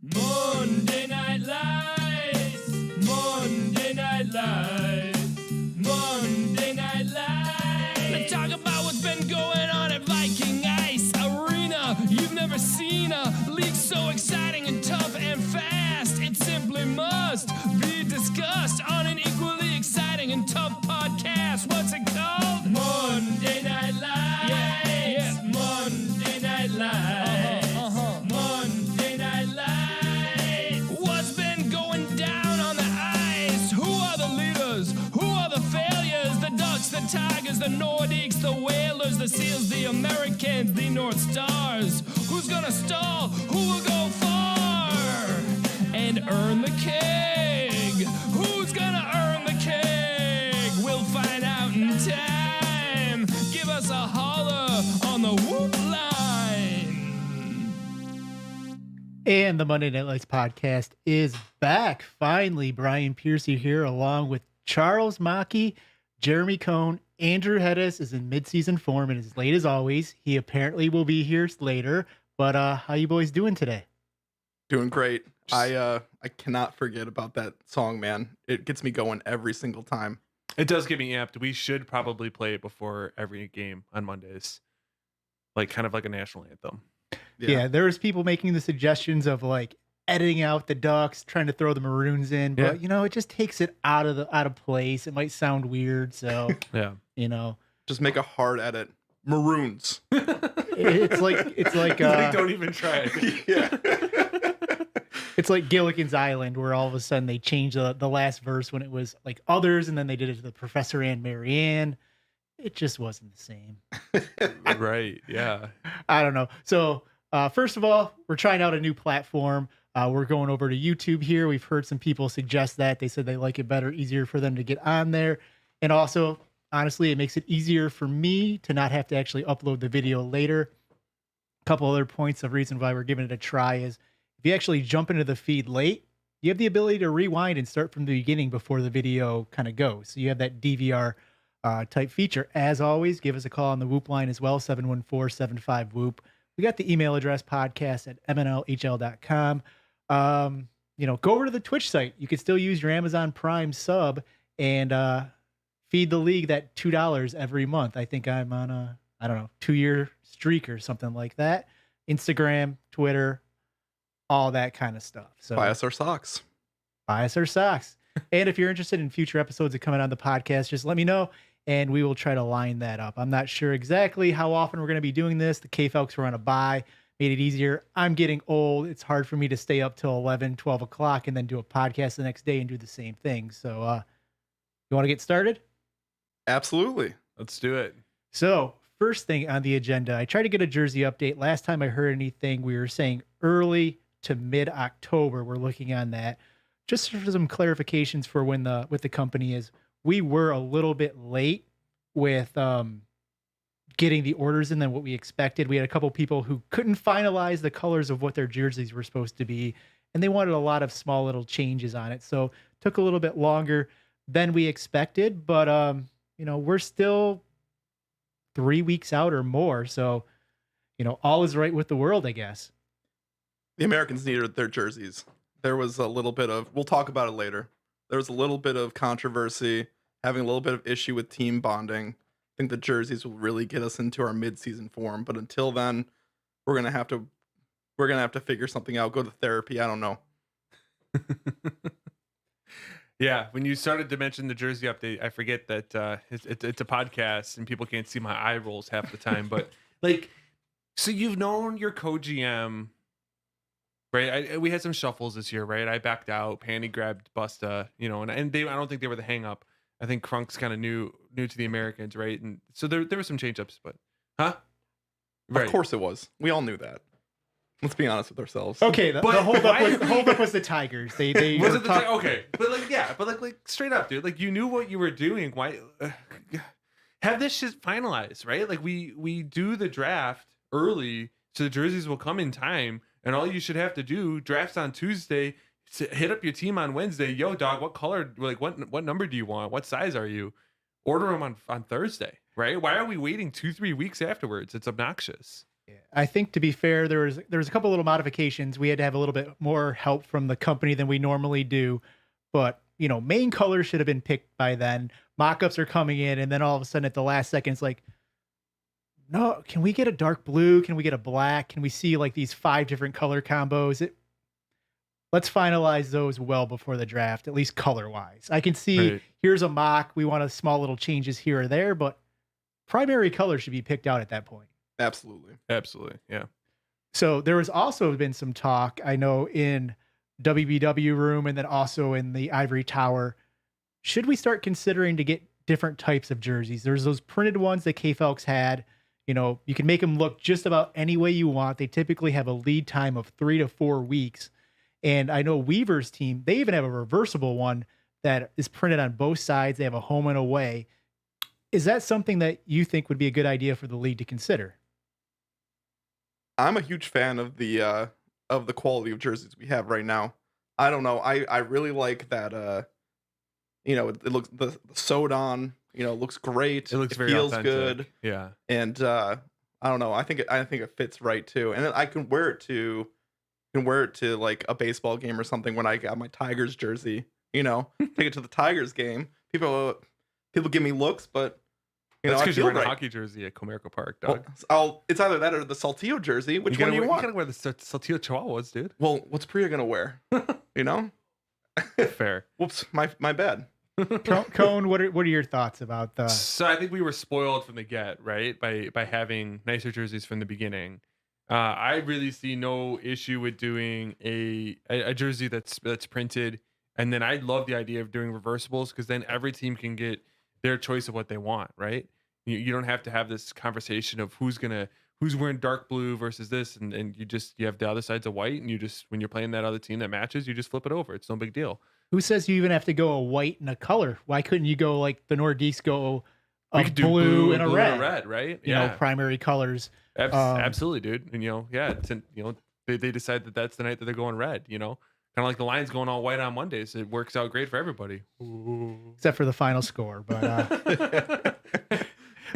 Monday Night Lights, Monday Night Lights, Monday Night Lights. Let's talk about what's been going on at Viking Ice Arena. You've never seen a league so exciting and tough and fast. It simply must be discussed on an equally exciting and tough podcast. What's it called? Monday Night Lights. Yeah. Monday Night Lights. Monday Night Lights. What's been going down on the ice? Who are the leaders? Who are the failures? The Ducks, the Tigers, the Nordiques, the Whalers, the Seals, the Americans, the North Stars. Who's gonna stall? Who will go far and earn the keg? Who's gonna earn the keg? We'll find out in time. Give us a holler on the whoop line. And the Monday Night Lights podcast is back. Finally, Brian Piercy here, along with Charles Mackey, Jeremy Cohn. Andrew Hedges is in midseason form and is late as always. He apparently will be here later. But how you boys doing today? Doing great. I cannot forget about that song, man. It gets me going every single time. It does get me amped. We should probably play it before every game on Mondays. Like kind of like a national anthem. Yeah, there was people making the suggestions of like editing out the Ducks, trying to throw the Maroons in, but it just takes it out of place. It might sound weird, so yeah, just make a hard edit. Maroons. it's like don't even try it. Yeah. It's like Gilligan's Island, where all of a sudden they changed the last verse when it was like others, and then they did it to the Professor and Marianne. It just wasn't the same. Right, yeah. I don't know. So first of all, we're trying out a new platform. We're going over to YouTube here. We've heard some people suggest that. They said they like it better, easier for them to get on there. And also, honestly, it makes it easier for me to not have to actually upload the video later. A couple other points of reason why we're giving it a try is if you actually jump into the feed late, you have the ability to rewind and start from the beginning before the video kind of goes. So you have that DVR type feature. As always, give us a call on the Whoop line as well, 714-75-WHOOP. We got the email address podcast at mnlhl.com. Go over to the Twitch site. You can still use your Amazon Prime sub and feed the league that $2 every month. I think I'm on a 2-year streak or something like that. Instagram, Twitter, all that kind of stuff. So Buy us our socks. And if you're interested in future episodes of coming on the podcast, just let me know and we will try to line that up. I'm not sure exactly how often we're going to be doing this. The K-Folks were on a bye, made it easier. I'm getting old. It's hard for me to stay up till 11, 12 o'clock and then do a podcast the next day and do the same thing. So you want to get started? Absolutely. Let's do it. So first thing on the agenda, I tried to get a jersey update. Last time I heard anything, we were saying early to mid-October. We're looking on that. Just for some clarifications for when with the company is, we were a little bit late with getting the orders in than what we expected. We had a couple people who couldn't finalize the colors of what their jerseys were supposed to be, and they wanted a lot of small little changes on it. So took a little bit longer than we expected, but we're still 3 weeks out or more. So, all is right with the world, I guess. The Americans needed their jerseys. There was a little bit of, we'll talk about it later. There was a little bit of controversy, having a little bit of issue with team bonding. I think the jerseys will really get us into our mid-season form. But until then, we're gonna have to figure something out. Go to therapy. I don't know. Yeah, when you started to mention the jersey update, I forget that it's a podcast and people can't see my eye rolls half the time. But so you've known your co-GM. Right, we had some shuffles this year, right? I backed out. Pandy grabbed Busta, and they. I don't think they were the hang up. I think Krunk's kind of new to the Americans, right? And so there were some change ups, but Right. Of course it was. We all knew that. Let's be honest with ourselves. Okay, the holdup was the Tigers. They was it the okay, but like straight up, dude. Like you knew what you were doing. Why have this shit finalized, right? Like we do the draft early, so the jerseys will come in time. And all you should have to do, drafts on Tuesday, hit up your team on Wednesday. Yo, dog, what color, what number do you want? What size are you? Order them on Thursday, right? Why are we waiting 2-3 weeks afterwards? It's obnoxious. I think, to be fair, there was a couple little modifications. We had to have a little bit more help from the company than we normally do, but main colors should have been picked by then. Mock-ups are coming in, and then all of a sudden at the last second, it's like, no, can we get a dark blue? Can we get a black? Can we see like these 5 different color combos? Let's finalize those well before the draft, at least color-wise. I can see here's a mock. We want a small little changes here or there, but primary color should be picked out at that point. Absolutely. Yeah. So there has also been some talk, I know, in WBW room and then also in the Ivory Tower. Should we start considering to get different types of jerseys? There's those printed ones that K-Felks had. You can make them look just about any way you want. They typically have a lead time of 3 to 4 weeks. And I know Weaver's team, they even have a reversible one that is printed on both sides. They have a home and away. Is that something that you think would be a good idea for the league to consider? I'm a huge fan of the quality of jerseys we have right now. I don't know. I really like that. It looks the sewed on. Looks great. It looks very feels authentic. good. Yeah. And I don't know. I think it fits right too. And then I can wear it to like a baseball game or something when I got my Tigers jersey. Take it to the Tigers game. People give me looks, but That's I because you're feel wearing a right. hockey jersey at Comerica Park, dog. Well, it's either that or the Saltillo jersey. Which one do you want? You gotta wear the Saltillo Chihuahuas, dude. Well, what's Priya gonna wear? Fair. Whoops, my bad. Cone, what are your thoughts about the? So I think we were spoiled from the get, right? By having nicer jerseys from the beginning. I really see no issue with doing a jersey that's printed, and then I love the idea of doing reversibles because then every team can get their choice of what they want, right? You don't have to have this conversation of who's wearing dark blue versus this, and you have the other sides of white, and when you're playing that other team that matches, you just flip it over. It's no big deal. Who says you even have to go a white and a color? Why couldn't you go like the Nordiques go We a could do blue and a blue red? Right? Primary colors. Absolutely, dude. And they decide that that's the night that they're going red. Kind of like the Lions going all white on Mondays. It works out great for everybody. Except for the final score, but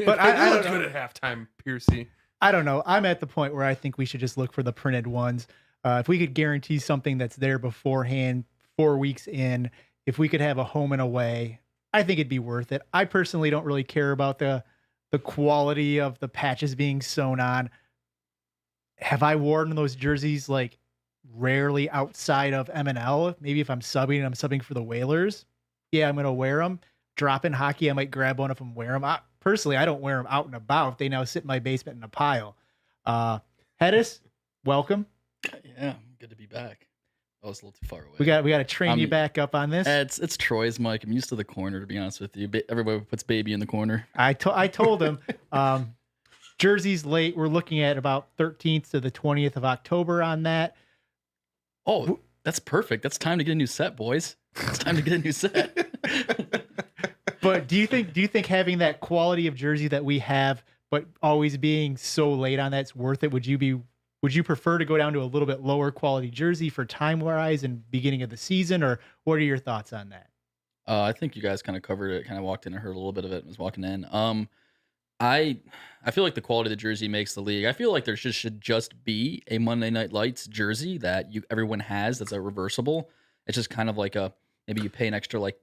but I look don't know. good at halftime, Piercy. I don't know. I'm at the point where I think we should just look for the printed ones. If we could guarantee something that's there beforehand, 4 weeks in, if we could have a home and away, I think it'd be worth it. I personally don't really care about the quality of the patches being sewn on. Have I worn those jerseys like rarely outside of MNL? Maybe if I'm subbing for the Whalers. Yeah, I'm going to wear them. Drop in hockey, I might grab one of them, wear them. Personally, I don't wear them out and about. They now sit in my basement in a pile. Hedis, welcome. Yeah, good to be back. I was a little too far away. We got to train you back up on this. It's Troy's mic. I'm used to the corner, to be honest with you. Everybody puts baby in the corner. I told him Jersey's late. We're looking at about 13th to the 20th of October on that. Oh, that's perfect. That's time to get a new set, boys. It's time to get a new set. But do you think having that quality of jersey that we have, but always being so late on that's worth it? Would you prefer to go down to a little bit lower quality jersey for time-wise and beginning of the season, or what are your thoughts on that? I think you guys kind of covered it, kind of walked in and heard a little bit of it and was walking in. I feel like the quality of the jersey makes the league. I feel like there should just be a Monday Night Lights jersey that everyone has that's a reversible. It's just kind of like maybe you pay an extra like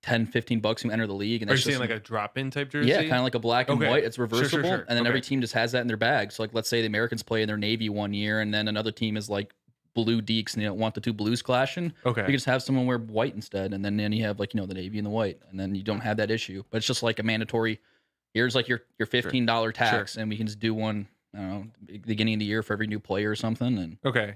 $10-15 to enter the league. And Are you that's saying just like a drop-in type jersey? Yeah, kind of like a black and Okay. white. It's reversible, Sure. and then every Okay. team just has that in their bag. So like, let's say the Americans play in their navy one year, and then another team is like blue deeks, and they don't want the two blues clashing. Okay. You can just have someone wear white instead, and then you have like the navy and the white, and then you don't have that issue. But it's just like a mandatory. Here's like your $15 tax, and we can just do one. I don't know, beginning of the year for every new player or something. And Okay.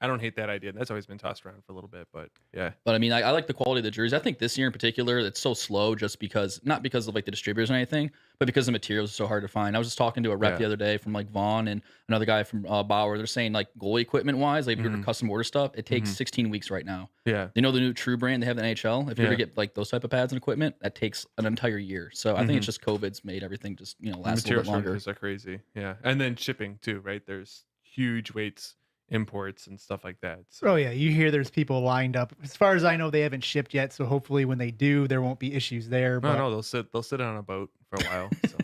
I don't hate that idea. That's always been tossed around for a little bit, but yeah. But I mean, I like the quality of the jersey. I think this year in particular, it's so slow just because, not because of like the distributors or anything, but because the materials are so hard to find. I was just talking to a rep the other day from like Vaughn and another guy from Bauer. They're saying like goalie equipment wise, like if you're to custom order stuff, it takes 16 weeks right now. Yeah. You know the new True brand they have in the NHL? If you ever get like those type of pads and equipment, that takes an entire year. So I think it's just COVID's made everything just, last a little bit longer. Material are crazy. Yeah. And then shipping too, right? There's huge weights, imports and stuff like that. So. Oh yeah, you hear there's people lined up. As far as I know, they haven't shipped yet, so hopefully when they do, there won't be issues there. But No, they'll sit on a boat for a while. So.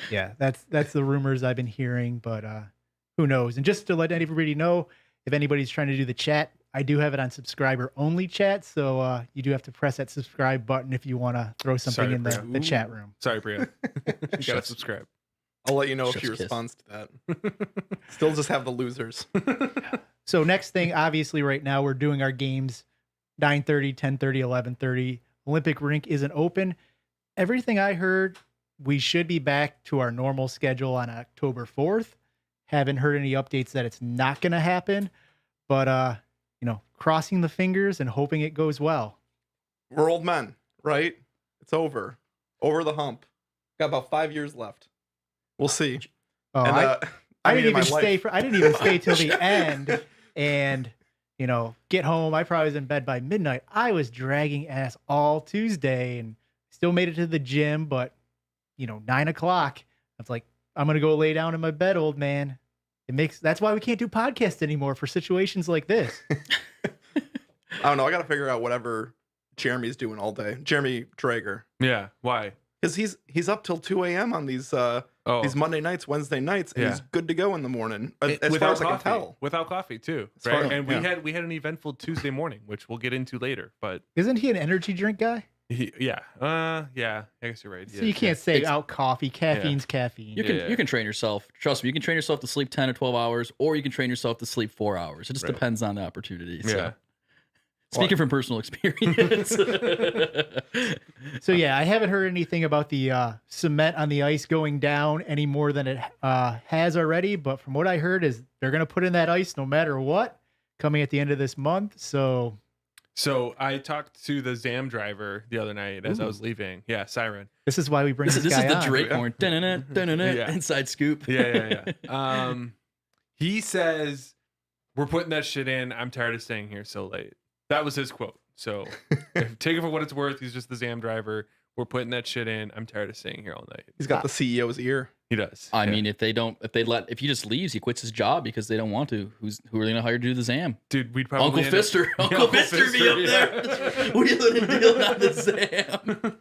Yeah, that's the rumors I've been hearing, but who knows? And just to let everybody know, if anybody's trying to do the chat, I do have it on subscriber only chat, so you do have to press that subscribe button if you want to throw something Sorry, in the chat room. Sorry, Bria. You gotta subscribe. I'll let you know if she Chef's kiss. responds to that. Still just have the losers. So next thing, obviously, right now we're doing our games 9:30, 10:30, 11:30. Olympic rink isn't open. Everything I heard, we should be back to our normal schedule on October 4th. Haven't heard any updates that it's not going to happen, but crossing the fingers and hoping it goes well. We're old men, right? It's over. Over the hump. Got about 5 years left. We'll see. Oh, And, I mean, didn't in even my stay life- for. I didn't even stay till the end, and get home. I probably was in bed by midnight. I was dragging ass all Tuesday, and still made it to the gym. But 9:00. I was like, I'm gonna go lay down in my bed, old man. That's why we can't do podcasts anymore for situations like this. I don't know. I got to figure out whatever Jeremy's doing all day. Jeremy Drager. Yeah. Why? Because he's up till 2 a.m. on these Monday nights, Wednesday nights, and Yeah. he's good to go in the morning. As Without far as I coffee. can tell. Without coffee too. As far Right? as- And yeah. we had an eventful Tuesday morning, which we'll get into later. But Isn't he an energy drink guy? yeah. I guess you're right. So you can't say out coffee. Caffeine's caffeine. You can Yeah. you can train yourself. Trust me, you can train yourself to sleep 10 or 12 hours, or you can train yourself to sleep 4 hours. It just Right. depends on the opportunity. So. Yeah. Speaking from personal experience. So yeah, I haven't heard anything about the cement on the ice going down any more than it has already. But from what I heard, is they're gonna put in that ice no matter what, coming at the end of this month. So I talked to the ZAM driver the other night as I was leaving. Yeah, Siren. this is why we bring this this, is guy the on. Drake Yeah. horn. Dun-dun-dun, dun-dun-dun, Yeah. inside scoop. Yeah. He says, "We're putting that shit in. I'm tired of staying here so late." That was his quote. So take it for what it's worth. He's just the ZAM driver. We're putting that shit in. I'm tired of staying here all night. He's got the CEO's ear. He does. I Yeah. mean, if he just leaves, he quits his job because they don't want to. Who are they gonna hire to do the ZAM? Dude, we'd probably Uncle end up- Fister. Yeah, Uncle Fister be up there. Wheeling and dealing on the ZAM.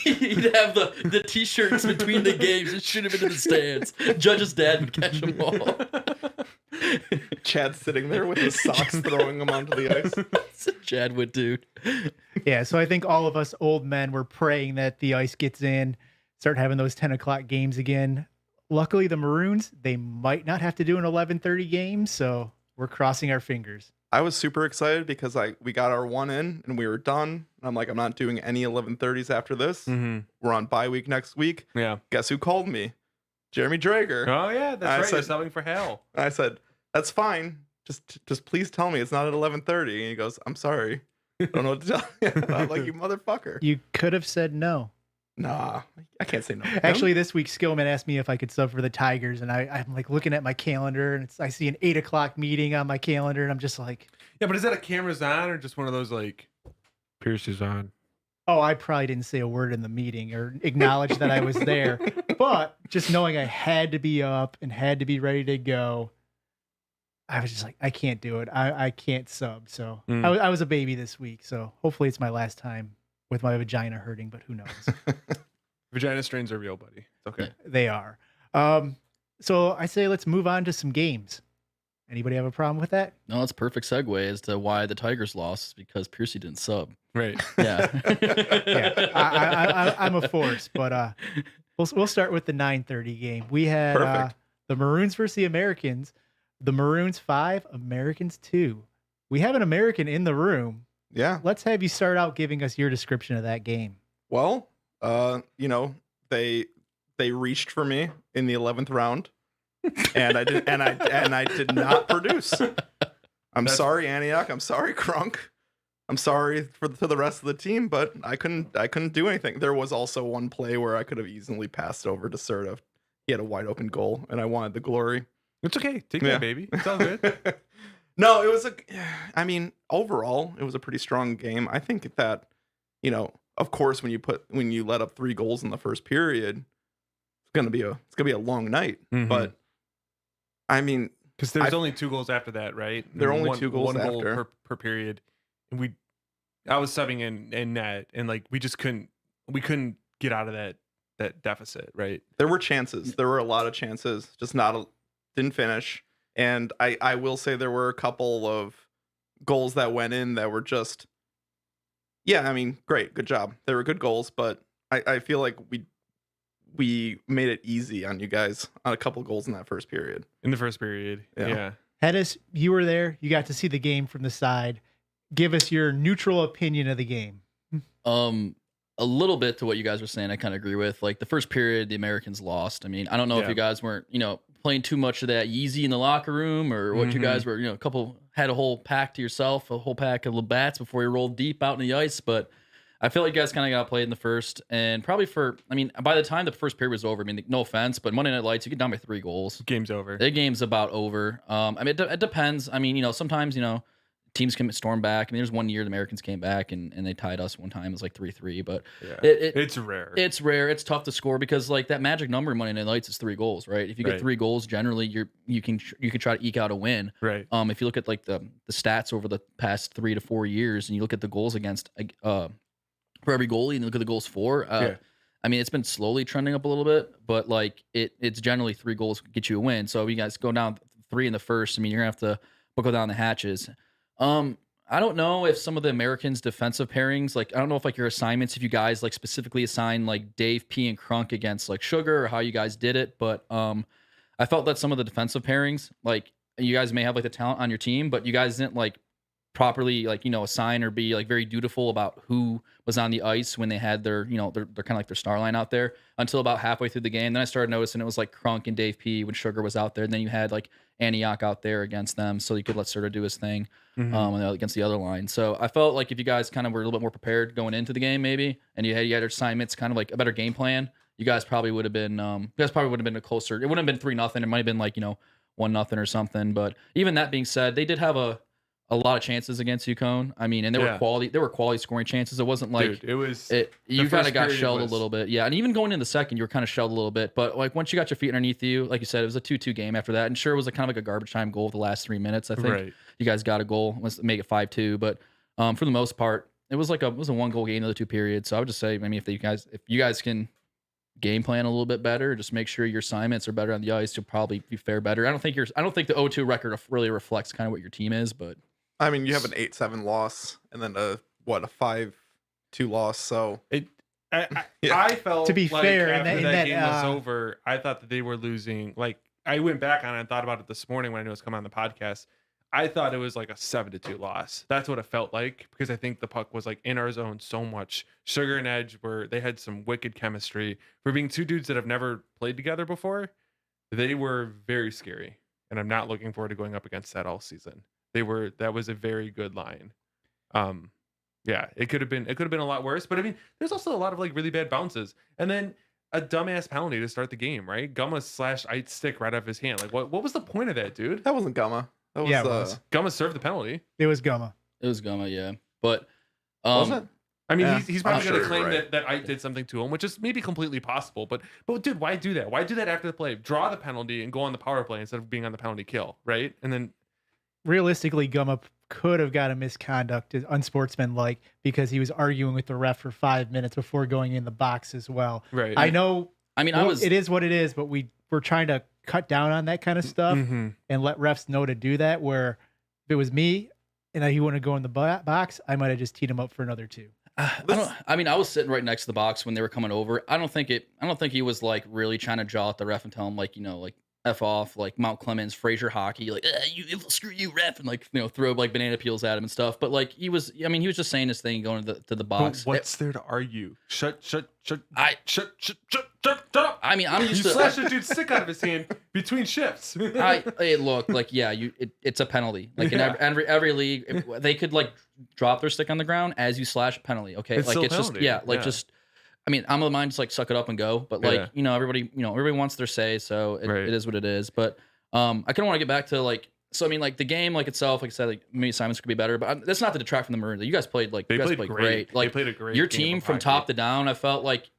He'd have the t-shirts between the games and shoot him into the stands. Judge's dad would catch them all. Chad's sitting there with his socks throwing him onto the ice. It's a Chadwood dude. Yeah, so I think all of us old men were praying that the ice gets in, start having those 10:00 games again. Luckily, the Maroons, they might not have to do an 11:30 game, so we're crossing our fingers. I was super excited because we got our one in and we were done. I'm like, I'm not doing any 11:30s after this. Mm-hmm. We're on bye week next week. Yeah. Guess who called me? Jeremy Drager. Oh yeah, that's I right. You're said- subbing for hell. I said, that's fine. Just please tell me it's not at 11:30. And he goes, I'm sorry. I don't know what to tell you. I'm like, you motherfucker. You could have said no. Nah, I can't say no. to him. Actually, this week, Skillman asked me if I could sub for the Tigers, and I'm like looking at my calendar, and I see an 8:00 meeting on my calendar, and I'm just like, Yeah, but is that a camera's on or just one of those like Pierce is on? oh, I probably didn't say a word in the meeting or acknowledge that I was there. But just knowing I had to be up and had to be ready to go, I was just like, I can't do it. I can't sub. So I was a baby this week. So hopefully it's my last time with my vagina hurting, but who knows? Vagina strains are real, buddy. It's okay. They are. So I say let's move on to some games. Anybody have a problem with that? No, that's a perfect segue as to why the Tigers lost because Piercy didn't sub. Right. Yeah. Yeah, I'm a force, but we'll start with the 9:30 game. We had Perfect. the Maroons versus the Americans. The Maroons 5, Americans 2. We have an American in the room. Yeah. Let's have you start out giving us your description of that game. Well, they reached for me in the 11th round, and I did not produce. I'm sorry, Antioch. I'm sorry, Crunk. I'm sorry to the rest of the team, but I couldn't do anything. There was also one play where I could have easily passed over to Serta. He had a wide open goal, and I wanted the glory. It's okay. Take Yeah. that, baby. It's all good. No, it was overall, it was a pretty strong game. I think that, of course, when you let up 3 goals in the first period, it's gonna be a long night. Mhm. But I mean, Because there's only 2 goals after that, right? There are only 2 goals one goal after. per period. And I was subbing in net, and like we couldn't get out of that that deficit, right? There were chances. There were a lot of chances, just didn't finish. And I will say there were a couple of goals that went in that were just, yeah, I mean, great, good job. They were good goals, but I feel like we made it easy on you guys on a couple goals in that first period. In the first period, yeah. Hedis, you were there. You got to see the game from the side. Give us your neutral opinion of the game. A little bit to what you guys were saying, I kind of agree with. Like the first period, the Americans lost. I mean, I don't know if you guys weren't, playing too much of that Yeezy in the locker room, or what you guys were, had a whole pack to yourself, a whole pack of little bats before you rolled deep out in the ice. But I feel like you guys kind of got played in the first, and probably by the time the first period was over, I mean, no offense, but Monday Night Lights, you get down by 3 goals. Game's over. The game's about over. I mean, it depends. I mean, sometimes, teams can storm back. I mean, there's one year the Americans came back and they tied us one time. It was like 3-3, but it's rare. It's rare. It's tough to score because like that magic number in Monday Night Lights is 3 goals, right? If you get 3 goals, generally you can try to eke out a win. Right. If you look at like the stats over the past 3 to 4 years and you look at the goals against for every goalie and you look at the goals for, I mean, it's been slowly trending up a little bit, but like it's generally 3 goals get you a win. So if you guys go down 3 in the first, I mean, you're gonna have to buckle down the hatches. I don't know if some of the Americans' defensive pairings, like I don't know if like your assignments, if you guys like specifically assign like Dave P and Crunk against like Sugar or how you guys did it, but I felt that some of the defensive pairings, like you guys may have like the talent on your team, but you guys didn't like properly like assign or be like very dutiful about who was on the ice when they had their they're kind of like their star line out there until about halfway through the game. Then I started noticing it was like Crunk and Dave P when Sugar was out there, and then you had like Antioch out there against them, so you could let Serta do his thing against the other line. So I felt like if you guys kind of were a little bit more prepared going into the game, maybe, and you had your assignments, kind of like a better game plan, you guys probably would have been a closer. It wouldn't have been 3-0. It might have been like 1-0 or something. But even that being said, they did have a lot of chances against UConn. I mean, and there were quality scoring chances. It wasn't like you kind of got shelled a little bit. Yeah, and even going in the second, you were kind of shelled a little bit. But like once you got your feet underneath you, like you said, it was a 2-2 game after that. And sure, it was kind of like a garbage time goal the last 3 minutes. I think you guys got a goal, let's make it 5-2. But for the most part, it was a 1-goal game in the 2 periods. So I would just say, I mean, if you guys can game plan a little bit better, just make sure your assignments are better on the ice, you'll probably fare better. I don't think the 0-2 record really reflects kind of what your team is, but. I mean, you have an 8-7 loss and then a 5-2 loss. So I felt to be like fair, after that game was over, I thought that they were losing. Like I went back on it and thought about it this morning when I knew it was coming on the podcast. I thought it was like a 7-2 loss. That's what it felt like because I think the puck was like in our zone so much. Sugar and Edge they had some wicked chemistry. For being 2 dudes that have never played together before, they were very scary, and I'm not looking forward to going up against that all season. That was a very good line. Yeah, it could have been a lot worse, but I mean, there's also a lot of like really bad bounces, and then a dumbass penalty to start the game, right? Gumma slashed Ite's stick right off his hand. Like, what was the point of that, dude? That wasn't Gumma. That was, it was. Gumma served the penalty. It was Gumma. It was Gumma, yeah. But was it? I mean, he's probably going to sure, claim that Ite did something to him, which is maybe completely possible. But dude, why do that? Why do that after the play? Draw the penalty and go on the power play instead of being on the penalty kill, right? And then realistically, Gumma could have got a misconduct, unsportsmanlike, because he was arguing with the ref for 5 minutes before going in the box as well. Right. I know. I mean, it is what it is, but we're trying to cut down on that kind of stuff and let refs know to do that. Where if it was me and he wouldn't go in the box, I might have just teed him up for another 2. I was sitting right next to the box when they were coming over. I don't think he was like really trying to jaw at the ref and tell him like F off, like Mount Clemens, Fraser hockey, like screw you, ref, and like throw like banana peels at him and stuff. But like he was just saying his thing, going to the box. But what's there to argue? Shut up! I mean, I'm used you to slash a dude's stick out of his hand between shifts. Look, like it's a penalty. Like in every league, they could like drop their stick on the ground as you slash a penalty. Okay, it's like still it's penalty. just I mean, I'm of the mind just like suck it up and go. But like everybody wants their say, so it is what it is. But I kind of want to get back to like. So I mean, like the game, like itself, like I said, like maybe assignments could be better, but that's not to detract from the Maroons. You guys played great. Like they played a great. Your game team of from hockey. top to down, I felt like,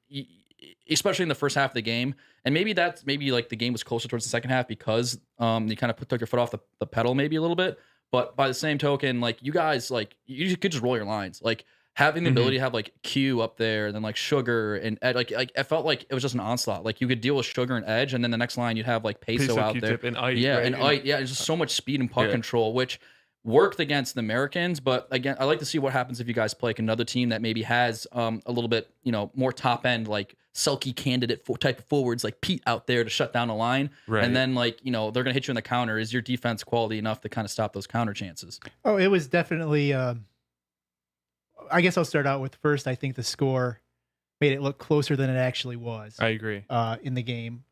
especially in the first half of the game, and maybe like the game was closer towards the second half because you kind of took your foot off the pedal maybe a little bit. But by the same token, like you guys, like you could just roll your lines. Like having the ability to have like Q up there and then like Sugar and Ed, like I felt like it was just an onslaught. Like you could deal with Sugar and Edge, and then the next line you'd have like Peso out Q-tip, there. and Ike, yeah, right? and Ike, yeah, it's just so much speed and puck control, which worked against the Americans. But again, I like to see what happens if you guys play like another team that maybe has a little bit, more top end, like sulky candidate type of forwards like Pete out there to shut down a line. Right. And then like, they're going to hit you in the counter. Is your defense quality enough to kind of stop those counter chances? Oh, it was definitely, I guess I'll start out with first. I think the score made it look closer than it actually was. I agree. In the game.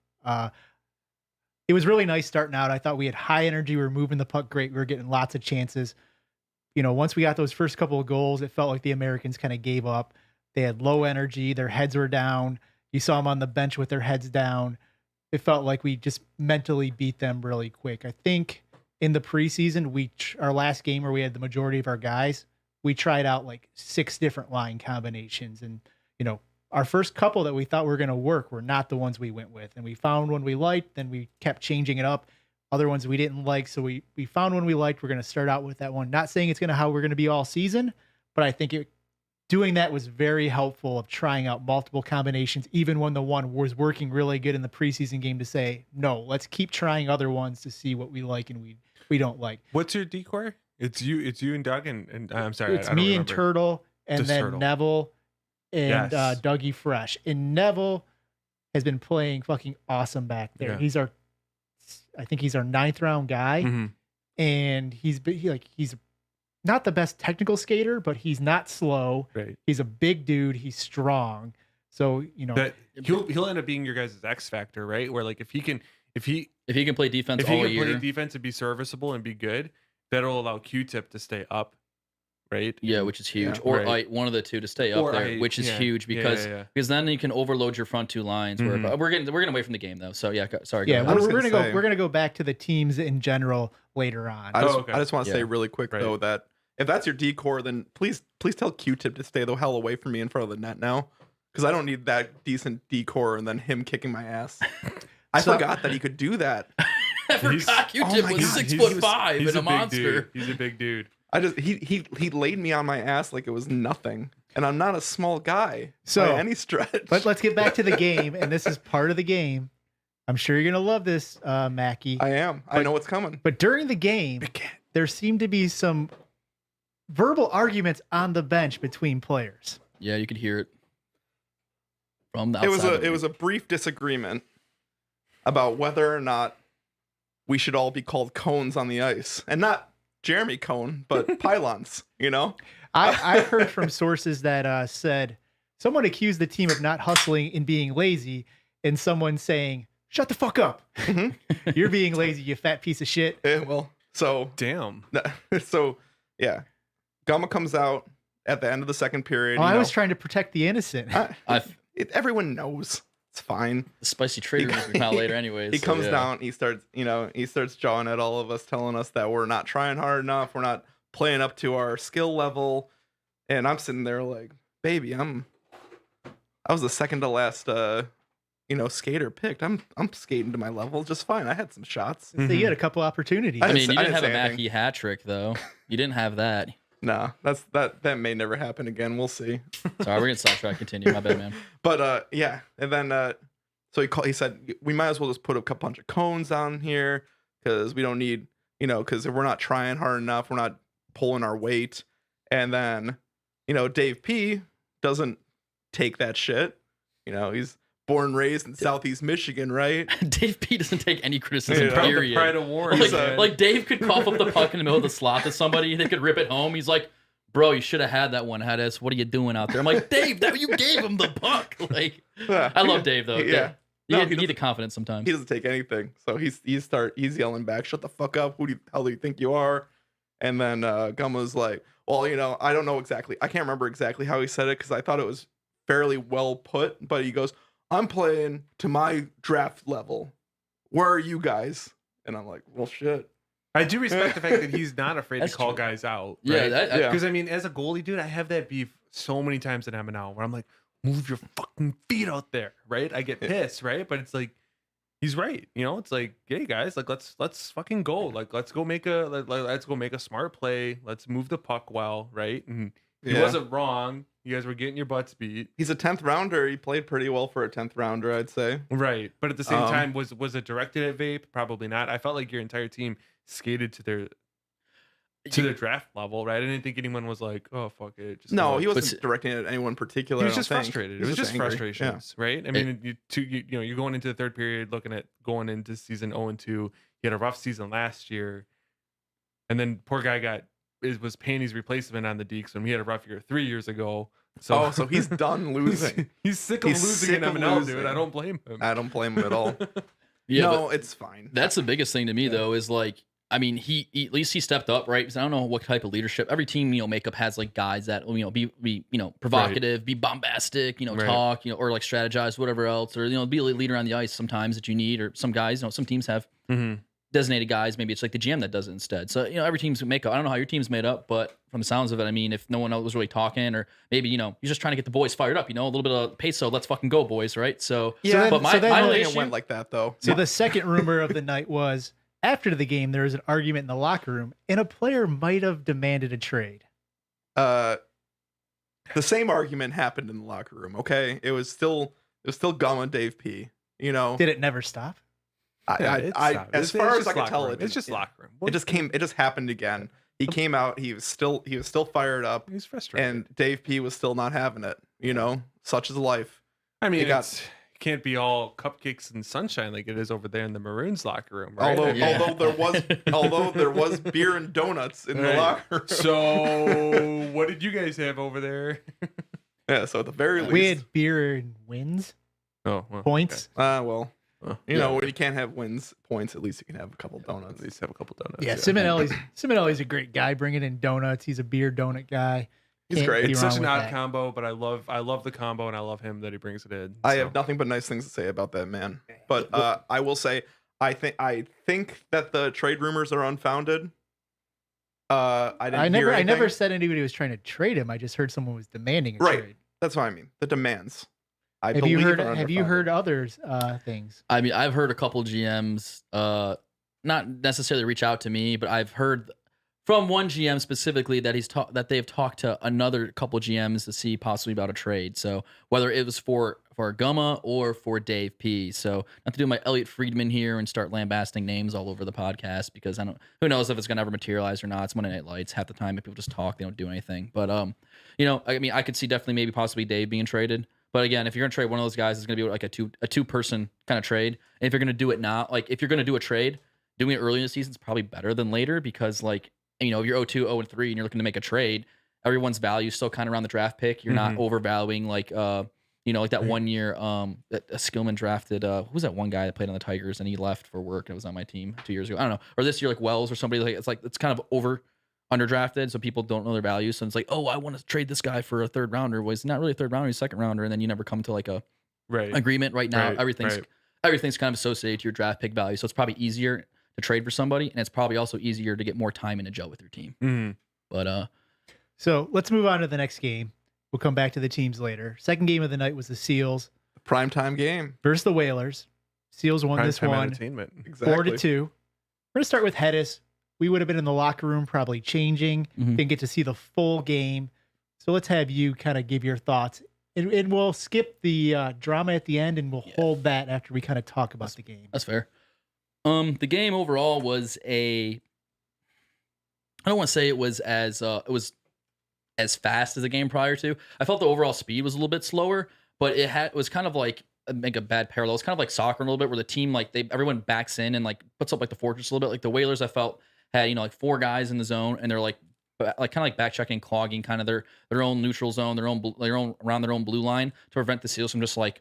It was really nice starting out. I thought we had high energy. We were moving the puck great. We were getting lots of chances. Once we got those first couple of goals, it felt like the Americans kind of gave up. They had low energy. Their heads were down. You saw them on the bench with their heads down. It felt like we just mentally beat them really quick. I think in the preseason, our last game where we had the majority of our guys, we tried out like 6 different line combinations. And, our first couple that we thought were going to work were not the ones we went with. And we found one we liked, then we kept changing it up. Other ones we didn't like. So we found one we liked. We're going to start out with that one. Not saying it's how we're going to be all season, but I think doing that was very helpful of trying out multiple combinations, even when the one was working really good in the preseason game, to say, no, let's keep trying other ones to see what we like and we don't like. What's your decor? It's you and Doug and I'm sorry. It's I don't me remember. and Turtle and Just then Turtle. Neville and Yes. Dougie Fresh. And Neville has been playing fucking awesome back there. Yeah. I think he's our 9th round guy. Mhm. And he's not the best technical skater, but he's not slow. Right. He's a big dude. He's strong. So, That he'll end up being your guys' X factor, right? Where like if he can play defense if he all can year. play defense and be serviceable and be good, that'll allow Q-tip to stay up, right? Yeah, which is huge. Yeah. Or Right. one of the two to stay up Or there, which is yeah. huge because Yeah. because then you can overload your front 2 lines. Mhm. We're getting away from the game though. So yeah, sorry. yeah, go ahead. was we're gonna gonna say- go. We're gonna go back to the teams in general later on. I just, okay. I just want to say Yeah. really quick Right. though that if that's your decor, then please tell Q-Tip to stay the hell away from me in front of the net now, because I don't need that decent decor and then him kicking my ass. I forgot that he could do that. I forgot Q-Tip oh my was God, 6'5" He's and a big monster. dude. He's a big dude. He laid me on my ass like it was nothing, and I'm not a small guy So, by any stretch. Let's get back to the game, and this is part of the game. I'm sure you're gonna love this, Mackie. I am. I know what's coming. But during the game, there seemed to be some verbal arguments on the bench between players. Yeah, you could hear it from the It outside. was a brief disagreement about whether or not we should all be called cones on the ice, and not Jeremy Cone, but pylons. I heard from sources that said someone accused the team of not hustling and being lazy, and someone saying, "Shut the fuck up! You're being lazy, you fat piece of shit." Damn. So yeah, Gama comes out at the end of the second period. I was trying to protect the innocent. Everyone knows it's fine. The spicy trader is coming out later, anyways. He so, comes yeah. down. He starts jawing at all of us, telling us that we're not trying hard enough. We're not playing up to our skill level. And I'm sitting there like, baby, I was the second to last, skater picked. I'm skating to my level just fine. I had some shots. So you had a couple opportunities. I mean, you I didn't have a say anything. Mackey hat trick though. You didn't have that. Nah, that may never happen again. We'll see. Sorry, we're getting sidetracked. Continue. My bad, man. But yeah, and then so he said we might as well just put a bunch of cones on here because we don't need, because we're not trying hard enough, we're not pulling our weight. And then, Dave P doesn't take that shit. He's born and raised in Southeast Michigan, right? Dave P doesn't take any criticism. Yeah. Period. Pride of Warren. Like Dave could cough up the puck in the middle of the slot to somebody. They could rip it home. He's like, "Bro, you should have had that one. What are you doing out there?" I'm like, "Dave, you gave him the puck." Like, I love Dave though. Yeah. You He need the confidence sometimes. He doesn't take anything. So he's yelling back, "Shut the fuck up. Who the hell do you think you are?" And then Gumma's like, "Well, I don't know exactly. I can't remember exactly how he said it because I thought it was fairly well put, but he goes, I'm playing to my draft level. Where are you guys?" And I'm like, well, shit. I do respect the fact that he's not afraid to That's call true. guys out. Yeah, right? Yeah. Because I mean, as a goalie, dude, I have that beef so many times at MNL where I'm like, move your fucking feet out there, right? I get pissed, right? But it's like, he's right. It's like, hey guys, like let's fucking go. Like let's go make a smart play. Let's move the puck well, right? And He wasn't wrong. You guys were getting your butts beat. He's a 10th rounder. He played pretty well for a 10th rounder, I'd say. Right. But at the same time, was it directed at Vape? Probably not. I felt like your entire team skated to their draft level, right? I didn't think anyone was like, oh, fuck it. Just no, he wasn't directing it at anyone particular. He was just frustrated. It was just angry. frustrations, right? I mean, you're going into the third period looking at going into season 0-2. He had a rough season last year. And then poor guy was Paney's replacement on the Deeks when we had a rough year 3 years ago. So he's done losing. he's sick of losing in MNL, dude. I don't blame him. I don't blame him at all. Yeah, it's fine. That's the biggest thing to me though, is like, I mean, he at least he stepped up, right? Because I don't know what type of leadership. Every team, makeup has like guys that be provocative, be bombastic, talk, or like strategize, whatever else, or be a leader on the ice sometimes that you need, or some guys, some teams have designated guys. Maybe it's like the GM that does it instead. So every team's makeup. I don't know how your team's made up, but from the sounds of it, I mean, if no one else was really talking, or maybe you're just trying to get the boys fired up, a little bit of peso. Let's fucking go, boys, right? So yeah, but my it went like that though. So the second rumor of the night was, after the game, there was an argument in the locker room, and a player might have demanded a trade. The same argument happened in the locker room. Okay, it was still Gum and Dave P. Did it never stop? As far as I can tell, it's just locker room. It just happened again. He came out. He was still fired up. He's frustrated, and Dave P was still not having it. Such is life. I mean, it can't be all cupcakes and sunshine like it is over there in the Maroons locker room, right? Although there was beer and donuts in the locker room. So what did you guys have over there? Yeah, so at the very least, we had beer and wins. Oh, well, points. Okay. When you can't have points, at least you can have a couple donuts. At least have a couple donuts. Yeah, Simonelli's a great guy, bringing in donuts. He's a beer donut guy. He's great. It's such an odd combo, but I love the combo, and I love him that he brings it in. I have nothing but nice things to say about that man. But I will say, I think that the trade rumors are unfounded. I never said anybody was trying to trade him. I just heard someone was demanding a trade. That's what I mean. The demands. Have you heard others things? I mean, I've heard a couple GMs not necessarily reach out to me, but I've heard from one GM specifically that they've talked to another couple GMs to see possibly about a trade. So whether it was for Gumma or for Dave P. So not to do my Elliot Friedman here and start lambasting names all over the podcast, because who knows if it's gonna ever materialize or not. It's Monday Night Lights. Half the time if people just talk, they don't do anything. But I mean, I could see definitely maybe possibly Dave being traded. But again, if you're gonna trade one of those guys, it's gonna be like a two-person kind of trade. And if you're gonna do it now, like if you're gonna do a trade, doing it early in the season is probably better than later, because like, if you're 0-2, 0-3 and you're looking to make a trade, everyone's value is still kind of around the draft pick. You're not overvaluing like like that 1 year that Skillman drafted who was that one guy that played on the Tigers and he left for work and was on my team 2 years ago. I don't know. Or this year like Wells or somebody, it's kind of underdrafted, so people don't know their value. So it's like, oh, I want to trade this guy for a third rounder. Well, he's not really a third rounder, he's a second rounder, and then you never come to like a agreement. Right now, everything's kind of associated to your draft pick value. So it's probably easier to trade for somebody, and it's probably also easier to get more time in a gel with your team. Mm-hmm. But so let's move on to the next game. We'll come back to the teams later. Second game of the night was the Seals primetime game versus the Whalers. Seals won this one 4-2. We're gonna start with Hedis. We would have been in the locker room probably changing. Didn't get to see the full game. So let's have you kind of give your thoughts. And we'll skip the drama at the end, and we'll hold that after we kind of talk about the game. That's fair. The game overall was I don't want to say it was as fast as the game prior to. I felt the overall speed was a little bit slower, but it was kind of like, make a bad parallel. It's kind of like soccer a little bit, where the team everyone backs in and like puts up like the fortress a little bit. Like the Whalers, I felt had like four guys in the zone, and they're like kind of like back checking, clogging kind of their own neutral zone, their own around their own blue line to prevent the Seals from just like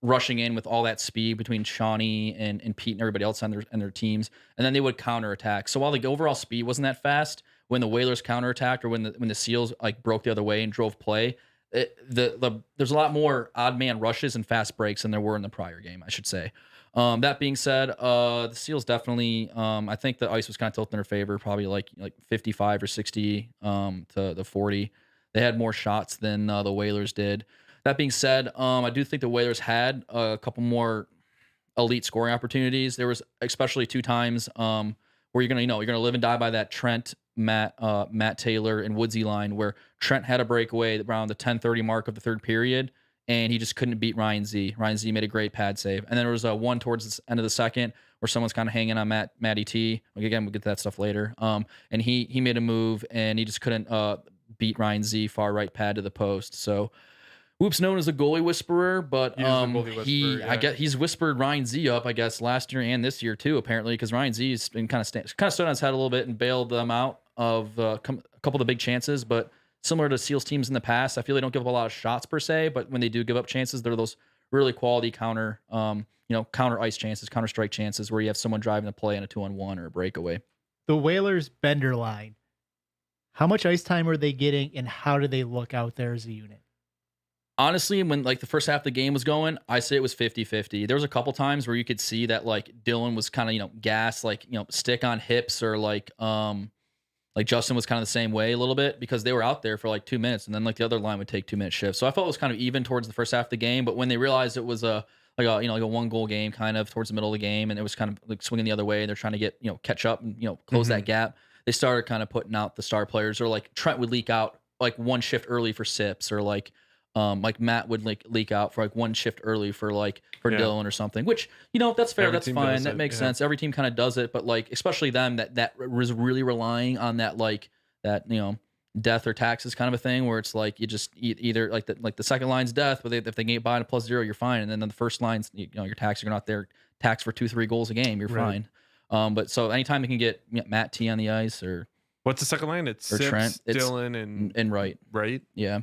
rushing in with all that speed between Shawnee and Pete and everybody else on their teams, and then they would counterattack. So while the overall speed wasn't that fast, when the Whalers counterattacked or when the Seals like broke the other way and drove play, there's a lot more odd man rushes and fast breaks than there were in the prior game, I should say. That being said, the Seals definitely, I think the ice was kind of tilted in their favor, probably like 55 or 60 to the 40. They had more shots than the Whalers did. That being said, I do think the Whalers had a couple more elite scoring opportunities. There was especially two times where you're gonna live and die by that Trent Matt Taylor and Woodsy line where Trent had a breakaway around the 10:30 mark of the third period, and he just couldn't beat Ryan Z. Ryan Z made a great pad save, and then there was a one towards the end of the second where someone's kind of hanging on Matty T. Again, we'll get to that stuff later. And he made a move, and he just couldn't beat Ryan Z. Far right pad to the post. So. Whoop's known as a goalie whisperer, but I guess he's whispered Ryan Z up, I guess, last year and this year too, apparently, because Ryan Z has been kind of stood on his head a little bit and bailed them out of a couple of the big chances. But similar to Seals teams in the past, I feel they don't give up a lot of shots per se, but when they do give up chances, they're those really quality counter ice chances, counter strike chances where you have someone driving the play on a 2-on-1 or a breakaway. The Whalers Bender line, how much ice time are they getting, and how do they look out there as a unit? Honestly, when like the first half of the game was going, I say it was 50-50. There was a couple times where you could see that like Dylan was kind of, gas, like, stick on hips, or like Justin was kind of the same way a little bit because they were out there for like 2 minutes, and then like the other line would take 2-minute shifts. So I felt it was kind of even towards the first half of the game, but when they realized it was a 1-goal game kind of towards the middle of the game, and it was kind of like swinging the other way, and they're trying to get, catch up and, close that gap, they started kind of putting out the star players, or like Trent would leak out like one shift early for Sips, or like Matt would leak out for like one shift early for Dylan or something, which, that's fair. That's fine. That makes sense. Every team kind of does it, but like, especially them that was really relying on that, death or taxes kind of a thing, where it's like, you just either like the second line's death, but if they get by a +0, you're fine. And then the first line's, your taxes are not there, tax for 2-3 goals a game, you're fine. But so anytime you can get Matt T on the ice, or what's the second line? It's Sips, Trent, Dylan, and Wright. Right? Yeah.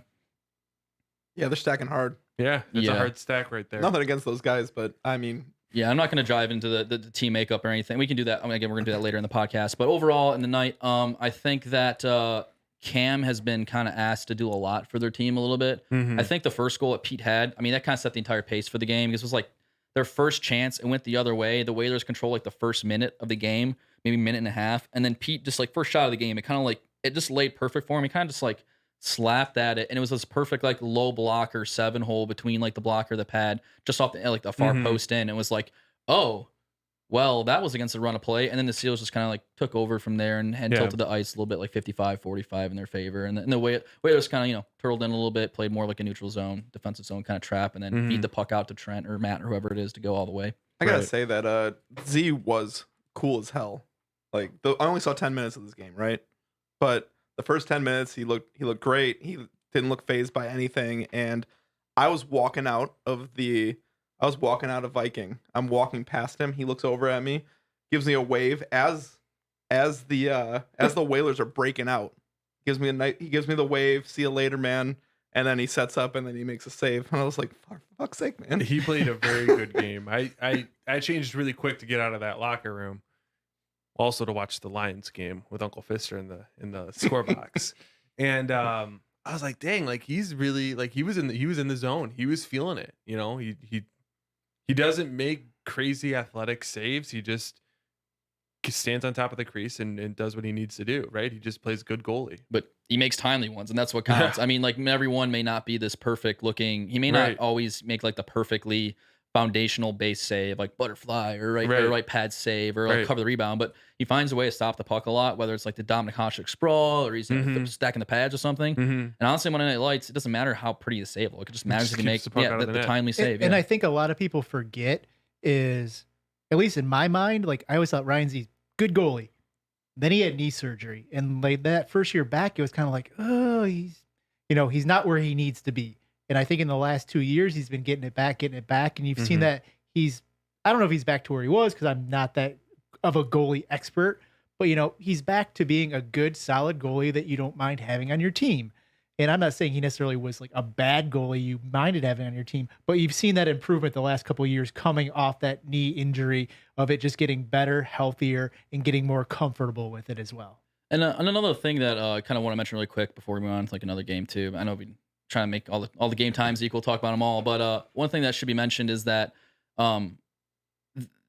Yeah, they're stacking hard. Yeah, it's a hard stack right there. Nothing against those guys, but I mean... Yeah, I'm not going to dive into the team makeup or anything. We can do that. Again, we're going to do that later in the podcast. But overall, in the night, I think that Cam has been kind of asked to do a lot for their team a little bit. Mm-hmm. I think the first goal that Pete had, that kind of set the entire pace for the game, because it was like their first chance. It went the other way. The Whalers controlled like the first minute of the game, maybe minute and a half. And then Pete just like first shot of the game, it kind of like, it just laid perfect for him. He kind of just like slapped at it, and it was this perfect like low blocker 7-hole between like the blocker, the pad, just off the like the far post in. It was like, oh, well, that was against the run of play, and then the Seals just kind of like took over from there and tilted the ice a little bit, like 55-45 in their favor, and the way it was kind of turtled in a little bit, played more like a neutral zone, defensive zone kind of trap, and then feed the puck out to Trent or Matt or whoever it is to go all the way. I gotta say that Z was cool as hell. Like I only saw 10 minutes of this game, right? But the first 10 minutes, he looked great. He didn't look phased by anything. And I was walking out of Viking. I'm walking past him. He looks over at me, gives me a wave as the Whalers are breaking out. He gives me the wave. See you later, man. And then he sets up, and then he makes a save. And I was like, for fuck's sake, man. He played a very good game. I changed really quick to get out of that locker room. Also to watch the Lions game with Uncle Fister in the score box. And I was like, dang, like he's really like he was in the zone. He was feeling it. He doesn't make crazy athletic saves. He just stands on top of the crease and does what he needs to do, right? He just plays good goalie. But he makes timely ones, and that's what counts. Like everyone may not be this perfect looking. He may not always make like the perfectly foundational base save, like butterfly or right pad save or like cover the rebound, but he finds a way to stop the puck a lot, whether it's like the Dominic Hasek sprawl or he's stacking the pads or something. And honestly, Monday Night Lights, it doesn't matter how pretty the save looks. It just matters if you make the timely save. And I think a lot of people forget is, at least in my mind, like I always thought Ryan Z's good goalie. Then he had knee surgery, and like that first year back, it was kind of like, oh, he's not where he needs to be. And I think in the last 2 years, he's been getting it back. And you've seen that I don't know if he's back to where he was, because I'm not that of a goalie expert, but he's back to being a good, solid goalie that you don't mind having on your team. And I'm not saying he necessarily was like a bad goalie you minded having on your team, but you've seen that improvement the last couple of years coming off that knee injury, of it just getting better, healthier, and getting more comfortable with it as well. And another thing that I kind of want to mention really quick before we move on to like another game too. I know we trying to make all the game times equal, talk about them all. But one thing that should be mentioned is that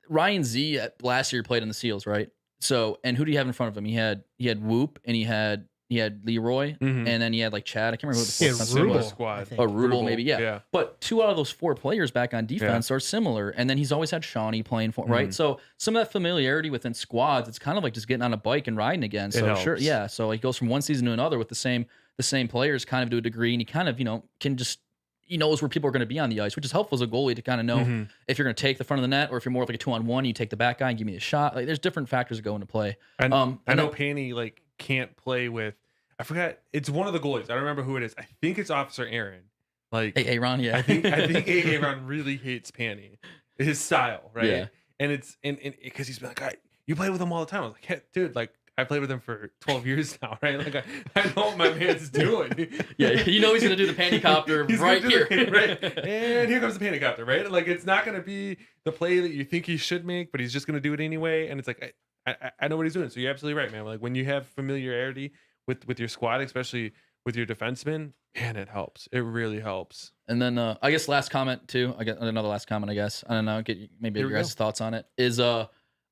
Ryan Z last year played in the Seals, right? So, and who do you have in front of him? He had Whoop, and he had he had Leroy, and then he had like Chad. I can't remember who the Yeah, fourth defenseman Rubel, was. Squad. I think. Oh, Rubel, Rubel, maybe, yeah. But 2 out of those 4 players back on defense are similar. And then he's always had Shawnee playing for, right? So some of that familiarity within squads, it's kind of like just getting on a bike and riding again. So sure, helps. yeah. So he goes from one season to another with the same players kind of to a degree, and he kind of, can just, he knows where people are going to be on the ice, which is helpful as a goalie to kind of know if you're going to take the front of the net or if you're more of like a 2-on-1, you take the back guy and give me a shot. Like there's different factors that go into play. And I know Panny like can't play with, I forgot, it's one of the goalies. I don't remember who it is. I think it's Officer Aaron. Like Aaron, yeah. I think Aaron really hates Panny. His style, right? Yeah. And it's because he's been like, you play with him all the time. I was like, hey, dude, like I played with him for 12 years now, right? Like I know what my man's doing. Yeah, he's gonna do the pantycopter He's right gonna here. do right? And here comes the pantycopter, right? Like it's not gonna be the play that you think he should make, but he's just gonna do it anyway. And it's like I know what he's doing. So you're absolutely right, man. Like when you have familiarity with your squad, especially with your defensemen, man, it helps. It really helps. And then I guess last comment too. I got another last comment. I guess I don't know. Get maybe Here your we guys' thoughts on it. Is I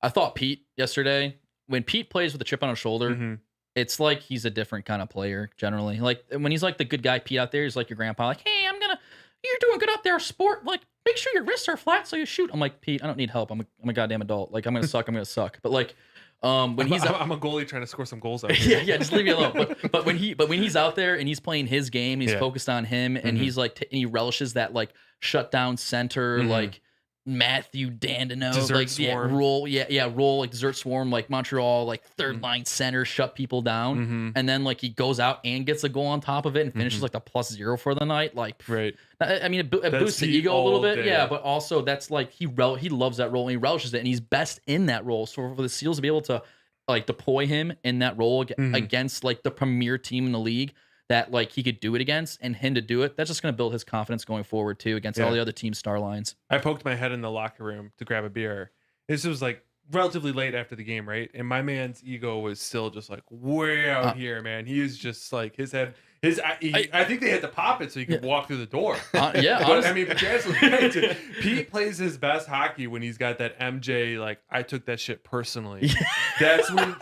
thought Pete yesterday, when Pete plays with a chip on his shoulder, it's like he's a different kind of player generally. Like when he's like the good guy Pete out there, he's like your grandpa. Like, hey, you're doing good out there, sport. Like, make sure your wrists are flat so you shoot. I'm like, Pete, I don't need help. I'm a goddamn adult. Like I'm gonna suck. I'm gonna suck. But like. When he's I'm a goalie trying to score some goals out here. yeah, just leave me alone. But when he's out there and he's playing his game, he's focused on him, and he's like and he relishes that like shut down center like Matthew Dandino Desert like Swarm. roll like Desert Swarm like Montreal like third line center shut people down, and then like he goes out and gets a goal on top of it and finishes like the +0 for the night. Like Right. I mean, it boosts the ego a little bit, yeah. But also, that's like he loves that role and he relishes it, and he's best in that role. So for the Seals to be able to like deploy him in that role against like the premier team in the league that like he could do it against, and him to do it, that's just going to build his confidence going forward too against all the other team star lines. I poked my head in the locker room to grab a beer. This was like relatively late after the game, right? And my man's ego was still just like way out here, man. He is just like his head. I think they had to pop it so he could walk through the door. Yeah, but I mean, but you're absolutely right. Too. Pete plays his best hockey when he's got that MJ. Like I took that shit personally. That's when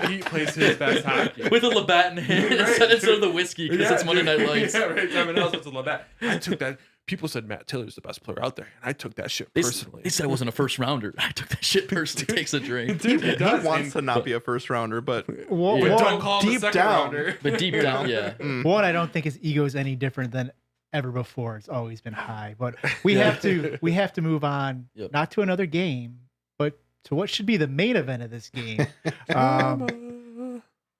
Pete plays his best hockey with a Labatt in hand instead of the whiskey because it's Monday Night Lights. Yeah, right. Someone else with a Labatt. I took that. People said Matt Tiller's the best player out there, and I took that shit personally. They said it wasn't a first rounder. I took that shit personally. Takes a drink. Dude, He wants to not be a first rounder, but Well, But one, don't call him a deep second down. rounder. But deep down, yeah. one, I don't think his ego is any different than ever before. It's always been high. But we have to move on, not to another game, but to what should be the main event of this game.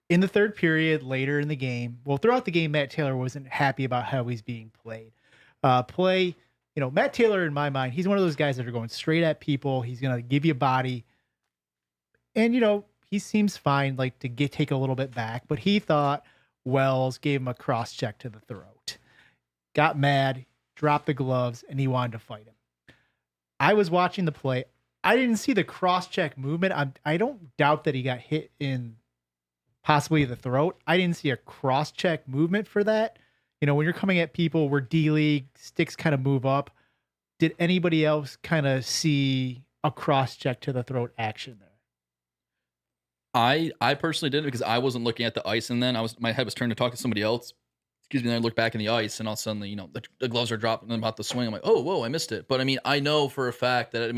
In the third period, later in the game, throughout the game, Matt Taylor wasn't happy about how he's being played. Matt Taylor, in my mind, he's one of those guys that are going straight at people. He's going to give you a body. And, he seems fine, like to take a little bit back. But he thought Wells gave him a cross check to the throat. Got mad, dropped the gloves, and he wanted to fight him. I was watching the play. I didn't see the cross check movement. I don't doubt that he got hit in possibly the throat. I didn't see a cross check movement for that. When you're coming at people where D-League sticks kind of move up, did anybody else kind of see a cross check to the throat action there? I personally did it because I wasn't looking at the ice, and then my head was turned to talk to somebody else. Excuse me. And I looked back in the ice, and all of a sudden, the gloves are dropping. And I'm about to swing. I'm like, oh, whoa, I missed it. But I mean, I know for a fact that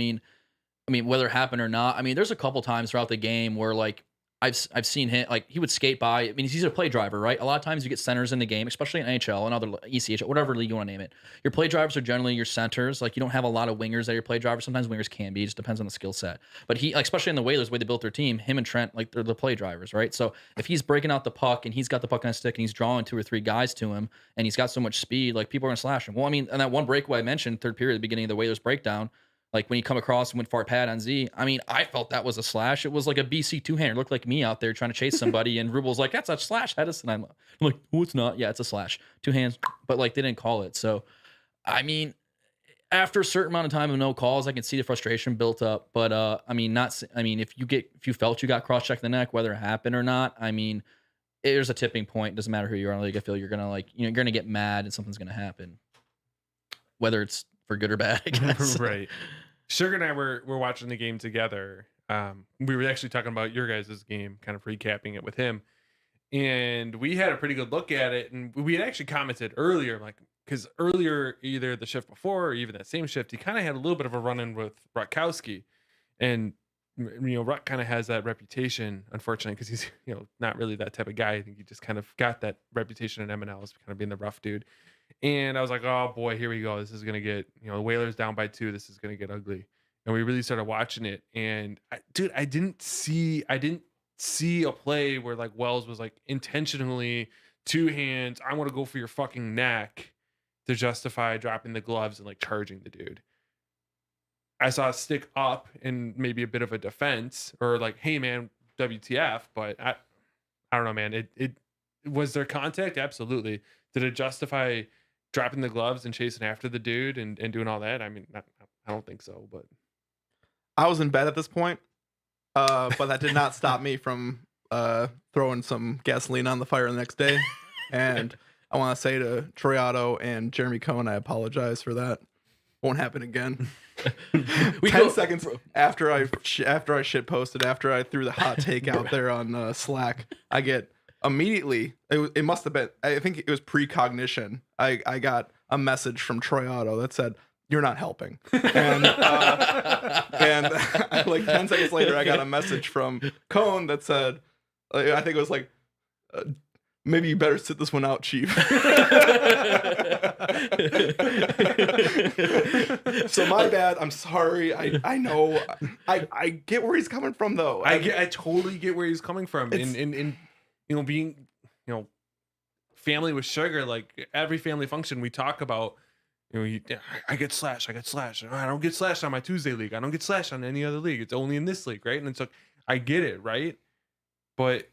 whether it happened or not. I mean, there's a couple times throughout the game where like I've seen him, like he would skate by. I mean, he's a play driver, right? A lot of times you get centers in the game, especially in NHL and other ECHL, whatever league you want to name it. Your play drivers are generally your centers. Like you don't have a lot of wingers that are your play drivers. Sometimes wingers can be. It just depends on the skill set. But he, like, especially in the Whalers, the way they built their team, him and Trent, like they're the play drivers, right? So if he's breaking out the puck and he's got the puck on a stick and he's drawing 2 or 3 guys to him and he's got so much speed, like people are gonna slash him. Well, I mean, and that one breakaway I mentioned, third period, at the beginning of the Whalers breakdown. Like when you come across and went far pad on Z, I mean, I felt that was a slash. It was like a BC 2-hander. It looked like me out there trying to chase somebody, and Rubel's like, "That's a slash, Hedison." I'm like, "Oh, it's not. Yeah, it's a slash. 2 hands." But like they didn't call it. So, I mean, after a certain amount of time of no calls, I can see the frustration built up. But if you felt you got cross checked in the neck, whether it happened or not, I mean, there's a tipping point. It doesn't matter who you are in the league. I feel you're gonna get mad and something's gonna happen, whether it's for good or bad, I guess. Right. Sugar and I were watching the game together. We were actually talking about your guys' game, kind of recapping it with him. and we had a pretty good look at it, and we had actually commented earlier, like, because earlier, either the shift before or even that same shift, he kind of had a little bit of a run-in with Rutkowski, and Ruck kind of has that reputation, unfortunately, because he's not really that type of guy. I think he just kind of got that reputation in MNL as kind of being the rough dude. And I was like, oh boy, here we go. This is gonna get the Whalers down by 2. This is gonna get ugly. And we really started watching it, and I didn't see a play where like Wells was like intentionally 2 hands, I want to go for your fucking neck, to justify dropping the gloves and like charging the dude. I saw a stick up and maybe a bit of a defense, or like, hey man, WTF, but I don't know, man. It was there contact? Absolutely. Did it justify dropping the gloves and chasing after the dude and doing all that? I mean, I don't think so, but I was in bed at this point, but that did not stop me from throwing some gasoline on the fire the next day. And I want to say to Troy Otto and Jeremy Cohen, I apologize for that. Won't happen again. 10 seconds after I shit posted, after I threw the hot take out there on Slack, I get immediately, it must have been, I think it was precognition. I got a message from Troy Otto that said, "You're not helping." And like 10 seconds later, I got a message from Cohen that said, I think it was like, "Maybe you better sit this one out, Chief." So my bad. I'm sorry. I know. I get where he's coming from, though. I totally get where he's coming from. And being family with Sugar, like every family function we talk about, I get slashed. I don't get slashed on my Tuesday league. I don't get slashed on any other league. It's only in this league, right? And it's like, I get it, right? But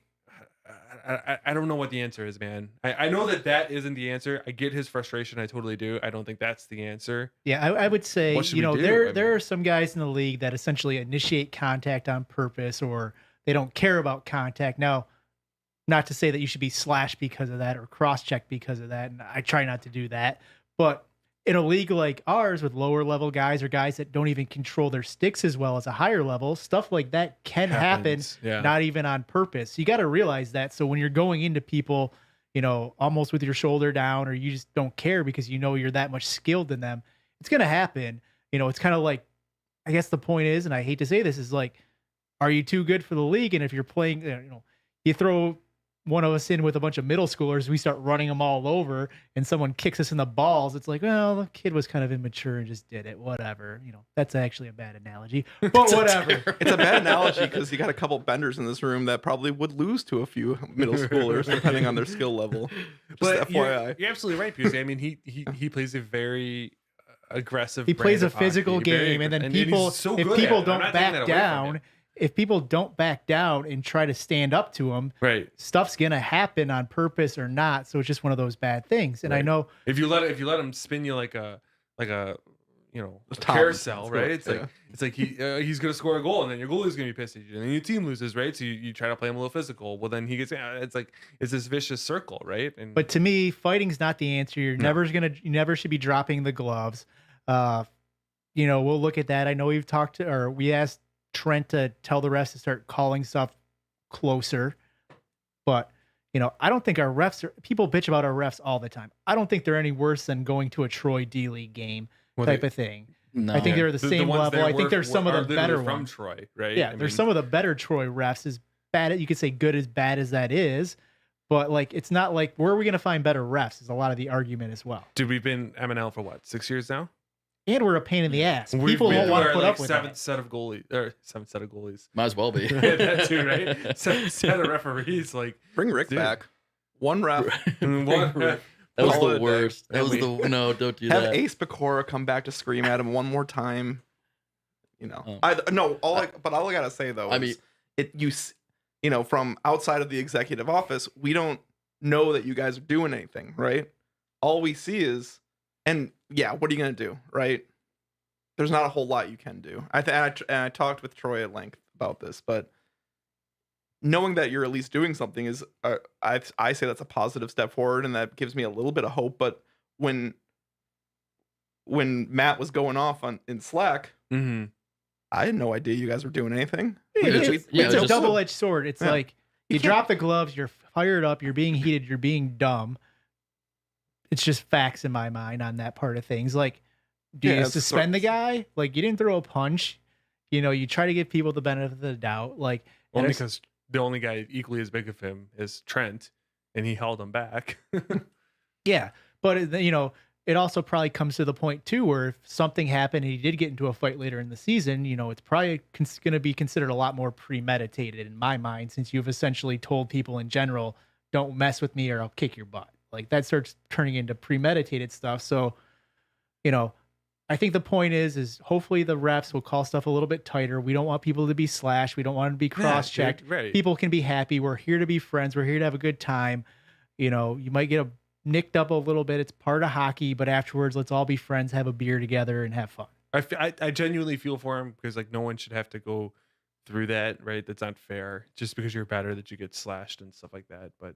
I don't know what the answer is, man. I know that isn't the answer. I get his frustration. I totally do. I don't think that's the answer. Yeah, I would say, What should we do? there are some guys in the league that essentially initiate contact on purpose, or they don't care about contact. Now, not to say that you should be slashed because of that or cross-checked because of that, and I try not to do that. But in a league like ours with lower level guys, or guys that don't even control their sticks as well as a higher level, stuff like that can happen, not even on purpose. You got to realize that. So when you're going into people, almost with your shoulder down, or you just don't care because you're that much skilled than them, it's going to happen. It's kind of like, I guess the point is, and I hate to say this, is like, are you too good for the league? And if you're playing, you throw one of us in with a bunch of middle schoolers, we start running them all over, and someone kicks us in the balls. It's like, well, the kid was kind of immature and just did it. Whatever. That's actually a bad analogy, but whatever. It's a bad analogy because you got a couple benders in this room that probably would lose to a few middle schoolers depending on their skill level. Just But FYI. you're absolutely right, because I mean, he plays a very aggressive. He plays a brand of physical hockey, very game, and then he's people, so if good people at it. I'm don't not taking that back away from down, him. if people don't back down and try to stand up to him, Right. stuff's gonna happen on purpose or not. So it's just one of those bad things. And I Right. know If you let him spin you like a Tom. carousel, right? It's Yeah. like he's gonna score a goal, and then your goalie's gonna be pissed at you, and then your team loses, right? So you try to play him a little physical. Well, then he gets, it's this vicious circle, right? And But to me, fighting's not the answer. You never should be dropping the gloves. We'll look at that. I know we asked Trent to tell the refs to start calling stuff closer, but I don't think our refs people bitch about our refs all the time. I don't think they're any worse than going to a Troy D League game type of thing. No. I think they're the same ones level. there I think there's some of are the literally better from ones. Troy, right? Yeah, there's some of the better Troy refs. As bad, you could say good as bad as that is, but like it's not like, where are we going to find better refs is a lot of the argument as well. Dude, we've been MNL for what, 6 years now? And we're a pain in the ass. We've People been don't want to our, put like, up with seventh that. set of goalies. Might as well be. Yeah, that too, right? Seventh set of referees, like Bring Rick Dude. back. One ref. one. That was Call it the a day. worst. That And was no, don't do Have that. Ace Pecora come back to scream at him one more time. Oh. All I gotta say though, I is from outside of the executive office, we don't know that you guys are doing anything, right? All we see is, and yeah, what are you gonna do, right? There's not a whole lot you can do. I talked with Troy at length about this, but knowing that you're at least doing something is, I say that's a positive step forward, and that gives me a little bit of hope. But when Matt was going off in Slack, Mm-hmm. I had no idea you guys were doing anything. It's Yeah, a just- double-edged sword. It's Yeah. like you drop the gloves, you're fired up, you're being heated, you're being dumb. It's just facts in my mind on that part of things. Like, do you suspend the guy? Like, you didn't throw a punch. You know, you try to give people the benefit of the doubt. Like, only because the only guy equally as big of him is Trent, and he held him back. Yeah, but you know, it also probably comes to the point too where if something happened and he did get into a fight later in the season, you know, it's probably going to be considered a lot more premeditated in my mind, since you've essentially told people in general, don't mess with me or I'll kick your butt. Like, that starts turning into premeditated stuff. So, you know, I think the point is hopefully the refs will call stuff a little bit tighter. We don't want people to be slashed. We don't want them to be cross-checked. Yeah, right. People can be happy. We're here to be friends. We're here to have a good time. You know, you might get nicked up a little bit. It's part of hockey, but afterwards, let's all be friends, have a beer together, and have fun. I genuinely feel for him, because like no one should have to go through that, right? That's not fair. Just because you're better that you get slashed and stuff like that. But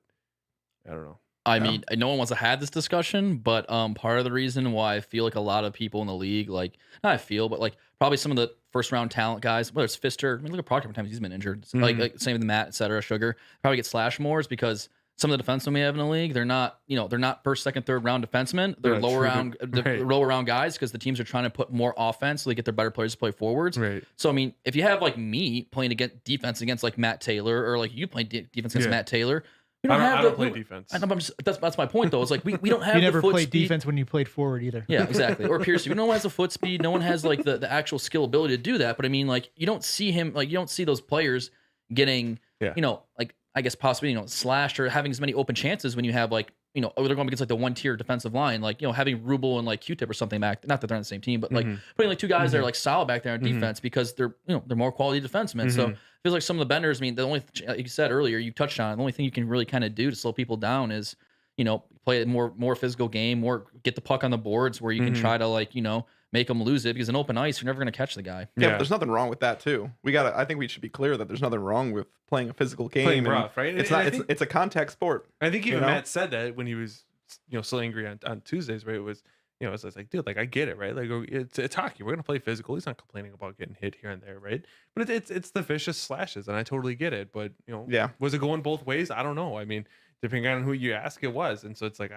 I don't know. I mean, no one wants to have this discussion, but part of the reason why I feel like a lot of people in the league, like, not I feel, but like probably some of the first round talent guys, whether it's Fister, I mean, look at Proctor, how many times he's been injured. Like same with Matt, et cetera, Sugar, probably get slashed more is because some of the defensemen we have in the league, they're not first, second, third round defensemen. They're lower round guys, because the teams are trying to put more offense so they get their better players to play forwards. Right. So I mean, if you have like me playing against defense against like Matt Taylor, or like you playing defense against Matt Taylor, I don't play defense. That's my point though. It's like we don't have. You never the foot played speed. defense when you played forward either. Yeah, exactly. Or Pierce, no one has the foot speed. No one has like the actual skill ability to do that. But I mean, like, you don't see him, like, you don't see those players getting, you know, like, I guess possibly, you know, slashed or having as many open chances when you have like, you know, they're going against like the one tier defensive line, like, you know, having Rubel and like Q-Tip or something back. Not that they're on the same team, but like putting like two guys that are like solid back there on defense, because they're, you know, they're more quality defensemen. So it feels like some of the benders, I mean, the only, like you said earlier, you touched on, the only thing you can really kind of do to slow people down is, you know, play a more physical game, more get the puck on the boards where you can try to, like, you know, make them lose it, because in open ice, you're never going to catch the guy. Yeah, but there's nothing wrong with that too. I think we should be clear that there's nothing wrong with playing a physical game. Playing rough, right? It's a contact sport. I think even Matt said that when he was, you know, so angry on Tuesdays, right? It was, you know, it's like, dude, like, I get it, right? Like, it's hockey. We're gonna play physical. He's not complaining about getting hit here and there, right? But it's the vicious slashes, and I totally get it. But, you know, was it going both ways? I don't know. I mean, depending on who you ask, it was, and so it's like,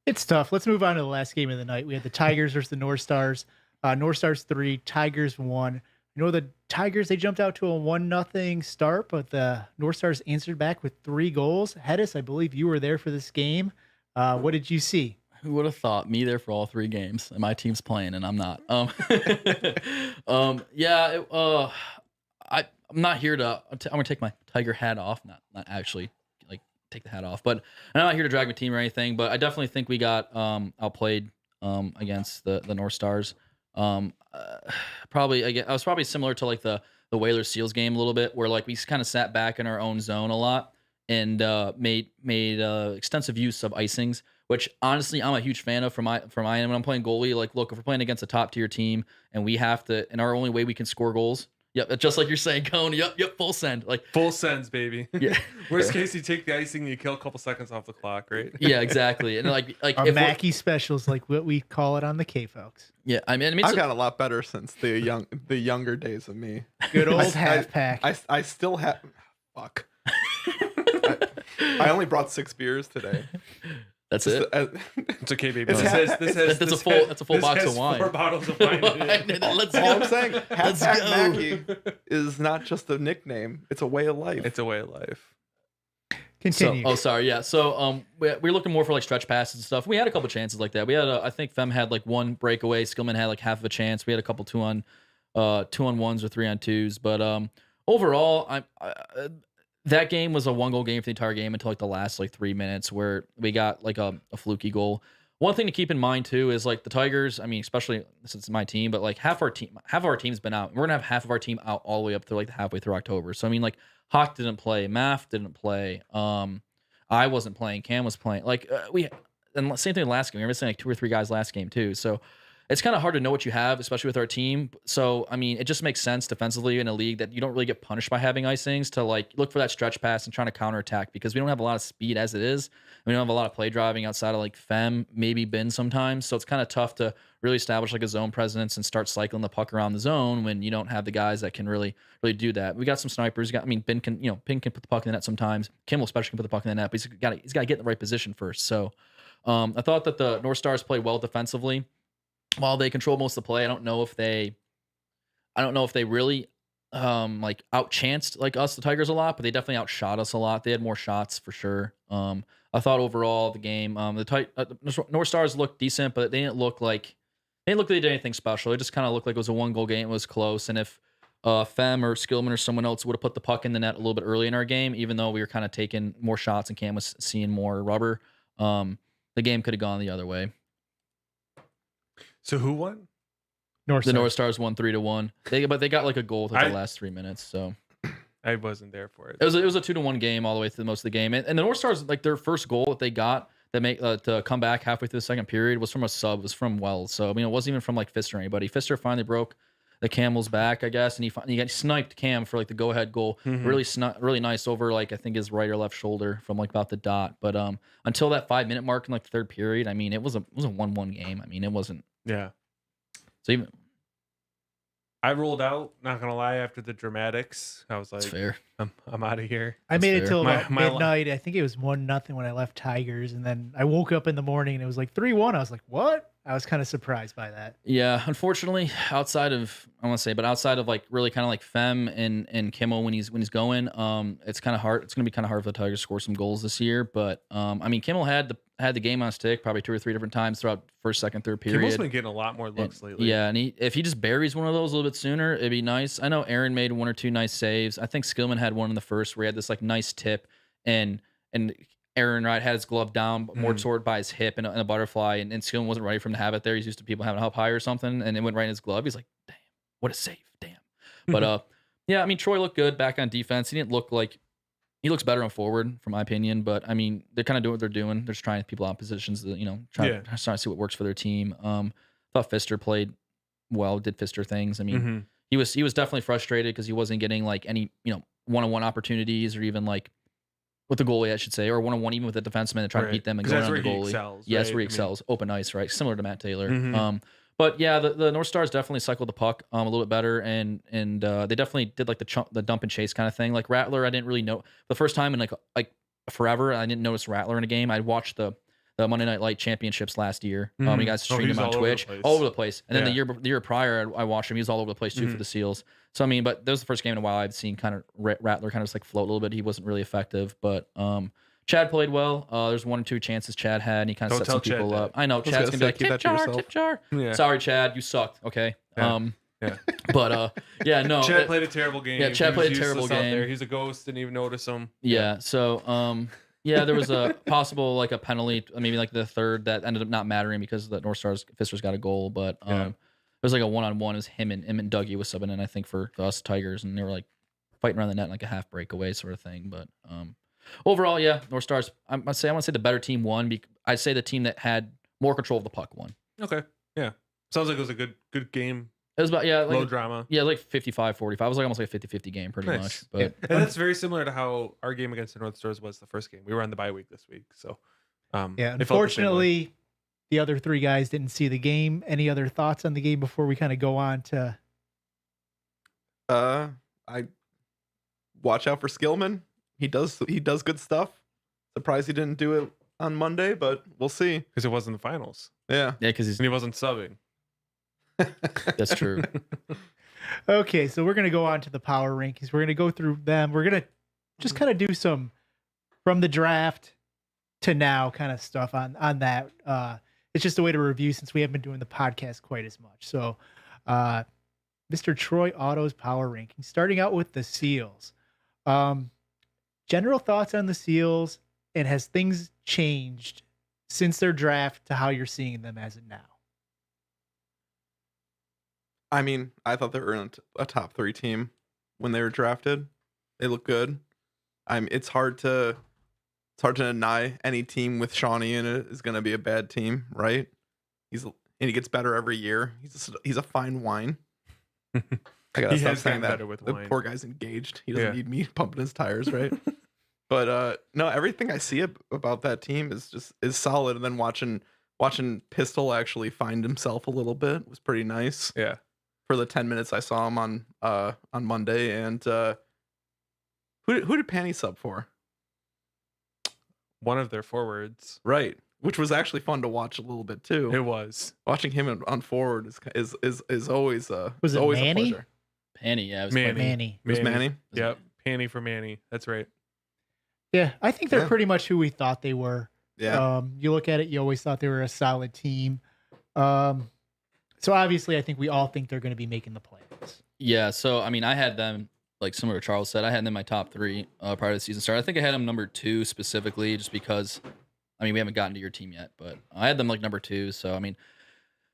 It's tough. Let's move on to the last game of the night. We had the Tigers versus the North Stars. North Stars 3, Tigers 1. You know, the Tigers, they jumped out to a 1-0 start, but the North Stars answered back with 3 goals. Hedis, I believe you were there for this game. What did you see? Who would have thought, me there for all 3 games, and my team's playing and I'm not. I'm not here to. I'm gonna take my Tiger hat off, not actually like take the hat off, but I'm not here to drag my team or anything. But I definitely think we got outplayed against the North Stars. I was probably similar to like the Whalers Seals game a little bit, where like we kind of sat back in our own zone a lot and made extensive use of icings, which honestly I'm a huge fan of from my end when I'm playing goalie. Like, look, if we're playing against a top tier team and we have to, and our only way we can score goals. Yep, just like you're saying, Cone. Yep, full send. Like full sends, baby. Yeah. Worst case, you take the icing, you kill a couple seconds off the clock, right? Yeah, exactly. And like our Mackie specials, like what we call it on the K, folks. Yeah, I mean, I've got a lot better since the younger days of me. Good old half pack. I still have. Fuck. I only brought 6 beers today. That's it. It's okay, baby. That's a full box of wine. 4 bottles of wine. Let's go. All I'm saying, half pack Mackie is not just a nickname; it's a way of life. It's a way of life. Continue. Sorry. Yeah. So we were looking more for like stretch passes and stuff. We had a couple chances like that. We had I think Fem had like 1 breakaway. Skillman had like half of a chance. We had a couple 2-on-1s or 3-on-2s. But overall, that game was a 1-goal game for the entire game until like the last like 3 minutes, where we got like a fluky goal. One thing to keep in mind too is like the Tigers, I mean, especially since it's my team, but like half of our team's been out. We're gonna have half of our team out all the way up to like the halfway through October. So I mean, like Hawk didn't play, Math didn't play, I wasn't playing, Cam was playing. Like and same thing last game. We were missing like 2 or 3 guys last game too. So it's kind of hard to know what you have, especially with our team. So, I mean, it just makes sense defensively in a league that you don't really get punished by having icings to like look for that stretch pass and trying to counterattack because we don't have a lot of speed as it is. We don't have a lot of play driving outside of like Fem, maybe Bin sometimes. So it's kind of tough to really establish like a zone presence and start cycling the puck around the zone when you don't have the guys that can really do that. We got some snipers. Bin can put the puck in the net sometimes. Kimmel especially can put the puck in the net, but he's got to get in the right position first. So I thought that the North Stars played well defensively. While they control most of the play, I don't know if they really like outchanced like us, the Tigers, a lot, but they definitely outshot us a lot. They had more shots for sure. I thought overall the game, the North Stars looked decent, but they didn't look like they did anything special. It just kind of looked like it was a 1-goal game. It was close, and if Fem or Skillman or someone else would have put the puck in the net a little bit early in our game, even though we were kind of taking more shots and Cam was seeing more rubber, the game could have gone the other way. So who won? The North Stars won 3-1. But they got like a goal with the last 3 minutes. So I wasn't there for it. It was a 2-1 game all the way through most of the game. And the North Stars, like their first goal that they got that make to come back halfway through the second period was from a sub. It was from Wells. So I mean, it wasn't even from like Pfister or anybody. Pfister finally broke the Camel's back, I guess, and he got sniped Cam for like the go ahead goal. Mm-hmm. Really nice over like I think his right or left shoulder from like about the dot. But until that 5-minute mark in like the third period, I mean, it was a 1-1 game. I mean, it wasn't. Yeah. So even I rolled out, not gonna lie, after the dramatics. I was like, it's fair. I'm out of here. I made it fair. till about My midnight. I think it was 1-0 when I left Tigers, and then I woke up in the morning and it was like 3-1. I was like, "What?" I was kind of surprised by that. Yeah, unfortunately, outside of like really kind of like Fem and Kimmel when he's going, it's kind of hard. It's gonna be kind of hard for the Tigers to score some goals this year. But I mean, Kimmel had the game on stick probably 2 or 3 different times throughout first, second, third period. Kimmel's been getting a lot more looks lately. Yeah, and if he just buries one of those a little bit sooner, it'd be nice. I know Aaron made 1 or 2 nice saves. I think Skillman had one in the first where he had this like nice tip, and Aaron Wright had his glove down more toward by his hip and a butterfly, and Skillman wasn't ready for him to have it there. He's used to people having it up high or something, and it went right in his glove. He's like, damn, what a save, damn. But yeah, I mean, Troy looked good back on defense. He looks better on forward, from my opinion. But I mean, they're kind of doing what they're doing. They're just trying people out positions, trying to see what works for their team. Thought Pfister played well, did Pfister things. I mean, he was definitely frustrated because he wasn't getting like any one-on-one opportunities or even like with the goalie, I should say, or one-on-one even with the defenseman and trying to beat them and going on the goalie. That's where he excels. Open ice, right? Similar to Matt Taylor. But yeah, the North Stars definitely cycled the puck a little bit better, and they definitely did like the dump and chase kind of thing. Like Rattler, I didn't really know the first time in like forever. I didn't notice Rattler in a game. I'd watched the Monday Night Light Championships last year. You guys streamed him on Twitch, all over the place. And then the year prior, I watched him. He was all over the place too for the Seals. So I mean, but that was the first game in a while I've seen kind of Rattler kind of just like float a little bit. He wasn't really effective, but Chad played well. There's 1 or 2 chances Chad had, and he kind of set some people up. I know Chad's gonna be like tip jar. Yeah. Sorry, Chad, you sucked. Okay. Yeah. But yeah, no. Chad played a terrible game. Yeah, Chad played a terrible game. He's a ghost, didn't even notice him. Yeah. So yeah, there was a possible like a penalty, maybe like the third that ended up not mattering because the North Stars Pfister's got a goal, but it was like a 1-on-1. It was him and Dougie was subbing in, I think, for us Tigers, and they were like fighting around the net like a half breakaway sort of thing. But overall, yeah, North Stars. I want to say the better team won. I'd say the team that had more control of the puck won. Okay, yeah, sounds like it was a good game. It was about low drama. Yeah, like 55-45. It was like almost like a 50-50 game, pretty much. But and that's very similar to how our game against the North Stars was the first game. We were on the bye week this week, so unfortunately, the other 3 guys didn't see the game. Any other thoughts on the game before we kind of go on to? I watch out for Skillman. He does good stuff. Surprised he didn't do it on Monday, but we'll see. Because it wasn't the finals. Yeah, because he wasn't subbing. That's true. Okay, so we're gonna go on to the power rankings. We're gonna go through them. We're gonna just kind of do some from the draft to now kind of stuff on that. It's just a way to review since we haven't been doing the podcast quite as much. So, Mr. Troy Otto's power rankings, starting out with the Seals. General thoughts on the Seals, and has things changed since their draft to how you're seeing them as of now? I mean, I thought they were a top 3 team when they were drafted. They look good. It's hard to deny any team with Shawnee in it is going to be a bad team, right? and he gets better every year. He's a fine wine. I gotta He stop has saying gotten that. better with The wine. poor guy's engaged. He doesn't Yeah. need me pumping his tires, right? But no, everything I see about that team is solid. And then watching Pistol actually find himself a little bit was pretty nice Yeah. for the 10 minutes I saw him on Monday. And who did Panny sub for? One of their forwards. Right, which was actually fun to watch a little bit too. It was. Watching him on forward is always Was it always Manny? a pleasure. Panny, yeah, it was Manny. Panny. Manny. It was Manny. Yep. Panny for Manny. That's right. Yeah, I think they're Yeah. pretty much who we thought they were. Yeah. You look at it, you always thought they were a solid team. So obviously, I think we all think they're going to be making the playoffs. Yeah, so I mean, I had them like similar to Charles said. I had them in my top 3 prior to the season start. I think I had them number 2 specifically, just because. I mean, we haven't gotten to your team yet, but I had them like number 2. So I mean,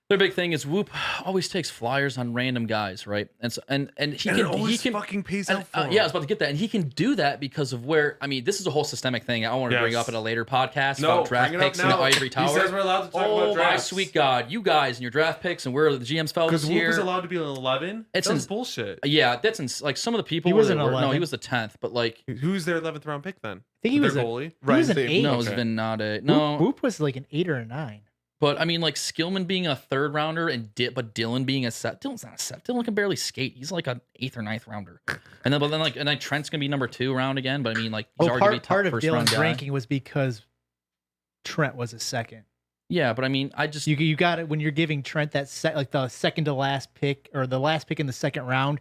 their big thing is Whoop always takes flyers on random guys, right? And so and he And can it always he can fucking pays and, out for him. yeah, I was about to get that, and he can do that because of where. I mean, this is a whole systemic thing. I want to bring Yes. up in a later podcast No, about draft bring it up picks in the now. ivory He tower. says we're allowed to talk oh about my drafts. sweet God, you guys and your draft picks and where the GMs fell Because this Whoop year. is allowed to be an 11. It's That's in- bullshit. Yeah, that's like some of the people. He where wasn't they were- No, 11. he was the 10th, but like Who's their 11th round pick then? I think he Their was a, goalie. he was an Ryan 8. no, it's Okay. been not a Whoop, no. Whoop was like an 8 or a 9. But I mean, like Skillman being a 3rd rounder and but Dylan being a set. Dylan's not a set. Dylan can barely skate. He's like an 8th or 9th rounder. And then Trent's gonna be number 2 round again. But I mean, like he's already Part of first round Dylan's guy. ranking was because Trent was a second. Yeah, but I mean, I just You got it when you're giving Trent that like the second to last pick or the last pick in the second round.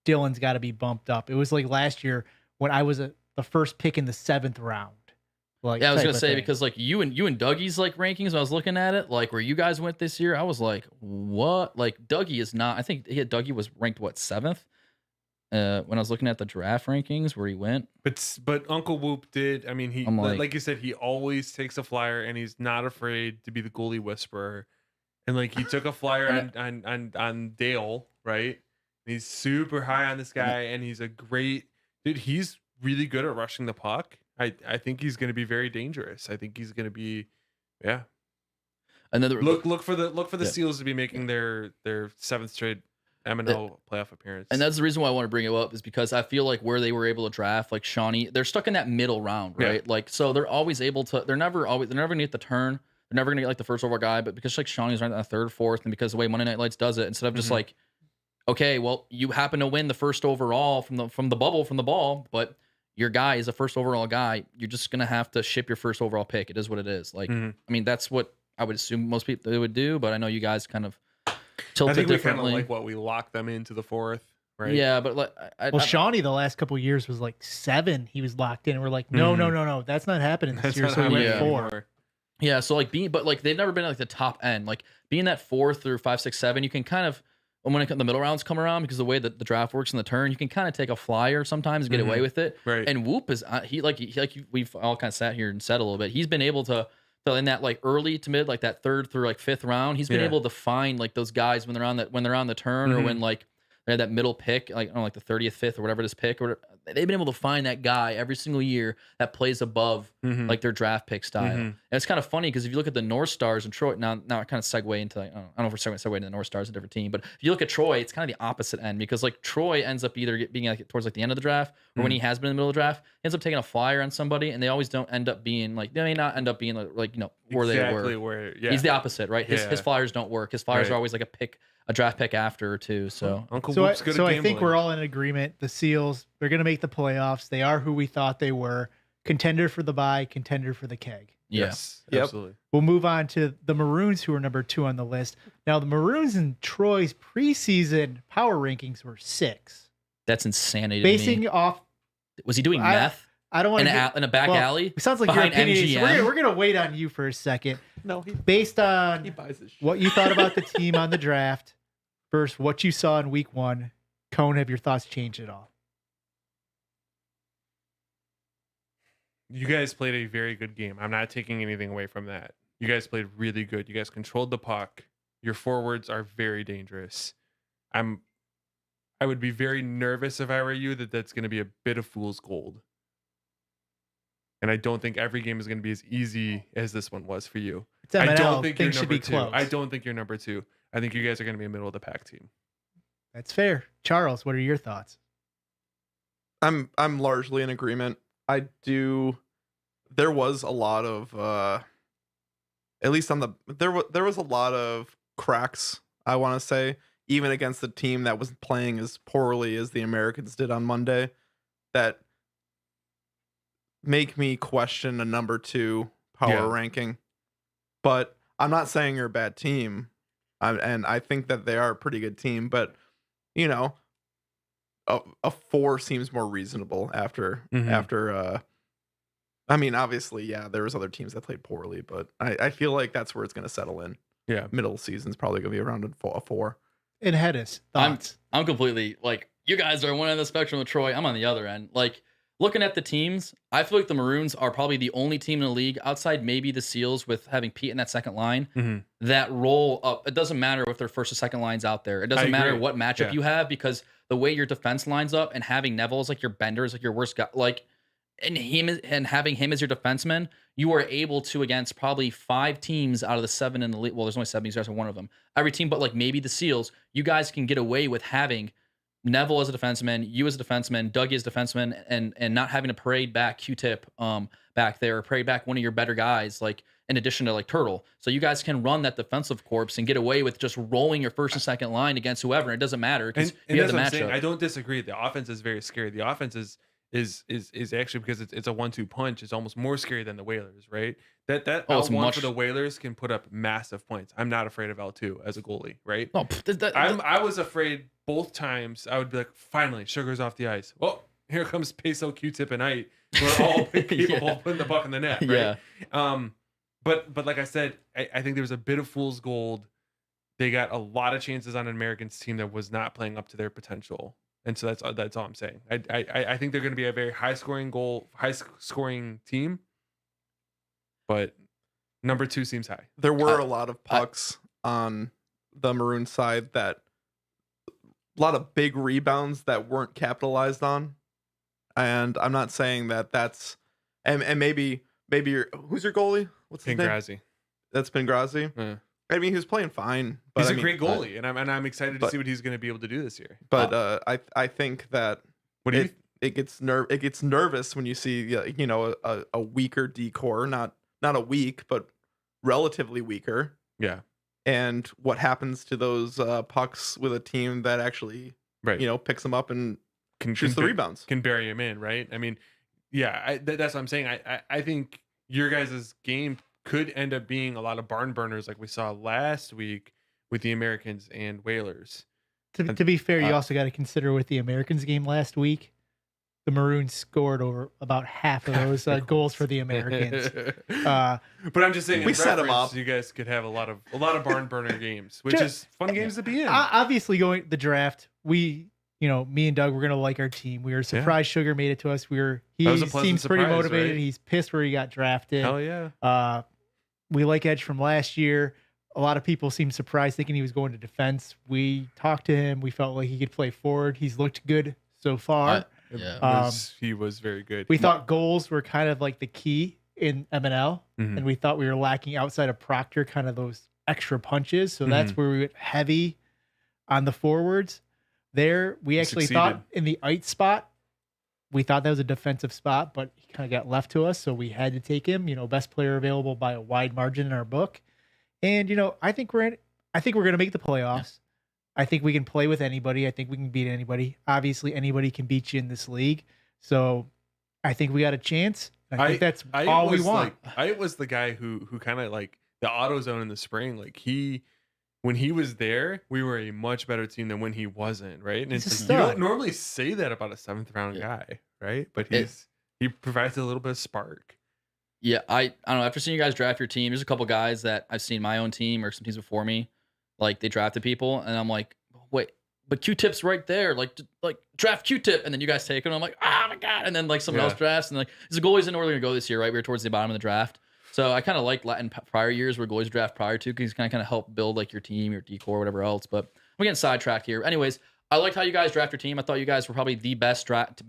Dylan's got to be bumped up. It was like last year when I was the first pick in the 7th round. Like yeah, I was type gonna of say thing. because like you and Dougie's like rankings, when I was looking at it, like where you guys went this year, I was like, what? Like Dougie is not. I think Dougie was ranked what 7th. When I was looking at the draft rankings where he went. But Uncle Whoop did. I mean, he I'm like, like- you said, he always takes a flyer and he's not afraid to be the goalie whisperer. And like he took a flyer on Dale, right? And he's super high on this guy, and he's a great dude. He's really good at rushing the puck. I think he's going to be very dangerous. I think he's going to be, yeah. And then Look for the Yeah. Seals to be making their 7th straight MNL playoff appearance. And that's the reason why I want to bring it up is because I feel like where they were able to draft, like Shawnee, they're stuck in that middle round, Yeah. right? Like, so they're always able to, they're never gonna get the turn. They're never gonna get like the first overall guy, but because like Shawnee's right in the 3rd, 4th, and because the way Monday Night Lights does it, instead of just Mhm. like, okay, well, you happen to win the first overall from the ball, but your guy is a first overall guy, you're just gonna have to ship your first overall pick. It is what it is. Like, Mhm. I mean, that's what I would assume most people they would do, but I know you guys kind of I tilt it think we kind of differently. like what we locked them into the 4th, right? Yeah, but like, Well, Shawnee the last couple of years was like 7. He was locked in. And we're like, no, that's not happening this That's year. not So he went happening 4. anymore. Yeah, so like but like they've never been at like the top end. Like being that 4th through 5, 6, 7, you can kind of when the middle rounds come around because the way that the draft works in the turn, you can kind of take a flyer sometimes and get away with it. Right. And Whoop is we've all kind of sat here and said a little bit. He's been able to in that like early to mid, like that 3rd through like 5th round, he's been Yeah. able to find like those guys when they're on the turn or when like they had that middle pick, like I don't know, like the 30th, 5th or whatever this pick, or they've been able to find that guy every single year that plays above like their draft pick style. And it's kind of funny because if you look at the North Stars and Troy, now I kind of segue into like, I don't know if we're segue into the North Stars, a different team, but if you look at Troy, it's kind of the opposite end because like Troy ends up either being like towards like the end of the draft or when he has been in the middle of the draft, he ends up taking a flyer on somebody, and they always don't end up being like they may not end up being like you know where Exactly they were. where, yeah. He's the opposite, right? His Yeah. flyers don't work. His flyers Right. are always like a draft pick after or two. So Uncle So, Whoop's good at I think gambling. we're all in agreement. The Seals, they're going to make the playoffs. They are who we thought they were. Contender for the bye, contender for the keg. yeah. Yes, Yep. absolutely. We'll move on to the Maroons, who are number 2 on the list. Now, the Maroons and Troy's preseason power rankings were 6. That's insanity to me. Basing off, Was he doing I- meth I don't want in to a back alley? It sounds like your behind opinion. is- MGM? We're going to wait on you for a second. No, he Based on buys his shit. what you thought about the team on the draft versus what you saw in week 1, Cone, have your thoughts changed at all? You guys played a very good game. I'm not taking anything away from that. You guys played really good. You guys controlled the puck. Your forwards are very dangerous. I would be very nervous if I were you that that's going to be a bit of fool's gold. And I don't think every game is going to be as easy as this one was for you. It's MNL. I don't think you're Things should number be two. close. I don't think you're number two. I think you guys are going to be a middle of the pack team. That's fair. Charles, what are your thoughts? I'm largely in agreement. There was a lot of at least on there was a lot of cracks, I want to say, even against the team that was playing as poorly as the Americans did on Monday, that make me question a number 2 power ranking. But I'm not saying you're a bad team. And I think that they are a pretty good team, but you know, a 4 seems more reasonable after I mean, obviously, yeah, there was other teams that played poorly, but I feel like that's where it's going to settle in. Yeah. Middle of the season's probably going to be around a 4. And Hedis, thoughts? I'm completely like, you guys are one end of the spectrum with Troy. I'm on the other end. Like, looking at the teams, I feel like the Maroons are probably the only team in the league outside maybe the Seals with having Pete in that second line that roll up. It doesn't matter if their first or second line's out there. It doesn't matter what matchup you have, because the way your defense lines up and having Neville as like your bender is like your worst guy, like, and having him as your defenseman, you are able to, against probably 5 teams out of the 7 in the league. Well, there's only 7, you guys are one of them. Every team but like maybe the Seals, you guys can get away with having Neville as a defenseman, you as a defenseman, Dougie as a defenseman, and not having to parade back Q-Tip back there, or parade back one of your better guys, like in addition to like Turtle. So you guys can run that defensive corps and get away with just rolling your first and second line against whoever. It doesn't matter because you have the matchup. I don't disagree. The offense is very scary. The offense is actually, because it's a 1-2 punch, it's almost more scary than the Whalers, right? That L1 for the Whalers can put up massive points. I'm not afraid of L2 as a goalie, right? No, I was afraid both times. I would be like, finally, Sugar's off the ice. Well, here comes Peso, Q-Tip, and Knight. We're all capable of putting the puck in the net, right? Yeah. But like I said, I think there was a bit of fool's gold. They got a lot of chances on an Americans team that was not playing up to their potential. And so that's all I'm saying. I think they're going to be a very high scoring team, but number 2 seems high. There were a lot of pucks on the Maroon side, that a lot of big rebounds that weren't capitalized on. And I'm not saying that that's and maybe who's your goalie? What's his name? Pingrazi. That's Pingrazi. Yeah. I mean, he was playing fine. But he's a great goalie, and I'm excited to see what he's going to be able to do this year. But I think that it gets nervous when you see a weaker decor, not a weak, but relatively weaker. Yeah. And what happens to those pucks with a team that actually picks them up and shoots the rebounds, can bury him in, right? I mean, yeah, that's what I'm saying. I think your guys' game could end up being a lot of barn burners like we saw last week with the Americans and Whalers. To be fair, you also got to consider with the Americans game last week, the Maroons scored over about half of those goals for the Americans. But I'm just saying, we set them up. You guys could have a lot of barn burner games, which is fun games to be in. Obviously, going the draft, me and Doug, we're gonna like our team. We were surprised Sugar made it to us. He seems pretty motivated. Right? He's pissed where he got drafted. Hell yeah. We like Edge from last year. A lot of people seemed surprised thinking he was going to defense. We talked to him. We felt like he could play forward. He's looked good so far. He was very good. We thought goals were kind of like the key in MNL, and we thought we were lacking outside of Proctor kind of those extra punches. So that's where we went heavy on the forwards. There, we actually thought in the Ite spot, we thought that was a defensive spot, but he kind of got left to us, so we had to take him. Best player available by a wide margin in our book, and I think we're going to make the playoffs. I think we can play with anybody. I think we can beat anybody. Obviously, anybody can beat you in this league, so I think we got a chance. I think that's all we want. I was the guy who kind of like the AutoZone in the spring. Like when he was there, we were a much better team than when he wasn't, right? And it's like, you don't normally say that about a 7th round guy, right? But he provides a little bit of spark. Yeah, I don't know. After seeing you guys draft your team, there's a couple guys that I've seen my own team or some teams before me, like they drafted people, and I'm like, wait, but Q-Tip's right there, like draft Q-Tip, and then you guys take him. I'm like, oh my god, and then like someone else drafts, and like the goalies didn't know where they're gonna go this year, right? We were towards the bottom of the draft. So I kind of like Latin prior years where goalies draft prior to, because he's kind of help build like your team, your decor, whatever else. But I'm getting sidetracked here. Anyways, I liked how you guys draft your team. I thought you guys were probably the best drafted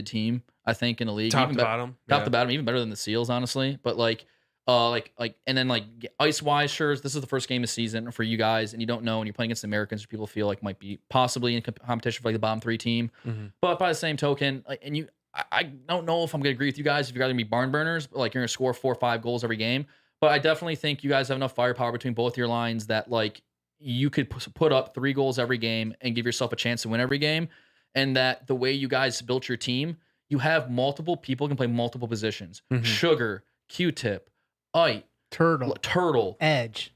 team I think, in the league. Top even to bottom. Top to bottom, even better than the Seals, honestly. But and then ice wise, sure, this is the first game of the season for you guys, and you don't know, and you're playing against the Americans, who people feel like might be possibly in competition for the bottom 3 team. Mm-hmm. But by the same token, I don't know if I'm gonna agree with you guys if you're gonna be barn burners, but you're gonna score 4 or 5 goals every game. But I definitely think you guys have enough firepower between both your lines that you could put up 3 goals every game and give yourself a chance to win every game. And that the way you guys built your team, you have multiple people who can play multiple positions. Mm-hmm. Sugar, Q-Tip, Ite, Turtle, Edge.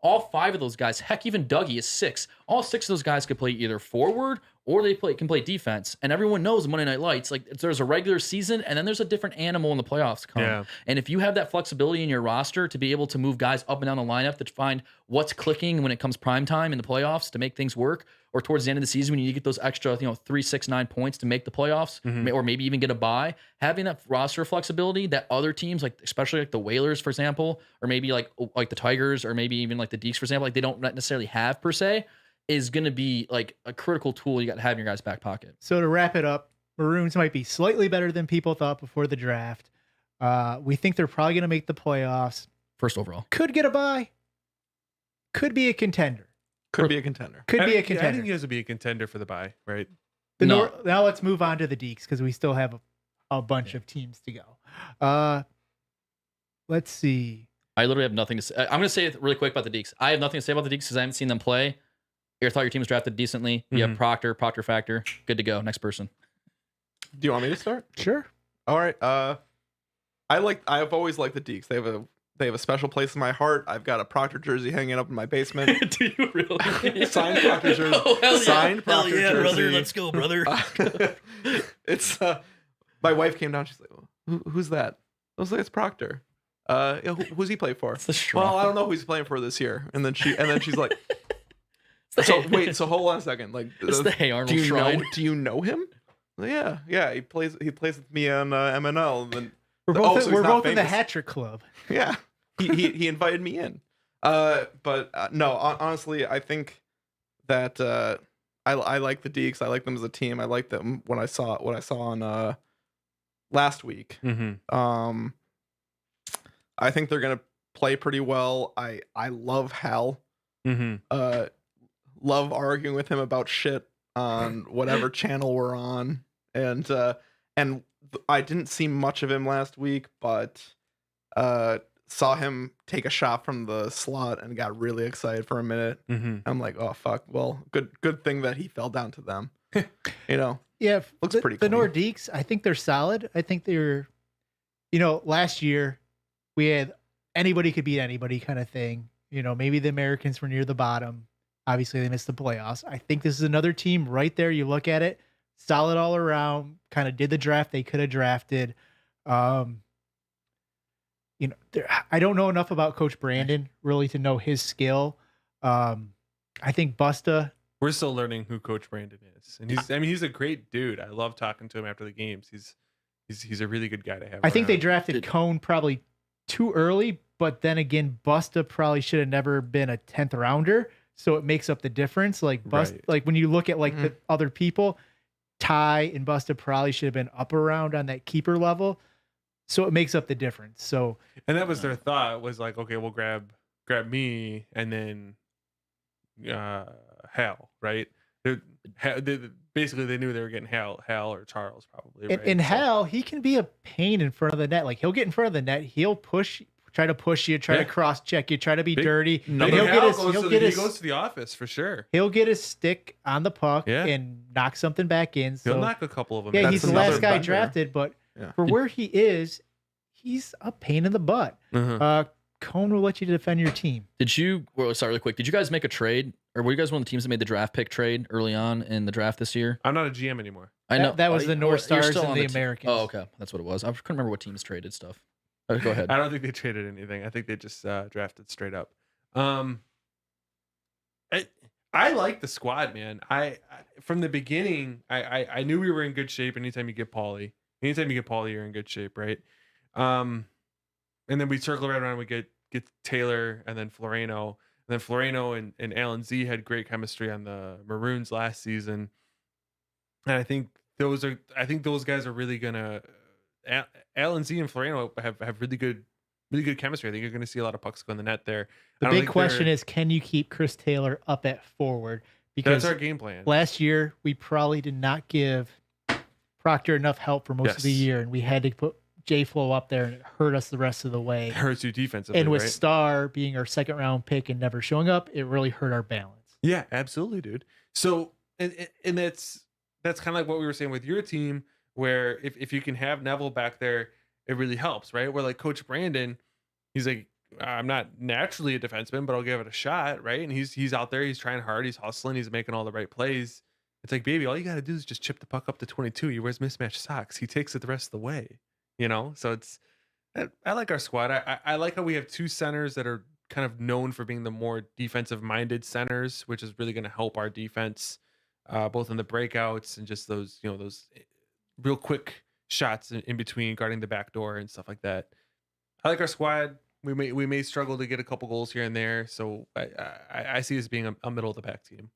All 5 of those guys, heck, even Dougie is 6. All 6 of those guys could play either forward or can play defense. And everyone knows Monday Night Lights, there's a regular season and then there's a different animal in the playoffs come. Yeah. And if you have that flexibility in your roster to be able to move guys up and down the lineup to find what's clicking when it comes prime time in the playoffs to make things work, or towards the end of the season when you get those extra 3, 6, 9 points to make the playoffs, or maybe even get a bye, having that roster flexibility that other teams, especially the Whalers, for example, or maybe the Tigers, or maybe even the Deeks, for example, they don't necessarily have per se, is going to be a critical tool you got to have in your guys' back pocket. So to wrap it up, Maroons might be slightly better than people thought before the draft. We think they're probably going to make the playoffs. First overall. Could get a bye. Could be a contender. Could be a contender. Could be a I contender. think he has to be a contender for the bye, right? Now let's move on to the Deeks because we still have a bunch of teams to go. Let's see. I literally have nothing to say. I'm going to say it really quick about the Deeks. I have nothing to say about the Deeks because I haven't seen them play. I thought your team was drafted decently. You have Proctor factor. Good to go. Next person. Do you want me to start? Sure. All right. I've always liked the Deeks. They have a special place in my heart. I've got a Proctor jersey hanging up in my basement. Do you really? Signed Proctor jersey. Oh, hell yeah. Signed Proctor jersey. Brother. Let's go, brother. It's my wife came down. She's like, "Who's that?" I was like, "It's Proctor." Who's he play for? Well, I don't know who he's playing for this year. And then she's like, so hold on a second. It's the Hey Arnold shrine. Do you know him? Yeah. He plays with me on MNL. And then we're both in the hat trick club. Yeah. He invited me in. No, honestly, I think that I like the Deeks. I like them as a team. I like them what I saw on last week. Mm-hmm. I think they're gonna play pretty well. I love Hal. Mm-hmm. Love arguing with him about shit on whatever channel we're on. And I didn't see much of him last week, but saw him take a shot from the slot and got really excited for a minute. Mm-hmm. I'm like, oh fuck. Well, good thing that he fell down to them. Yeah, looks pretty the clean. Nordiques, I think they're solid. I think they're, last year we had anybody could beat anybody kind of thing. Maybe the Americans were near the bottom. Obviously, they missed the playoffs. I think this is another team right there. You look at it, solid all around, kind of did the draft they could have drafted. I don't know enough about Coach Brandon really to know his skill. I think Busta. We're still learning who Coach Brandon is, and he's a great dude. I love talking to him after the games. He's a really good guy to have. I think they drafted Cone probably too early, but then again, Busta probably should have never been a 10th rounder, so it makes up the difference. When you look at the other people, Ty and Busta probably should have been up around on that keeper level. So it makes up the difference. So, and that was their thought was okay, we'll grab me and then Hal, right? Basically they knew they were getting Hal or Charles probably. Right? And Hal, he can be a pain in front of the net. He'll get in front of the net. He'll try to push you, try to cross check you, try to be dirty. He goes to the office for sure. He'll get his stick on the puck and knock something back in. So, he'll knock a couple of them. Yeah, he's the last guy drafted, but for where he is, he's a pain in the butt. Cone will let you defend your team. Sorry, really quick. Did you guys make a trade? Or were you guys one of the teams that made the draft pick trade early on in the draft this year? I'm not a GM anymore. I know. That was the North Stars and the Americans. Oh, okay. That's what it was. I couldn't remember what teams traded stuff. Go ahead. I don't think they traded anything. I think they just drafted straight up. I like the squad, man. I from the beginning, I knew we were in good shape. Anytime you get Paulie, you're in good shape, right? And then we circle right around. We get Taylor and then Floreno. And then Floreno and Alan Z had great chemistry on the Maroons last season. And I think I think those guys are really gonna. Alan Z and Floriano have really good chemistry. I think you're gonna see a lot of pucks go in the net there. The big question is, can you keep Chris Taylor up at forward? Because that's our game plan. Last year, we probably did not give Proctor enough help for most of the year, and we had to put J-Flow up there, and it hurt us the rest of the way. It hurts you defensively, and with right? Starr being our second-round pick and never showing up, it really hurt our balance. Yeah, absolutely, dude. So, and that's kind of like what we were saying with your team, where if you can have Neville back there, it really helps, right? Where like Coach Brandon, he's like, I'm not naturally a defenseman, but I'll give it a shot, right? And he's out there, he's trying hard, he's hustling, he's making all the right plays. It's like, baby, all you got to do is just chip the puck up to 22. He wears mismatched socks. He takes it the rest of the way, you know? So I like our squad. I like how we have two centers that are kind of known for being the more defensive-minded centers, which is really going to help our defense, both in the breakouts and just those real quick shots in between guarding the back door and stuff like that. I like our squad. We may struggle to get a couple goals here and there, so I see us being a middle of the pack team.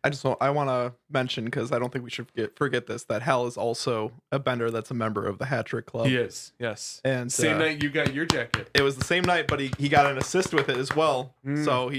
I want to mention, because I don't think we should forget this, that Hal is also a Bender that's a member of the Hat Trick Club. He is, yes. And same night you got your jacket. It was the same night, but he got an assist with it as well. So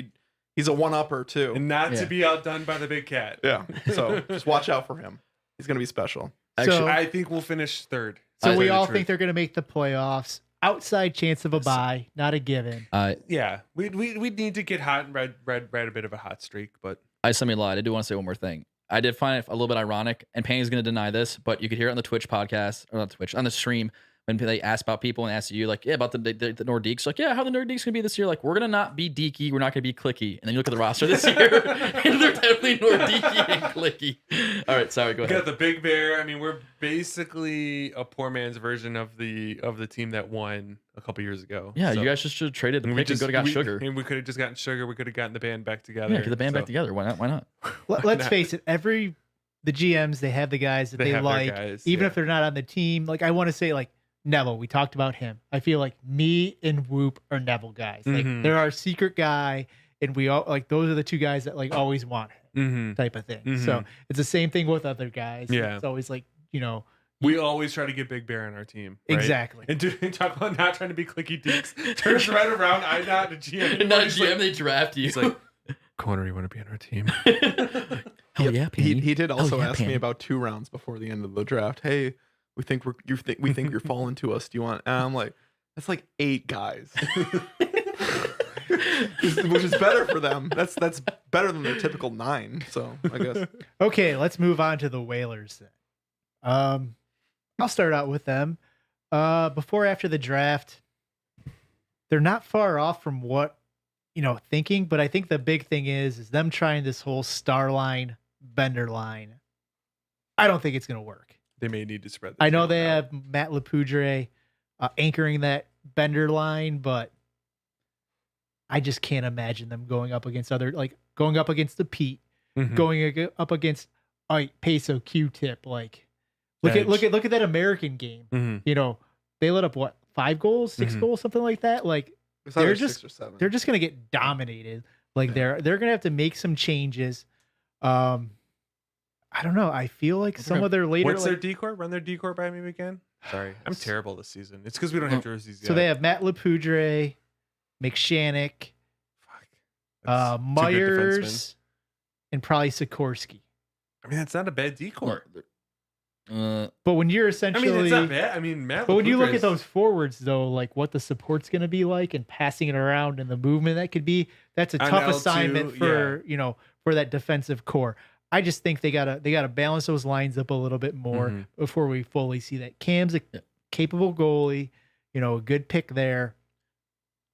he's a one-upper too. And not to be outdone by the big cat. Yeah. So just watch out for him. He's going to be special. Actually, I think we'll finish third. So we all think they're going to make the playoffs. Outside chance of a bye, not a given. Yeah, we need to get hot and ride a bit of a hot streak, but I semi-lied. I do want to say one more thing. I did find it a little bit ironic, and Penny's going to deny this, but you could hear it on the Twitch podcast, or not Twitch, on the stream, when they ask about people and ask you, like, yeah, about the Nordiques. Like, yeah, how the Nordiques going to be this year? Like, we're going to not be deaky. We're not going to be clicky. And then you look at the roster this year, and they're definitely Nordique and clicky. All right, sorry, go ahead. Got the Big Bear. I mean, we're basically a poor man's version of the team that won a couple years ago. Yeah, so you guys just should have traded the pick and got Sugar. And we could have just gotten Sugar. We could have gotten the band back together. Yeah, get the band back together. Why not? Why not? Let's face it. The GMs, they have the guys that they like, even if they're not on the team. Like, I want to say, like, Neville, we talked about him. I feel like me and Whoop are Neville guys. Like, they're our secret guy, and we all, like, those are the two guys that, like, always want him, type of thing. So it's the same thing with other guys. Yeah. It's always like, we always try to get Big Bear on our team. Right? Exactly. And talk about not trying to be clicky deeks. Turns right around. I'm not a GM. And not a GM, they draft you. He's like, Connor, you want to be on our team? Oh yeah, Penny. He did also ask me about 2 rounds before the end of the draft. Hey, we think you're falling to us. Do you want? And I'm like, that's like 8 guys, which is better for them. That's better than their typical 9. So I guess. Okay, let's move on to the Whalers then. I'll start out with them. After the draft, they're not far off from what thinking, but I think the big thing is them trying this whole star line, Bender line. I don't think it's going to work. They may need to spread. I know they have Matt Lepoudre anchoring that Bender line, but I just can't imagine them going up against going up against the Pete, going up against Peso, Q-Tip. Like, look at that American game. They let up 5 goals, 6 goals, something like that. Like, they're just 6 or 7. They're just gonna get dominated. Like, they're gonna have to make some changes. I don't know. I feel like some of their later. What's their decor? Run their decor by me again. Sorry, I'm terrible this season. It's because we don't have jerseys yet. So they have Matt Lepoudre, McShannock, Myers, and probably Sikorsky. I mean, that's not a bad decor. But when you're essentially, it's not bad. I mean, Matt. But when you look at those forwards, though, like what the support's going to be like and passing it around and the movement that could be, that's a tough assignment for for that defensive core. I just think they gotta balance those lines up a little bit more before we fully see that. Cam's a capable goalie, a good pick there.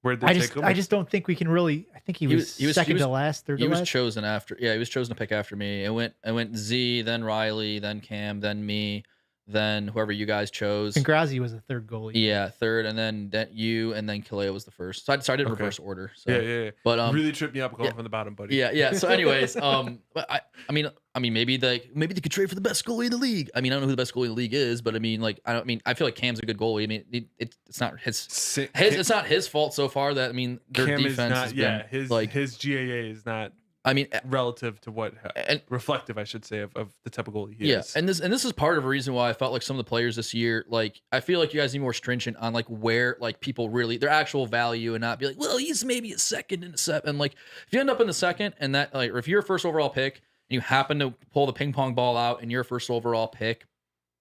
Where'd they take him? I just don't think we can really. I think he was second to last, third to last. He was chosen after. Yeah, he was chosen to pick after me. I went Z, then Riley, then Cam, then me, then whoever you guys chose. And Grazi was the third goalie. Yeah, third, and then you, and then Kalea was the first. So I did reverse order. So. Yeah. But really tripped me up going from the bottom, buddy. Yeah. So, anyways, but I mean, maybe they could trade for the best goalie in the league. I mean, I don't know who the best goalie in the league is, but I feel like Cam's a good goalie. I mean, it's not it's not his fault so far that their Cam defense has been his GAA is not I mean, relative to what and reflective, I should say, of the type of goalie he yeah, is. and this is part of a reason why I felt like some of the players this year, like I feel like you guys need more stringent on like where like people really their actual value and not be like, well, he's maybe a second and a seven. Like if you end up in the second and that like, or if you're a first overall pick and you happen to pull the ping pong ball out and you're a first overall pick,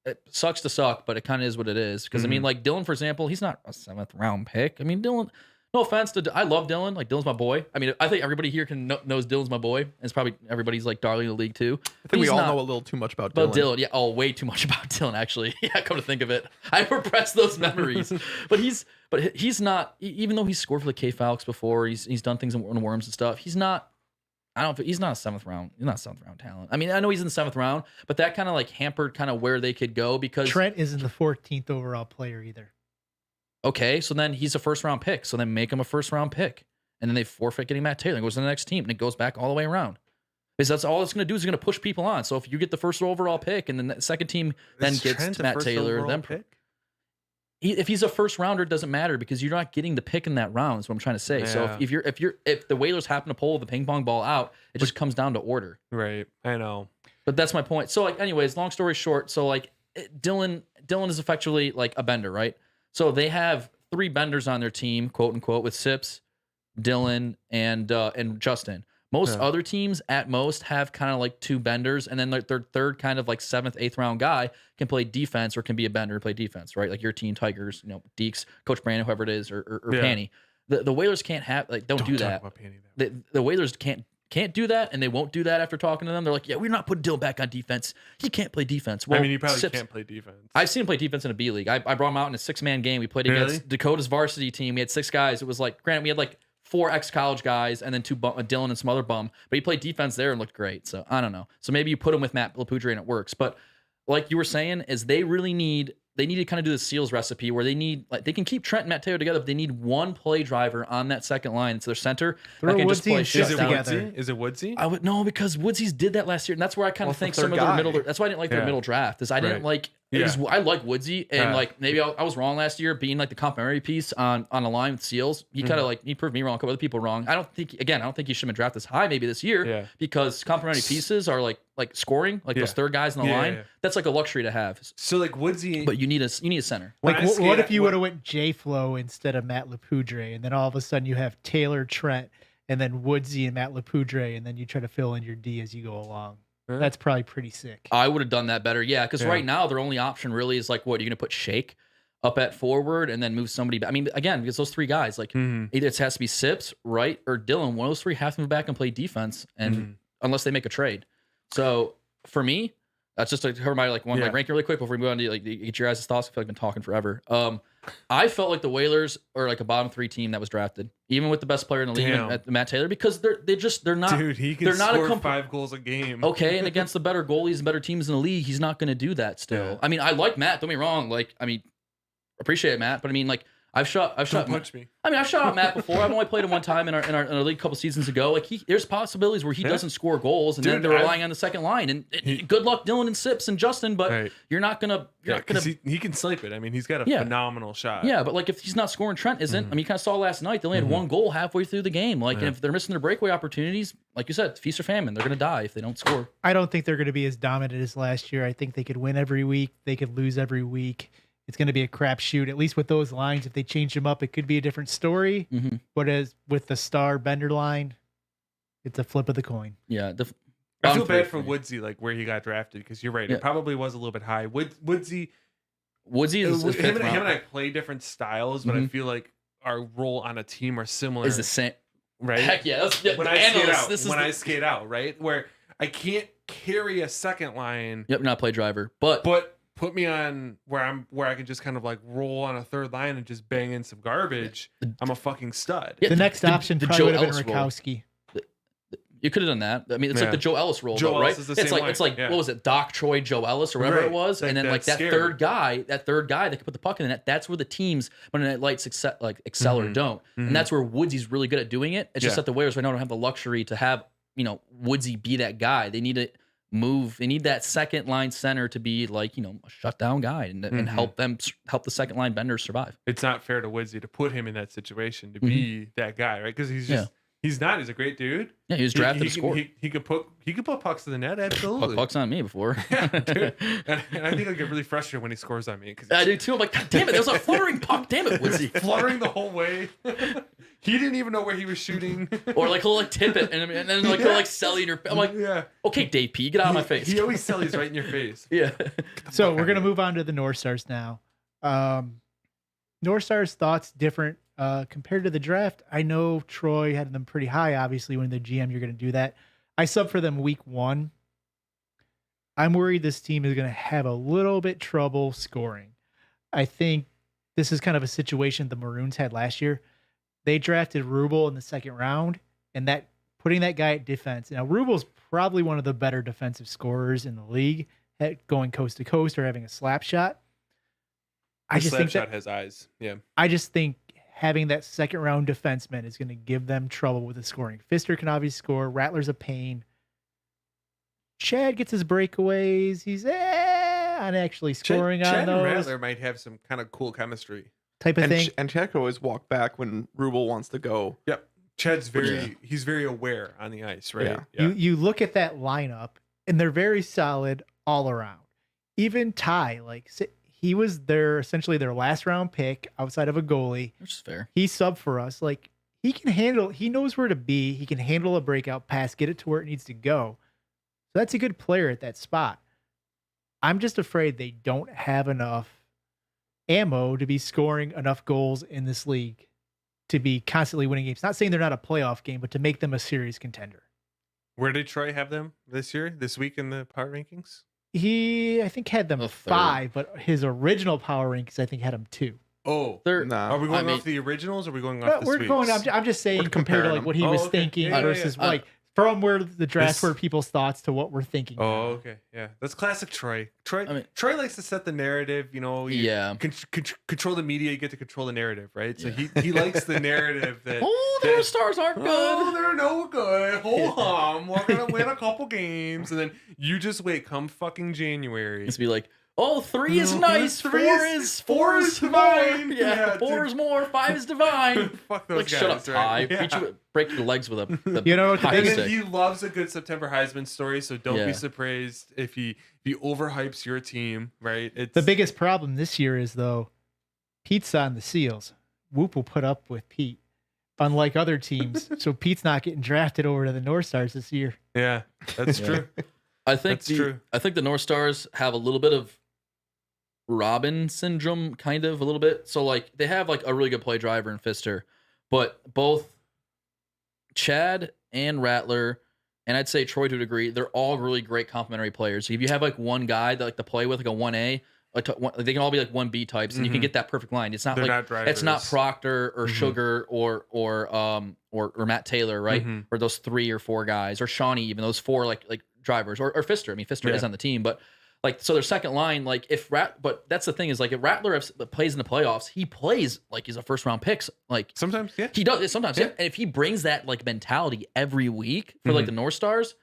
it sucks to suck, but it kind of is what it is. Because I mean, like Dylan, for example, he's not a 7th round pick. I mean, Dylan. No offense to, I love Dylan. Like Dylan's my boy. I mean, I think everybody here knows Dylan's my boy. And it's probably everybody's like darling in the league too. I think we all know a little too much about Dylan. Yeah. Oh, way too much about Dylan. Actually, yeah. Come to think of it, I repressed those memories. but he's not. Even though he's scored for the K Falcons before, he's done things in Worms and stuff. He's not. He's not a 7th round. He's not a 7th round talent. I mean, I know he's in the 7th round, but that kind of like hampered kind of where they could go because Trent isn't the 14th overall player either. Okay, so then he's a 1st round pick. So then make him a 1st round pick. And then they forfeit getting Matt Taylor and goes to the next team. And it goes back all the way around. Because that's all it's going to do is going to push people on. So if you get the 1st overall pick and then the second team then gets Matt Taylor, then if he's a 1st rounder, it doesn't matter because you're not getting the pick in that round. Is what I'm trying to say. Yeah. So if the Whalers happen to pull the ping pong ball out, it just comes down to order. Right. I know. But that's my point. So like, anyways, long story short, so like Dylan is effectively like a bender, right? So they have 3 benders on their team, quote unquote, with Sips, Dylan, and Justin. Most other teams at most have kind of like 2 benders, and then their third kind of like 7th, 8th round guy can play defense or can be a bender and play defense, right? Like your team, Tigers, Deeks, Coach Brandon, whoever it is, or Panny. The Whalers can't have don't do that. The Whalers can't do that, and they won't do that after talking to them. They're like, yeah, we're not putting Dylan back on defense. He can't play defense. Well, I mean, he probably can't play defense. I've seen him play defense in a B League. I brought him out in a 6-man game. We played against Dakota's varsity team. We had 6 guys. It was like, granted, we had like 4 ex-college guys and then 2 Dylan and some other bum. But he played defense there and looked great. So I don't know. So maybe you put him with Matt Lapudre and it works. But like you were saying, is they need to kind of do the Seals recipe where they can keep Trent and Matt Taylor together, but they need one play driver on that second line. It's their center. Throw Woodsy and Ship together. Is it Woodsy? No, because Woodsy's did that last year, and that's where I kind of think some of their middle. That's why I didn't like their middle draft. Is I didn't like. I like Woodsy, and like maybe I was wrong last year being like the complimentary piece on a line with Seals. He kind of like he proved me wrong, a couple other people wrong. I don't think he should have been drafted this high maybe this year because complimentary pieces are like scoring, like those third guys in the line. That's like a luxury to have. So like Woodsy, but you need a center. Like what if you would have went J-Flo instead of Matt Lapudre, and then all of a sudden you have Taylor, Trent, and then Woodsy and Matt Lapudre, and then you try to fill in your D as you go along. That's probably pretty sick. I would have done that better. Yeah, because right now their only option really is like, what, you're going to put Shake up at forward and then move somebody back. I mean, again, because those 3 guys, like either it has to be Sips, Wright, or Dylan. One of those 3 have to move back and play defense, and unless they make a trade. So for me, that's just to cover my like ranking really quick before we move on to like get your guys' thoughts. I feel like I've been talking forever. I felt like the Whalers are like a bottom 3 team that was drafted, even with the best player in the league, Matt Taylor, because they're not. Dude, he can score 5 goals a game. Okay, and against the better goalies and better teams in the league, he's not going to do that. Still, I mean, I like Matt. Don't get me wrong. Like, I mean, appreciate it, Matt, but I mean, like, I've shot. Don't punch me. I mean, I've shot out Matt before. I've only played him one time in our league a couple seasons ago. Like, there's possibilities where he doesn't score goals, and then they're relying on the second line. And good luck, Dylan and Sips and Justin, but you're not gonna. He can snipe it. I mean, he's got a phenomenal shot. Yeah, but like if he's not scoring, Trent isn't. I mean, you kind of saw last night they only had 1 goal halfway through the game. Like, and if they're missing their breakaway opportunities, like you said, feast or famine, they're gonna die if they don't score. I don't think they're gonna be as dominant as last year. I think they could win every week. They could lose every week. It's going to be a crapshoot, at least with those lines. If they change them up, it could be a different story. But as with the Star Bender line, it's a flip of the coin. Yeah. I feel bad for Woodsy, like where he got drafted, because you're right. It probably was a little bit high. Woodsy is him and I play different styles, but I feel like our role on a team are similar. Is the same. Right? Heck yeah. When I skate out, right? Where I can't carry a second line. Yep, not play driver. But put me on where I can just kind of like roll on a third line and just bang in some garbage. I'm a fucking stud. The next option probably would have been Rakowski. You could have done that. I mean, it's like the Joe Ellis role, right? It's like what was it, Doc Troy, Joe Ellis, or whatever it was, and then like that third guy that could put the puck in the net. That's where the teams Monday Night Lights excel or don't, and that's where Woodsy's really good at doing it. It's just that the Whalers right now don't have the luxury to have Woodsy be that guy. They need to move. They need that second line center to be like a shutdown guy and help the second line benders survive. It's not fair to Woodsy to put him in that situation to be that guy, right? Because he's just He's not. He's a great dude. Yeah, he was drafted to score. He could put pucks to the net. Absolutely. Pucks on me before. Dude. And I think I get really frustrated when he scores on me. I do too. I'm like, God damn it, that was a fluttering puck. Damn it, Woodsy. Fluttering the whole way. He didn't even know where he was shooting. Or like he'll like tip it and then like he'll like sell you in your face. I'm like, yeah. Okay, Dave P, get out of my face. He always sells right in your face. Yeah. So we're gonna move on to the North Stars now. North Stars thoughts different compared to the draft. I know Troy had them pretty high. Obviously, when the GM, you're gonna do that. I subbed for them week 1. I'm worried this team is gonna have a little bit trouble scoring. I think this is kind of a situation the Maroons had last year. They drafted Rubel in the 2nd round, and that putting that guy at defense. Now, Rubel's probably one of the better defensive scorers in the league at going coast to coast or having a slap shot. I just think that has eyes. Yeah. I just think having that 2nd round defenseman is going to give them trouble with the scoring. Pfister can obviously score. Rattler's a pain. Chad gets his breakaways. He's on actually scoring Chad on those. and Rattler might have some kind of cool chemistry. Type of thing. And Chad could always walk back when Rubel wants to go. Yep. Chad's he's very aware on the ice, right? Yeah. You look at that lineup, and they're very solid all around. Even Ty, like he was essentially their last round pick outside of a goalie. Which is fair. He subbed for us. Like he knows where to be. He can handle a breakout pass, get it to where it needs to go. So that's a good player at that spot. I'm just afraid they don't have enough ammo to be scoring enough goals in this league to be constantly winning games. Not saying they're not a playoff game, but to make them a serious contender. Where did Troy have them this week in the power rankings? He, I think, had them 5, but his original power rankings, I think, had them 2. Oh, Nah. are we going off the originals or are we going off this week's? I'm just saying compared to like what he was thinking versus like from where the draft were people's thoughts to what we're thinking. Oh, okay. Yeah. That's classic Troy. Troy likes to set the narrative, you know. Control the media, you get to control the narrative, right? So he likes the narrative that the North Stars aren't good. Oh, they're no good. Hold on. We're gonna win a couple games. And then you just wait, come fucking January. It's be like, 3 is nice. 4 is divine. Yeah, 4 is more. 5 is divine. Fuck those guys. Shut up, Ty. Yeah. Break your legs with a You know what the And thing then he loves a good September Heisman story, so don't be surprised if he overhypes your team, right? The biggest problem this year is though, Pete's on the Seals. Whoop will put up with Pete, unlike other teams. So Pete's not getting drafted over to the North Stars this year. Yeah, that's true. I think That's true. I think the North Stars have a little bit of Robin syndrome, kind of a little bit. So like they have like a really good play driver in Pfister, but both Chad and Rattler, and I'd say Troy to a degree, they're all really great complementary players. So if you have like one guy that like to play with, like a 1A, they can all be like 1B types, and you can get that perfect line. It's not it's not Proctor or Sugar or Matt Taylor, right? Or those 3 or 4 guys, or Shawnee, even those 4 like drivers, or Pfister. I mean, Pfister is on the team, but like, so their second line, like but that's the thing is like if Rattler plays in the playoffs, he plays like he's a 1st round pick. Like sometimes, yeah, he does sometimes, yeah. And if he brings that like mentality every week for like the North Stars,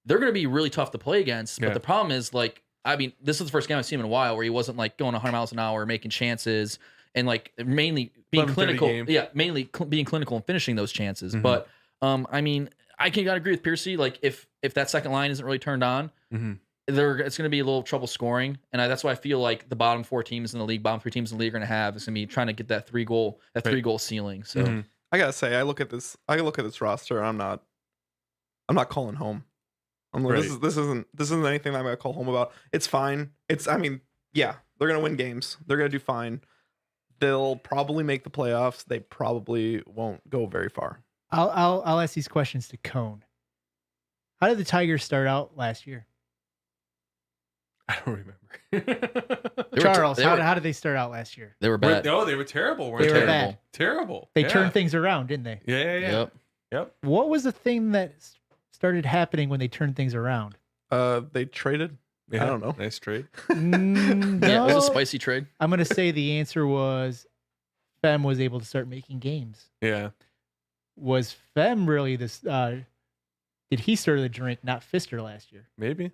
they're going to be really tough to play against. But the problem is like, I mean, this is the first game I've seen him in a while where he wasn't like going 100 miles an hour, making chances, and like mainly being clinical. Yeah, mainly being clinical and finishing those chances. But I mean, I gotta agree with Piercy. Like if that second line isn't really turned on. It's going to be a little trouble scoring, and that's why I feel like the bottom 4 teams in the league, bottom 3 teams in the league, are going to have is going to be trying to get that 3 goal ceiling. So I gotta say, I look at this roster, and I'm not calling home. I'm like, this isn't anything that I'm gonna call home about. It's fine. They're gonna win games. They're gonna do fine. They'll probably make the playoffs. They probably won't go very far. I'll ask these questions to Cone. How did the Tigers start out last year? I don't remember. Charles, how did they start out last year? They were bad. No, they were terrible. They were bad. Terrible. They turned things around, didn't they? Yeah. Yep. What was the thing that started happening when they turned things around? They traded. Yeah, I don't know. Nice trade. No. Yeah, it was a spicy trade. I'm going to say the answer was Fem was able to start making games. Yeah. Was Fem really this? Did he start the drink, not Pfister, last year? Maybe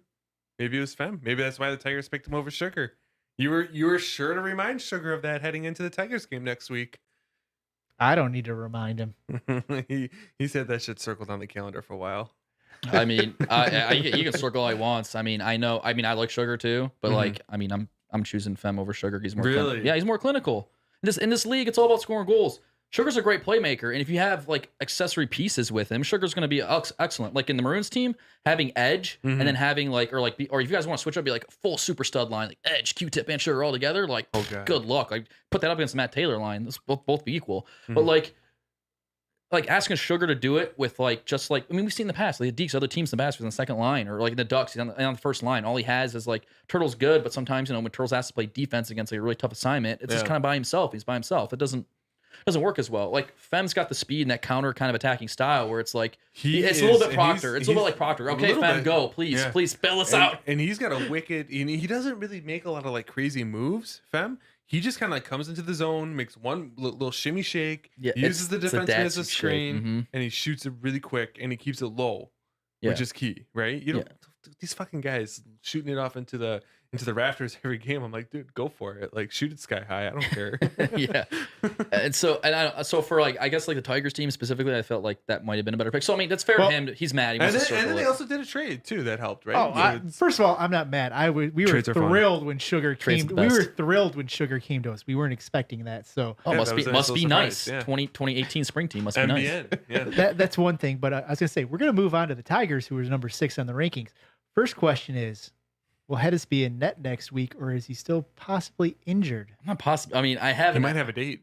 it was Fem. Maybe that's why the Tigers picked him over Sugar. You were sure to remind Sugar of that heading into the Tigers game next week. I don't need to remind him. he said that shit circled on the calendar for a while. I mean, you can circle all he wants. I mean, I know. I mean, I like Sugar too, but like, I mean, I'm choosing Fem over Sugar. He's more Really? yeah, he's more clinical. In this league, it's all about scoring goals. Sugar's a great playmaker, and if you have like accessory pieces with him, Sugar's going to be excellent. Like in the Maroons team, having Edge and then having like or if you guys want to switch up, be like full super stud line, like Edge, Q-Tip, and Sugar all together. Like, good luck. Like put that up against the Matt Taylor line. This both be equal. But like asking Sugar to do it with like just like I mean we've seen in the past like the Deeks, other teams in the past was on the second line or like the Ducks he's on the first line. All he has is like Turtle's good, but sometimes when Turtle's has to play defense against like a really tough assignment, it's just kind of by himself. He's by himself. It doesn't work as well. Like Fem's got the speed and that counter kind of attacking style where it's like it's a little bit Proctor. It's a little bit like Proctor. Okay, Fem, go please spell us out. And he's got a wicked. And he doesn't really make a lot of like crazy moves. Fem. He just kind of like comes into the zone, makes one little shimmy shake, uses the defenseman as a screen, and he shoots it really quick, and he keeps it low, which is key, right? You know, these fucking guys shooting it off into the rafters every game. I'm like, dude, go for it. Like, shoot it sky high. I don't care. So for like, I guess like the Tigers team specifically, I felt like that might have been a better pick. So I mean, that's fair to him. He's mad. He wants to circle and then it. they also did a trade too that helped, right? First of all, I'm not mad. We were thrilled when Sugar came. We were thrilled when Sugar came to us. We weren't expecting that. So must be nice. 2018 spring team must be nice. That's one thing. But I was gonna say we're gonna move on to the Tigers, who was number 6 on the rankings. First question is, will Hedges be in net next week, or is he still possibly injured? Not possible. I mean, He might have a date.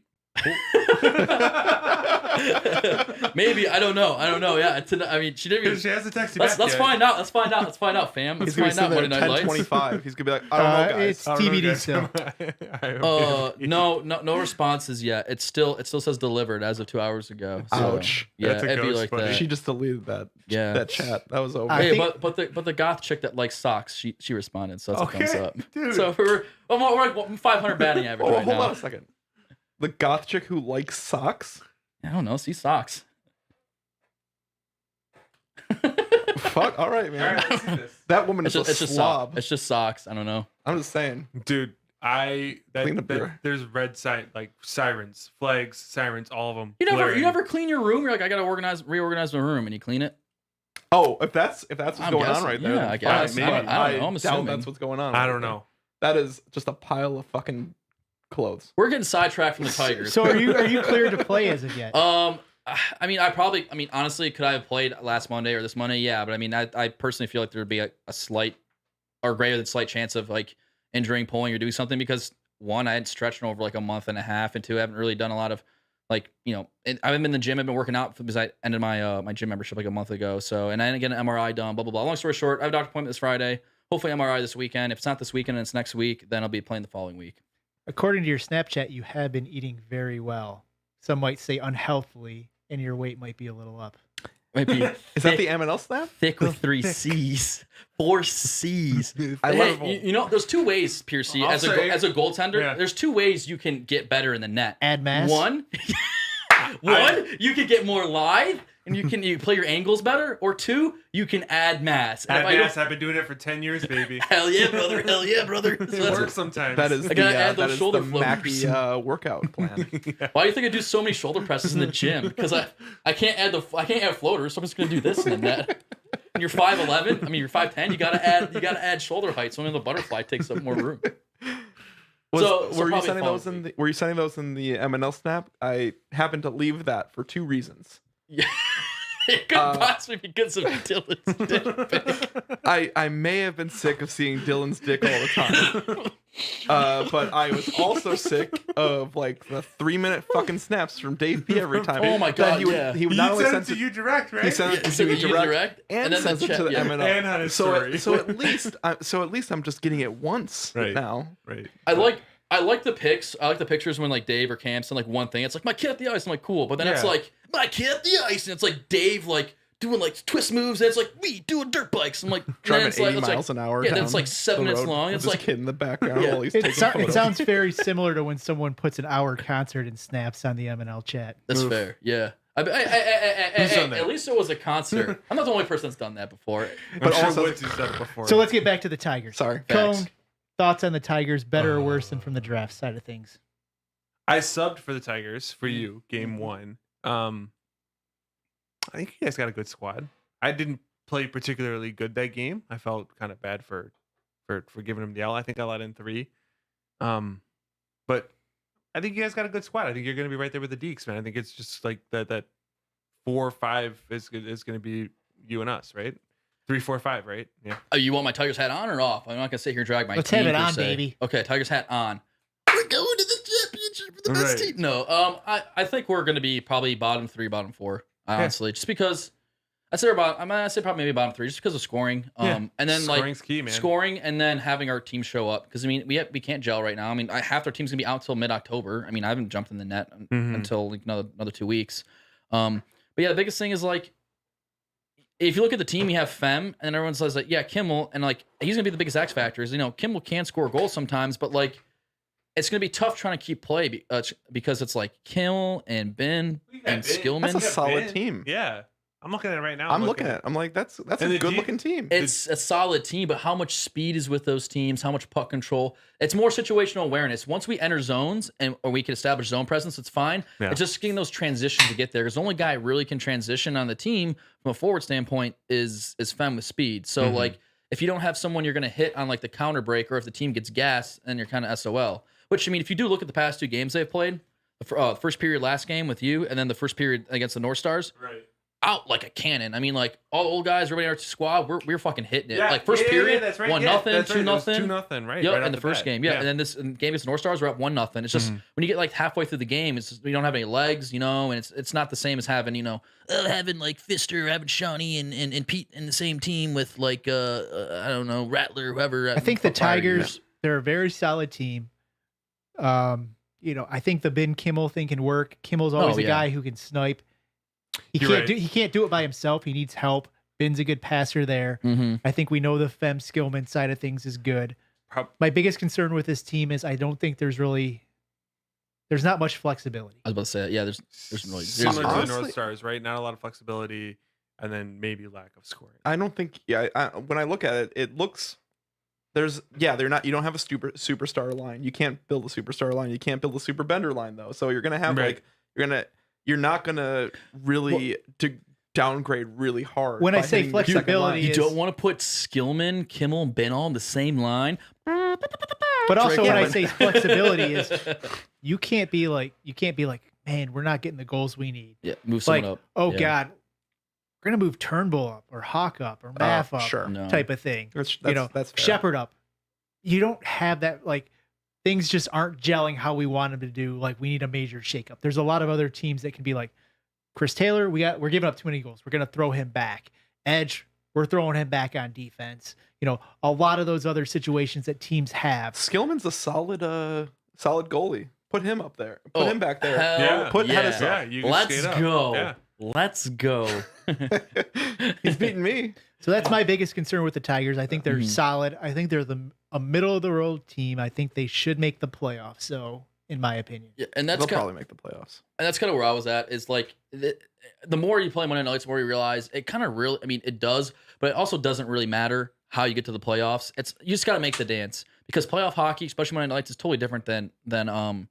Maybe I don't know. Yeah, I mean, she didn't. She hasn't texted let's back find out. Let's find out, fam. Let's find out. Monday Night Lights. 10:25. He's gonna be like, I don't know, guys. It's TBD still. No responses yet. It still says delivered as of 2 hours ago. So, ouch. Yeah, That's a it'd be ghost like funny. that. She just deleted that. Yeah. That chat. That was over. But the goth chick that likes socks, she responded. So that's what comes up. Dude. So we're like 500 batting average right now. Hold on a second. The goth chick who likes socks? I don't know. See socks. Fuck. All right, man. All right, let's see this. That woman is a Just slob. it's just socks. I don't know. I'm just saying. Dude, Clean up your- there's red sirens, flags, sirens, all of them. You never clean your room. You're like, I gotta reorganize my room, and you clean it. Oh, if that's what's I'm going guessing, on right there, yeah, then I guess. fine. I don't know, I'm doubt assuming. that's what's going on. I right don't there. know. That is just a pile of fucking clothes. We're getting sidetracked from the Tigers. So are you cleared to play as of yet? I mean, honestly, could I have played last Monday or this Monday? Yeah, but I mean, I personally feel like there would be a slight or greater than slight chance of like injuring, pulling, or doing something because one, I had stretched over like a month and a half, and two, I haven't really done a lot of like, I haven't been in the gym. I've been working out because I ended my my gym membership like a month ago. So, and I didn't get an MRI done, blah, blah, blah. Long story short, I have a doctor appointment this Friday. Hopefully MRI this weekend. If it's not this weekend and it's next week, then I'll be playing the following week. According to your Snapchat, you have been eating very well. Some might say unhealthily, and your weight might be a little up. Might be Is that the MNL snap? thick with 3 C's, 4 C's. I love There's 2 ways, Piercy, as a goaltender. Yeah. There's 2 ways you can get better in the net. Add mass. One, you can get more lithe and you play your angles better, or 2, you can add mass. And I've been doing it for 10 years, baby. Hell yeah, brother! Hell yeah, brother! It works sometimes. That is I gotta add those that is shoulder the floaters. Mackie workout plan. Why do you think I do so many shoulder presses in the gym? Because I can't add floaters, so I'm just gonna do this in the net. And you're 5'11", I mean you're 5'10", you gotta add shoulder height, so only the butterfly takes up more room. Were you sending those in the MNL snap? I happened to leave that for 2 reasons. Yeah. It could possibly be because of Dylan's dick pic. I may have been sick of seeing Dylan's dick all the time. But I was also sick of like the 3-minute fucking snaps from Dave P every time. Oh my God, he would not only sent send it to you direct, right? he sent it to you you direct and then sends it to the MNL. And on his story. So at least I'm just getting it once now. Right. I like the pics. I like the pictures when like Dave or Cam send like one thing. It's like my kid at the ice. I'm like, cool. But then it's like my kid at the ice, and it's like Dave like doing like twist moves, and it's like me doing dirt bikes. I'm like Driving it's 80 like, miles an hour. Yeah, then it's like 7 minutes road long. with It's this like kid in the background while he's It taking photos. sounds very similar to when someone puts an hour concert and snaps on the MNL chat. that's fair. Yeah. Who's done that? At least it was a concert. I'm not the only person that's done that before. But I'm also- sure Woods has done it before. So let's get back to the Tigers. Sorry. Cone, Facts. thoughts on the Tigers, better or worse than from the draft side of things? I subbed for the Tigers for you, game 1. I think you guys got a good squad. I didn't play particularly good that game. I felt kind of bad for giving them the L. I think I let in 3. But I think you guys got a good squad. I think you're going to be right there with the Deeks, man. I think it's just like that 4 or 5 is going to be you and us, right? 3, 4, 5, right? Yeah. Oh, you want my Tigers hat on or off? I'm not gonna sit here and drag my Let's team. have it per on, se. baby. Okay, Tigers hat on. We're going to the championship for the best Right. team. No, I think we're gonna be probably bottom 3, bottom 4. Honestly, just because I say probably maybe bottom 3, just because of scoring. And then Scoring's key, man. scoring, and then having our team show up. Because I mean, we can't gel right now. I mean, half our team's gonna be out till mid-October. I mean, I haven't jumped in the net until like another 2 weeks. But yeah, the biggest thing is like, if you look at the team, you have Fem, and everyone says like, yeah, Kimmel, and like he's gonna be the biggest X factor. You know, Kimmel can score goals sometimes, but like it's gonna be tough trying to keep play because it's like Kimmel and Ben and Skillman. That's a solid team. Yeah. I'm looking at it right now. I'm looking at it. I'm like, that's a And the good looking team. It's a solid team, but how much speed is with those teams? How much puck control? It's more situational awareness. Once we enter zones or we can establish zone presence, it's fine. Yeah. It's just getting those transitions to get there. Because the only guy really can transition on the team from a forward standpoint is Fem with speed. So like if you don't have someone you're going to hit on like the counter break, or if the team gets gas, then you're kind of SOL. Which I mean, if you do look at the past 2 games they've played, the first period last game with you, and then the first period against the North Stars. Right. Out like a cannon. I mean, like all the old guys, everybody in our squad, we're fucking hitting it. Like first period, that's right. 1-0, That's right. 2-0. 2-0, right? Yep, right in the off first bat. game. Yeah, and then this game against North Stars, we're up 1-0. It's just when you get like halfway through the game, it's just, we don't have any legs, you know, and it's not the same as having, you know, having like Pfister, having Shawnee and Pete in the same team with like I don't know, Rattler, whoever. I think the Tigers, they're a very solid team. You know, I think the Ben Kimmel thing can work. Kimmel's always a guy who can snipe. He can't do it by himself. He needs help. Ben's a good passer there. I think we know the Fem Skillman side of things is good. My biggest concern with this team is I don't think there's not much flexibility. I was about to say, yeah, there's really Similar to the Honestly- North Stars, right? Not a lot of flexibility, and then maybe lack of scoring. I don't think. Yeah, when I look at it, it looks. They're not. You don't have a superstar line. You can't build a superstar line. You can't build a super bender line though. So you're gonna have Right. you're not gonna really to downgrade really hard. When I by say hitting your second flexibility, line. You don't want to put Skillman, Kimmel, and Ben all on the same line. But also when I say flexibility is you can't be like, man, we're not getting the goals we need. Yeah, move Like, someone up. oh Yeah. God, we're gonna move Turnbull up or Hawk up or Maff up, sure. No. type of thing. That's fair. Shepherd up. You don't have that, like, things just aren't gelling how we want them to do. Like, we need a major shakeup. There's a lot of other teams that can be like, Chris Taylor, we're giving up too many goals. We're gonna throw him back. Edge, we're throwing him back on defense. You know, a lot of those other situations that teams have. Skillman's a solid goalie. Put him up there. Put him back there. hell Yeah. Put yeah. Hedis Yeah, up. you can Let's skate up. go. Yeah. Let's go. He's beating me. So that's my biggest concern with the Tigers. I think they're solid. I think they're a middle of the road team. I think they should make the playoffs. So, in my opinion, Yeah, and that's They'll kind probably make the playoffs. and that's kind of where I was at. Is like the more you play Monday nights, the more you realize it kind of really. I mean, it does, but it also doesn't really matter how you get to the playoffs. You just got to make the dance, because playoff hockey, especially Monday nights, is totally different than the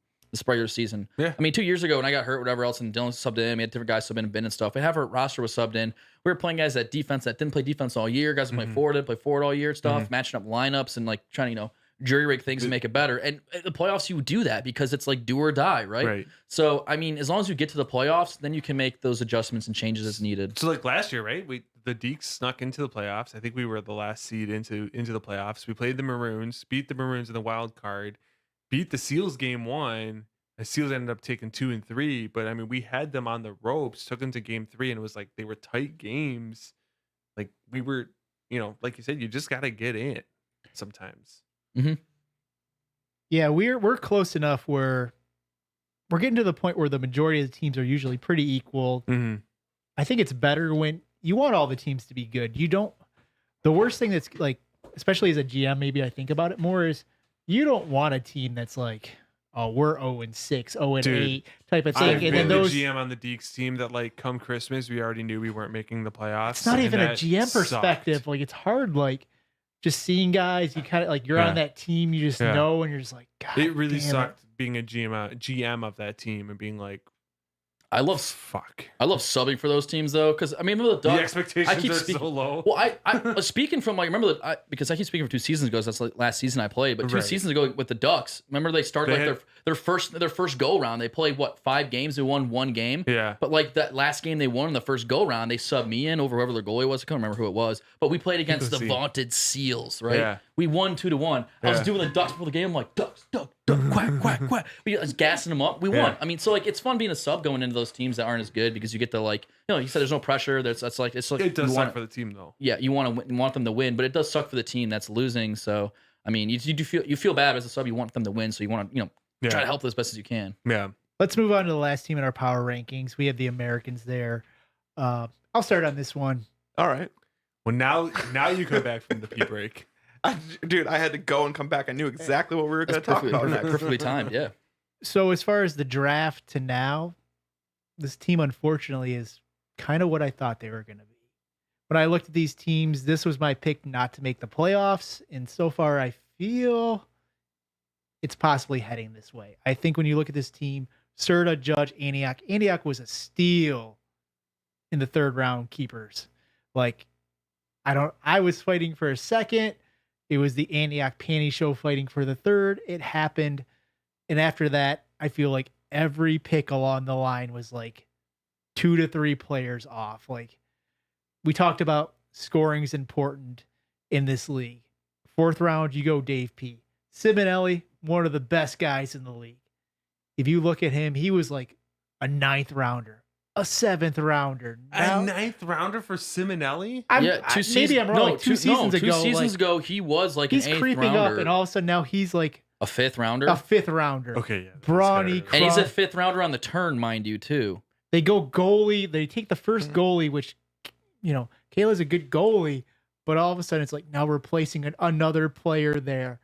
regular season. Yeah. I mean, 2 years ago when I got hurt, whatever else, and Dylan subbed in, we had different guys sub in and Ben and stuff. We have our roster was subbed in. We were playing guys that defense that didn't play defense all year. Guys that play forward, didn't play forward all year, stuff, matching up lineups and like trying to, jury rig things and make it better. And at the playoffs, you do that because it's like do or die, right? Right. So, I mean, as long as you get to the playoffs, then you can make those adjustments and changes as needed. So like last year, right? The Deeks snuck into the playoffs. I think we were the last seed into the playoffs. We played the Maroons, beat the Maroons in the wild card, beat the Seals game 1. The Seals ended up taking 2 and 3, but I mean, we had them on the ropes, took them to game 3, and it was like they were tight games. Like we were, like you said, you just got to get in sometimes. yeah, we're close enough where we're getting to the point where the majority of the teams are usually pretty equal. I think it's better when you want all the teams to be good. You don't. The worst thing that's like, especially as a GM, maybe I think about it more, is you don't want a team that's like, oh, we're 0-6, 0-8 type of thing. I've And been then the those, GM on the Deeks team that like come Christmas, we already knew we weren't making the playoffs. it's not and even a that GM sucked. perspective. Like, it's hard, like, just seeing guys, you kind of like, you're on that team, you just know, and you're just like, God, It really damn sucked being a GM of that team and being like, I love subbing for those teams though, because I mean, remember the the Ducks. expectations are so low. Well, I speaking from like remember because I keep speaking from 2 seasons ago. That's like last season I played, but 2 Right. seasons ago with the Ducks. Remember they started their first go round. They played 5 games. They won 1 game. Yeah. But like that last game they won in the first go round, they subbed me in over whoever their goalie was. I can't remember who it was. But we played against the vaunted Seals, right? Yeah. We won 2-1. I was doing the Ducks before the game. I'm like Ducks, Duck, quack, quack, quack. We was gassing them up. We won. I mean, so like it's fun being a sub going into those teams that aren't as good because you get to like you said there's no pressure. That's like it's like It does suck for the team though. Yeah, you want them to win, but it does suck for the team that's losing. So I mean, you do feel bad as a sub. You want them to win, so you want to try to help them as best as you can. Yeah. Let's move on to the last team in our power rankings. We have the Americans there. I'll start on this one. All right. Well, now you come back from the pee break. Dude, I had to go and come back. I knew exactly what we were going to talk about next. Perfectly timed, yeah. So as far as the draft to now, this team unfortunately is kind of what I thought they were going to be. When I looked at these teams, this was my pick not to make the playoffs, and so far I feel it's possibly heading this way. I think when you look at this team, Serta, Judge, Antioch was a steal in the 3rd round keepers. Like I was fighting for a second. It was the Antioch Panty Show fighting for the 3rd. It happened. And after that, I feel like every pick along the line was like 2 to 3 players off. Like we talked about scoring is important in this league. 4th round, you go Dave P. Simonelli, one of the best guys in the league. If you look at him, he was like a 9th rounder, a 7th rounder. Now, A 9th rounder for Simonelli? Maybe I'm wrong. 2 seasons ago. 2 seasons ago, he was like he's an 8th creeping rounder. up, and all of a sudden now he's like a 5th rounder. a 5th rounder. Okay, yeah. Brawny, And he's a 5th rounder on the turn, mind you, too. They go goalie. They take the first goalie, which, Kayla's a good goalie, but all of a sudden it's like now replacing another player there.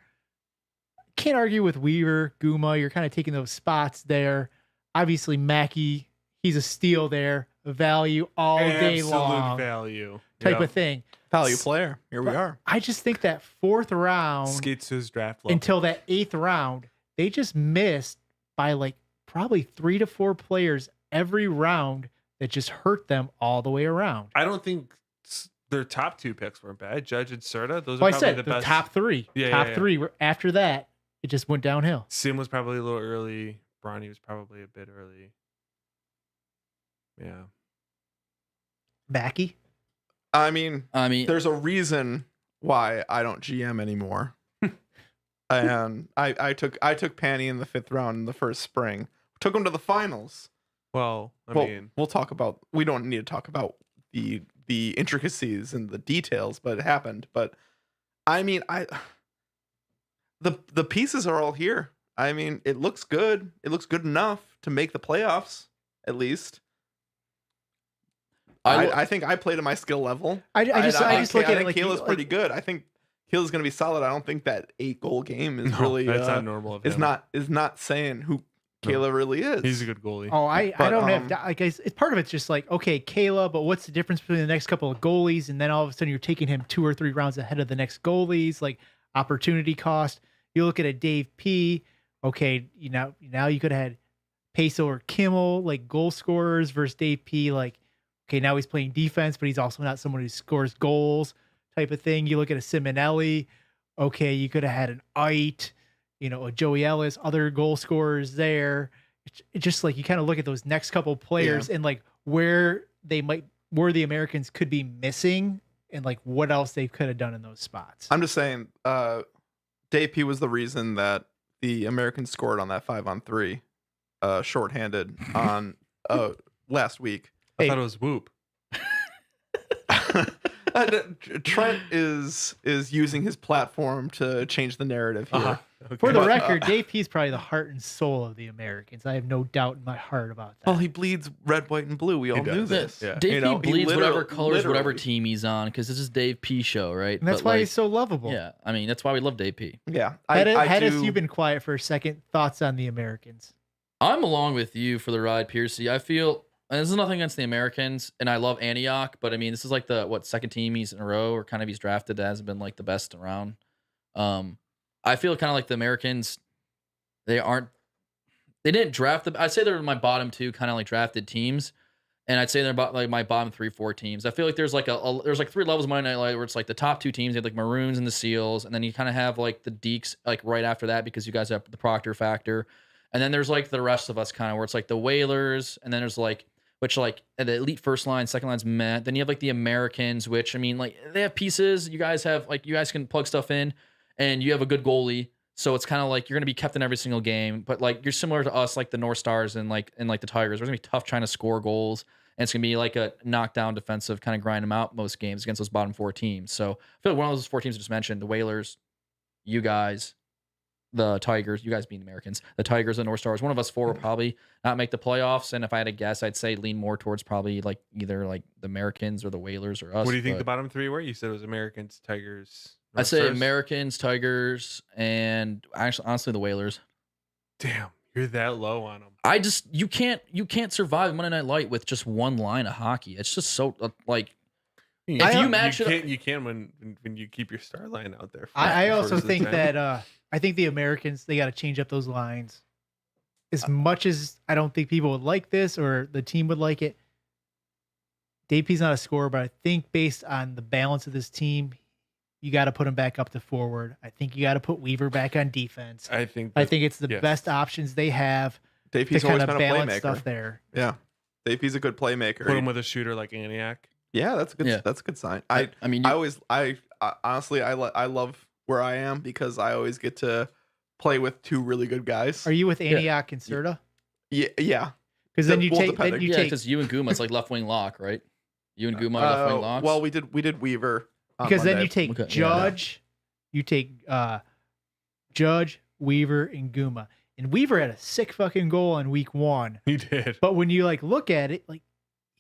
Can't argue with Weaver, Guma. You're kind of taking those spots there. Obviously, Mackey, he's a steal there, a value all day long. Absolute value. Type of thing. Value player. Here we are. I just think that 4th round Skates to his draft level. until that 8th round, they just missed by like probably 3 to 4 players every round that just hurt them all the way around. I don't think their top 2 picks weren't bad. Judge and Serta, those are Well, I probably said the the best. top 3. Yeah, top yeah. 3 were after that. It just went downhill. Sim was probably a little early. Bronny was probably a bit early. Yeah. Backy. I mean, there's there's a reason why I don't GM anymore. And I took Panty in the 5th round in the first spring. Took him to the finals. Well, We'll talk about. We don't need to talk about the intricacies and the details, but it happened. But I mean, the pieces are all here. I mean, it looks good. It looks good enough to make the playoffs, at least. I think I played at my skill level. I just look at it like Kayla's pretty good. I think Kayla's going to be solid. I don't think that 8-goal game is really that's not normal of him. is not saying who Kayla really is. He's a good goalie. Oh, I But, don't have like it's part of it's just like, okay, Kayla, but what's the difference between the next couple of goalies? And then all of a sudden you're taking him 2 or 3 rounds ahead of the next goalies, like opportunity cost. You look at a Dave P. Okay, now you could have had Peso or Kimmel, like goal scorers versus Dave P. Like, okay, now he's playing defense, but he's also not someone who scores goals type of thing. You look at a Simonelli. Okay, you could have had an Ait, a Joey Ellis, other goal scorers there. It's just like you kind of look at those next couple players and like where the Americans could be missing and like what else they could have done in those spots. I'm just saying, Dave P was the reason that the Americans scored on that 5-on-3, shorthanded on last week. I thought it was Whoop. Trent is using his platform to change the narrative here. Okay. For the record, Dave P is probably the heart and soul of the Americans. I have no doubt in my heart about that. Well, he bleeds red, white, and blue. We all knew this. Yeah. Dave P he bleeds whatever colors, whatever literally- team he's on, because this is Dave P show, right? And that's why he's so lovable. Yeah, I mean that's why we love Dave P. Yeah. Hedis, you've been quiet for a second. Thoughts on the Americans? I'm along with you for the ride, Piercy. I feel, and this is nothing against the Americans, and I love Antioch, but I mean this is like the second team he's in a row, or kind of he's drafted that hasn't been like the best around. I feel kind of like the Americans. They aren't they didn't draft them. I'd say they're my bottom 2 kind of like drafted teams. And I'd say they're about like my bottom 3-4 teams. I feel like there's like there's like 3 levels of Monday Night Light where it's like the top 2 teams. You have like Maroons and the Seals, and then you kind of have like the Deeks like right after that because you guys have the Proctor factor. And then there's like the rest of us kind of where it's like the Whalers, and then there's like which like the elite first line, second line's met. Then you have like the Americans, which I mean like they have pieces. You guys have like you guys can plug stuff in, and you have a good goalie. So it's kind of like you're going to be kept in every single game, but like you're similar to us, like the North Stars and like the Tigers. It's going to be tough trying to score goals, and it's going to be like a knockdown defensive kind of grind them out most games against those bottom 4 teams. So I feel like one of those 4 teams I just mentioned, the Whalers, you guys, the Tigers, you guys being the Americans, the Tigers and North Stars. One of us 4 will probably not make the playoffs, and if I had to guess, I'd say lean more towards probably like either like the Americans or the Whalers or us. What do you think the bottom 3 were? You said it was Americans, Tigers. I'd say Americans, Tigers, and actually, honestly, the Whalers. Damn, you're that low on them. I just you can't survive Monday Night Light with just one line of hockey. It's just so like if you match it, you can when you keep your star line out there. I also think that I think the Americans, they got to change up those lines. As much as I don't think people would like this or the team would like it, Dave P's not a scorer, but I think based on the balance of this team, you got to put him back up to forward. I think you got to put Weaver back on defense. I think it's the best options they have Dave to P's kind always of been a balance playmaker. stuff there. Yeah, Dave P's a good playmaker. Put him with a shooter like Antioch. Yeah, that's a good. Yeah. That's a good sign. I mean, I honestly, I love where I am because I always get to play with 2 really good guys. Are you with Antioch and Serta? Yeah. Because then you Well, take depending. then you yeah, take because you and Guma's like left wing lock, right? You and Guma are left wing locks. Well, we did Weaver. On because then Monday. you take Okay, yeah. Judge, you take Judge, Weaver, and Guma. And Weaver had a sick fucking goal in week 1. He did. But when you like look at it, like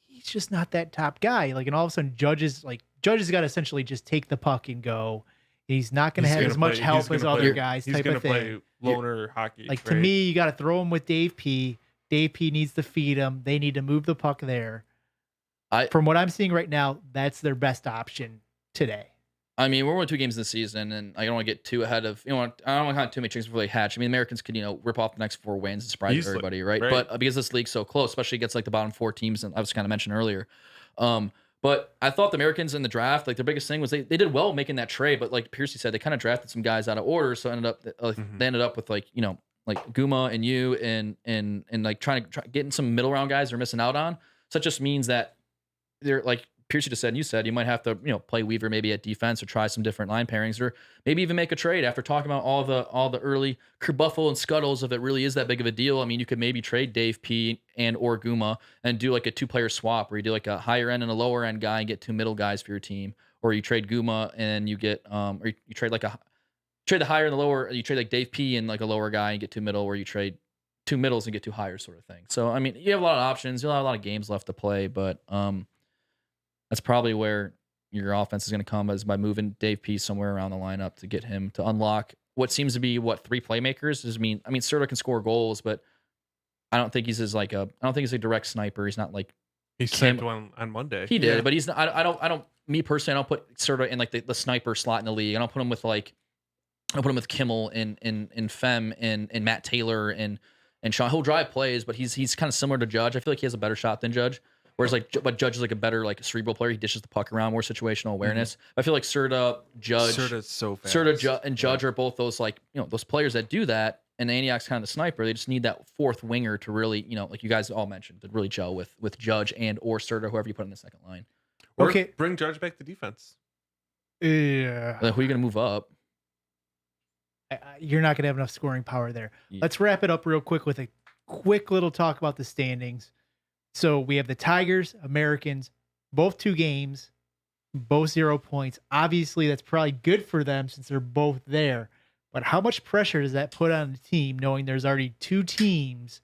he's just not that top guy. Like, and all of a sudden, Judge has got to essentially just take the puck and go. He's not going to have as much help as other guys. He's type going of to thing. play loner hockey. Like right? to me, you got to throw him with Dave P. Dave P needs to feed him. They need to move the puck there. From what I'm seeing right now, that's their best option today. I mean, we're only 2 games this season, and I don't want to get too ahead of, I don't want to have too many chickens before they hatch. I mean, Americans could, rip off the next 4 wins and surprise Easily, everybody, right? right. But because this league's so close, especially against like the bottom 4 teams, and I was kind of mentioned earlier. But I thought the Americans in the draft, like their biggest thing was they did well making that trade, but like Piercy said, they kind of drafted some guys out of order, so they ended up with like Guma and you and like trying to getting some middle round guys they're missing out on. So it just means that they're like Piercy just said, and you said, you might have to, play Weaver maybe at defense or try some different line pairings, or maybe even make a trade after talking about all the early kerbuffle and scuttles. If it really is that big of a deal, I mean, you could maybe trade Dave P and or Guma and do like a 2-player swap where you do like a higher end and a lower end guy and get 2 middle guys for your team, or you trade Guma and you get or you trade like trade the higher and the lower. You trade like Dave P and like a lower guy and get 2 middle, where you trade 2 middles and get 2 higher sort of thing. So I mean, you have a lot of options. You have a lot of games left to play, but that's probably where your offense is going to come, is by moving Dave P somewhere around the lineup to get him to unlock what seems to be 3 playmakers. I mean, Serta can score goals, but I don't think he's a direct sniper. He's not like he sniped one on Monday. He did, but he's not. I don't. Me personally, I don't put Serta in like the sniper slot in the league. I don't put him with Kimmel and Fem and Matt Taylor and Sean. He'll drive plays, but he's kind of similar to Judge. I feel like he has a better shot than Judge. Whereas but Judge is like a better like cerebral player. He dishes the puck around, more situational awareness. Mm-hmm. I feel like Serta, Judge, Serta's so fast. Serta and Judge are both those like those players that do that. And Antioch's kind of the sniper. They just need that 4th winger to really like you guys all mentioned, to really gel with Judge and or Serta, whoever you put in the second line. Or Okay, bring Judge back to defense. Yeah, Like, who are you gonna move up? you're not gonna have enough scoring power there. Yeah. Let's wrap it up real quick with a quick little talk about the standings. So we have the Tigers, Americans, both 2 games, both 0 points. Obviously, that's probably good for them since they're both there. But how much pressure does that put on the team, knowing there's already 2 teams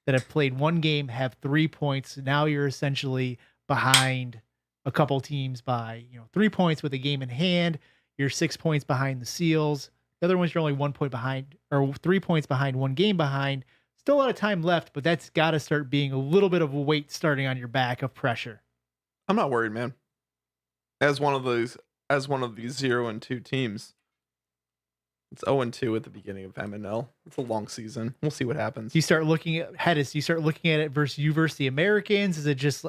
that have played 1 game, have 3 points? Now you're essentially behind a couple teams by 3 points with a game in hand. You're 6 points behind the Seals. The other ones you're only 1 point behind, or 3 points behind, 1 game behind. Still a lot of time left, but that's got to start being a little bit of a weight starting on your back of pressure. I'm not worried, man. As one of these 0 and 2 teams, It's 0-2 at the beginning of MNL. It's a long season. We'll see what happens. You start looking at Hedis. You start looking at it versus the Americans. Is it just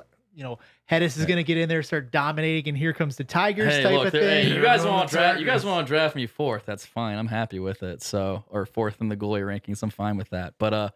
Hedis is going to get in there, start dominating, and here comes the Tigers Hey, type look, of thing? hey, you guys want to draft me fourth? That's fine. I'm happy with it. So, or fourth in the goalie rankings, I'm fine with that. But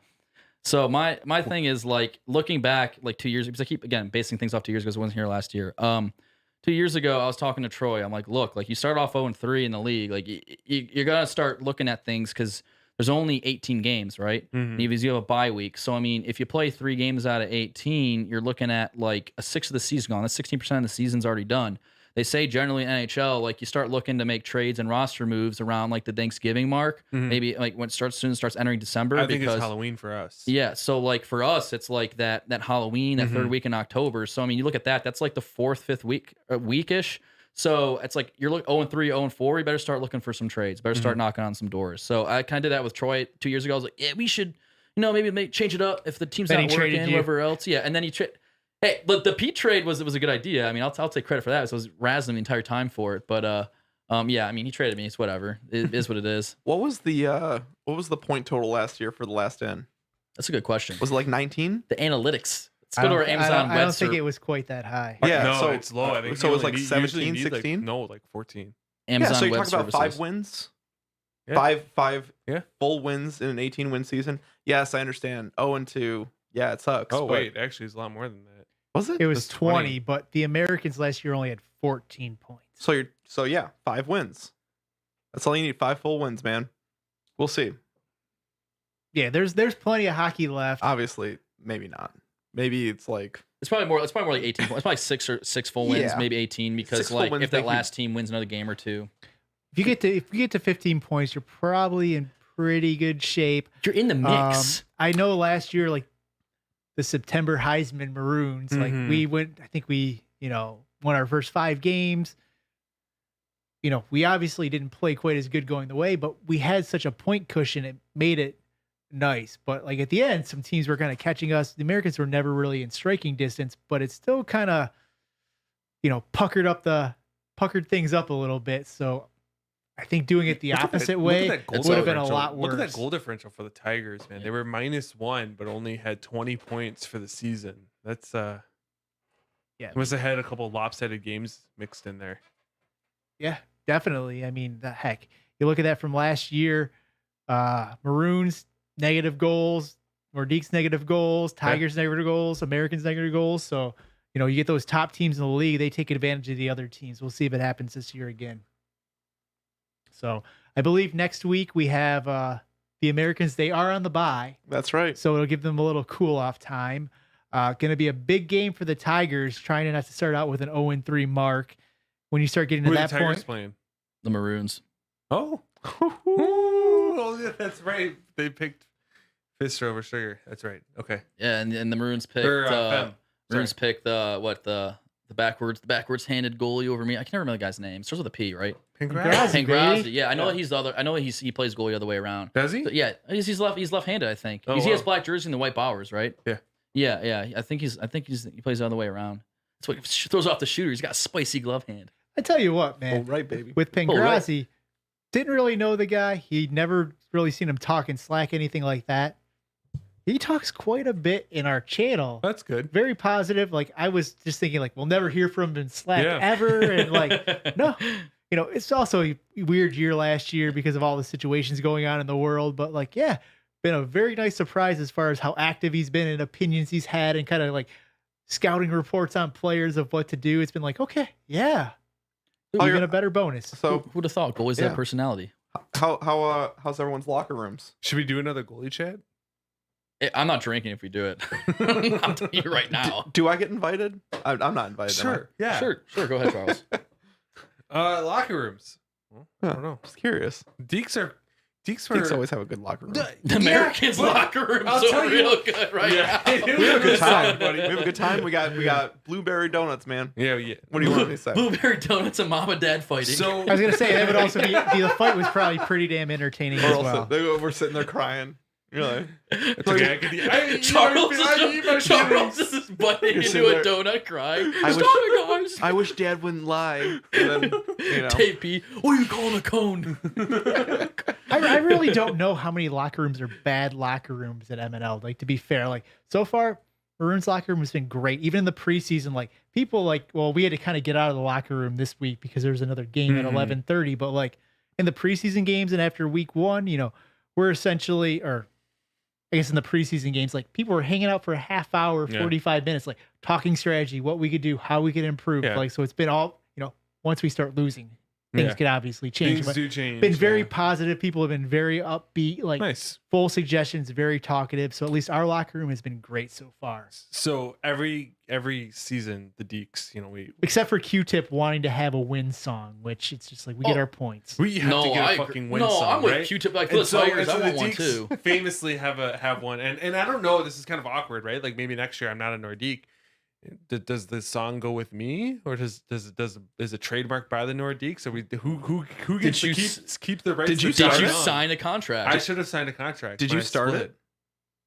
so my thing is like looking back like 2 years, because I keep again basing things off 2 years because I wasn't here last year. 2 years ago, I was talking to Troy. I'm like, look, like you start off 0-3 in the league, like you're gonna start looking at things because there's only 18 games, right? Mhm. You have a bye week. So, I mean, if you play 3 games out of 18, you're looking at like a sixth of the season gone. That's 16% of the season's already done. They say generally in NHL, like you start looking to make trades and roster moves around like the Thanksgiving mark, maybe like when it starts entering December. I think because, it's Halloween for us. Yeah, so like for us, it's like that Halloween, that third week in October. So I mean, you look at that, that's like the fourth, fifth week, weekish. So it's like you're 0-3, 0-4. You better start looking for some trades. Better start knocking on some doors. So I kind of did that with Troy 2 years ago. I was like, yeah, we should, maybe change it up if the team's Then not he traded working, you. whatever else. Yeah, and then you trade. Hey, but the Pete trade was a good idea. I mean, I'll take credit for that. So I was razzing him the entire time for it. But yeah, I mean, he traded me. It's whatever. It is what it is. What was the point total last year for the last in? That's a good question. Was it like 19? The analytics. Let's go to our Amazon I don't web think it search. was quite that high. Yeah, no, so it's low. I think so you it was only like need- 17, usually need, 16? like 14. Amazon yeah, so you're Web talking about Services. 5 wins? Yeah. Five Yeah. full wins in an 18-win season? Yes, I understand. 0-2. Yeah, it sucks. Oh, but- wait. Actually, it's a lot more than that. Was it? It was was 20, 20. but the Americans last year only had 14 points. So yeah, 5 wins. That's all you need. 5 full wins, man. We'll see. Yeah, there's plenty of hockey left. Obviously, maybe not. Maybe it's like It's probably more like 18 points. It's probably six full wins, Yeah. maybe 18, because 6 full like wins if that make you- last team wins another game or two. If you get to 15 points, you're probably in pretty good shape. You're in the mix. I know last year, like the September Heisman Maroons, like we went. I think we won our first 5 games. We obviously didn't play quite as good going the way, but we had such a point cushion. It made it nice. But like at the end, some teams were kind of catching us. The Americans were never really in striking distance, but it still kind of, puckered things up a little bit. So I think doing it the opposite way would have been a lot worse. Look at that goal differential for the Tigers, man. They were -1, but only had 20 points for the season. That's Yeah. They must have had a couple lopsided games mixed in there. Yeah, definitely. I mean, the heck, you look at that from last year, Maroons negative goals, Nordiques negative goals, Tigers negative goals, Americans negative goals. So, you get those top teams in the league, they take advantage of the other teams. We'll see if it happens this year again. So I believe next week we have the Americans. They are on the bye. that's right. So it'll give them a little cool off time. Going to be a big game for the Tigers, trying not to start out with an 0-3 mark. When you start getting to Who are that the Tigers point, playing? The Maroons. Oh. Oh, yeah, that's right. They picked Fister over Sugar. That's right. Okay. Yeah, and the Maroons picked Fem. Maroons picked the backwards handed goalie over me. I can never remember the guy's name. Starts with a P, right? Congrats. Pangrazi. baby. Yeah, I know that he's the other. I know he plays goalie the other way around. Does he? But yeah, he's left-handed. I think Oh, he has wow. black jersey and the white Bowers, right? Yeah. Yeah. I think he plays the other way around. That's what he throws off the shooter. He's got a spicy glove hand. I tell you what, man. All right, baby. With right. Pangrazi, didn't really know the guy. He'd never really seen him talk in Slack, anything like that. He talks quite a bit in our channel. That's good. Very positive. Like I was just thinking, like we'll never hear from him in Slack Yeah. ever, and like no, it's also a weird year last year because of all the situations going on in the world. But like, yeah, been a very nice surprise as far as how active he's been and opinions he's had, and kind of like scouting reports on players of what to do. It's been like, okay, yeah, even a better bonus. So Who'd have thought goalies Yeah. have personality? how's everyone's locker rooms? Should we do another goalie chat? I'm not drinking if we do it. I'm telling you right now. Do I get invited? I'm not invited. am I? Sure. Yeah. Sure. Go ahead, Charles. Locker rooms. Well, I Huh. don't know. Just curious. Deeks were. Geeks always have a good locker room. The Americans' but locker rooms I'll are tell you- real good right Yeah. now. We have a good time, buddy. We have a good time. We got blueberry donuts, man. Yeah. What do you want me to say? Blueberry donuts and mom and dad fighting. So I was gonna say that would also be the fight was probably pretty damn entertaining We're, as all well. we're sitting there crying. Really? It's okay. Charles is just biting into sitting a there- donut crying. I Stop wish- it, guys. I wish Dad wouldn't lie. And then, Tapey. What are you calling a cone? I really don't know how many locker rooms are bad locker rooms at MNL. Like, to be fair, like so far, Maroons locker room has been great. Even in the preseason, like people like, well, we had to kind of get out of the locker room this week because there was another game at 11:30. But like in the preseason games and after week 1, we're essentially, or I guess in the preseason games, like people were hanging out for a half hour, 45 minutes, like talking strategy, what we could do, how we could improve. Yeah. Like, so it's been all, once we start losing, things could obviously change. Things But do change. been very positive. People have been very upbeat, like nice. full suggestions, very talkative. So at least our locker room has been great so far. So every season, the Deeks, we Except for Q-Tip wanting to have a win song, which it's just like we get our points. have to get a fucking win song, I'm with right? Q-Tip. Like, for And the so, Tigers, and so I the want one Deeks too. famously have one, and I don't know. This is kind of awkward, right? Like maybe next year I'm not a Nordique. Does the song go with me, or is it trademarked by the Nordiques? Or who gets to keep the rights? Did you to Did sing you the song? sign a contract? I should have signed a contract. Did when you I start split. it?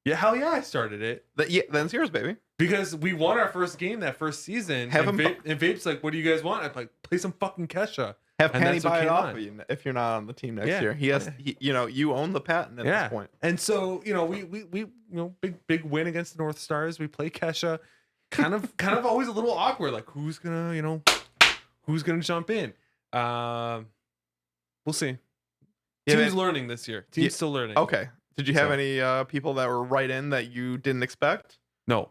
Yeah, hell yeah, I started it Yeah, then it's yours, baby. because we won our first game that first season. Have and, him- and Vape's like, "What do you guys want?" I'm like, "Play some fucking Kesha." Have And Penny that's what buy it came off on. of you if you're not on the team next Yeah. year. He has, you own the patent at this point. And so, we big win against the North Stars. We play Kesha. Kind of always a little awkward. Like who's gonna jump in? We'll see. Yeah, Team's man. learning this year. Team's still learning. Okay. Did you have So- any people that were right in that you didn't expect? No.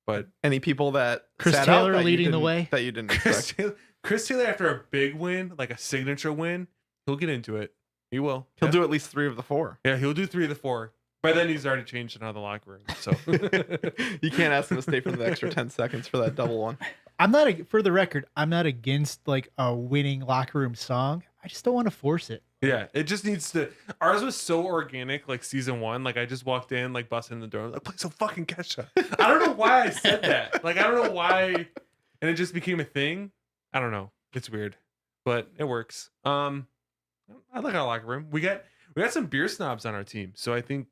But Any people that Chris sat out Taylor that you leading the didn't- way? that you didn't Chris expect? Taylor, Chris Taylor, after a big win, like a signature win, he'll get into it. He will. He'll do at least 3 of the 4. Yeah, he'll do 3 of the 4. By then, he's already changed another locker room. So You can't ask him to stay for the extra 10 seconds for that double one. For the record, I'm not against like a winning locker room song. I just don't want to force it. yeah, it just needs to. Ours was so organic, like season 1. Like I just walked in, like busting the door, like play some fucking Kesha. I don't know why I said that. Like I don't know why, and it just became a thing. I don't know. It's weird, but it works. I like our locker room. We got some beer snobs on our team, so I think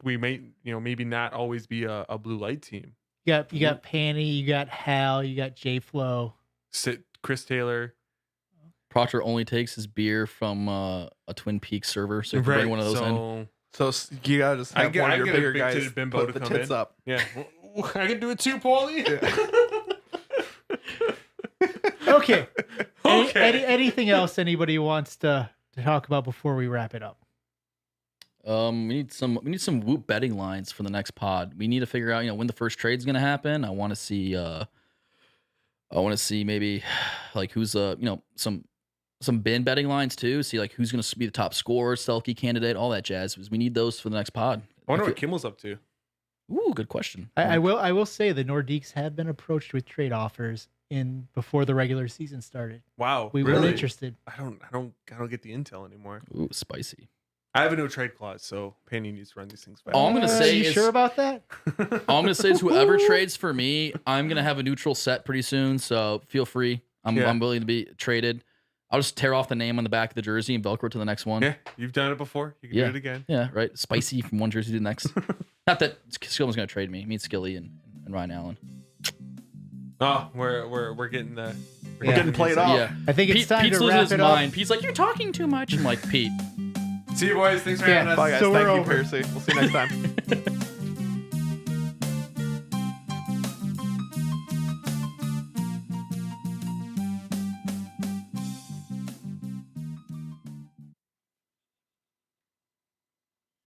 we may maybe not always be a blue light team. You got Panny, you got Hal, you got J Flow. Chris Taylor. Proctor only takes his beer from a Twin Peaks server, so you can bring one of those in. So you gotta just have one of your get a bigger big-titted guys bimbo put to the come tits in. up. Yeah, I can do it too, Paulie. Okay. Okay. Anything else anybody wants to talk about before we wrap it up? We need some Whoop betting lines for the next pod. We need to figure out, when the first trade's gonna happen. I want to see maybe like who's some bin betting lines too. See like who's gonna be the top scorer, Selke candidate, all that jazz. We need those for the next pod. I wonder what Kimmel's up to. Ooh, good question. I will say the Nordiques have been approached with trade offers before the regular season started. Wow, We were really? interested. I don't get the intel anymore. Ooh, spicy. I have a no trade clause, so Penny needs to run these things back. All I'm gonna say you is sure about that? all I'm gonna say is whoever trades for me, I'm gonna have a neutral set pretty soon. So feel free. I'm willing to be traded. I'll just tear off the name on the back of the jersey and Velcro to the next one. Yeah, you've done it before. You can do it again. Yeah, right. Spicy from one jersey to the next. Not that Skillman's gonna trade me. Me and Skilly and Ryan Allen. Oh, we're getting the We're getting played off. Yeah. I think it's time Pete's to losing wrap his it up. mind. Pete's like, you're talking too much. I'm like, Pete. See you boys. Thanks for Yeah. having us. Bye guys. So we're Thank you, over. Percy. We'll see you next time.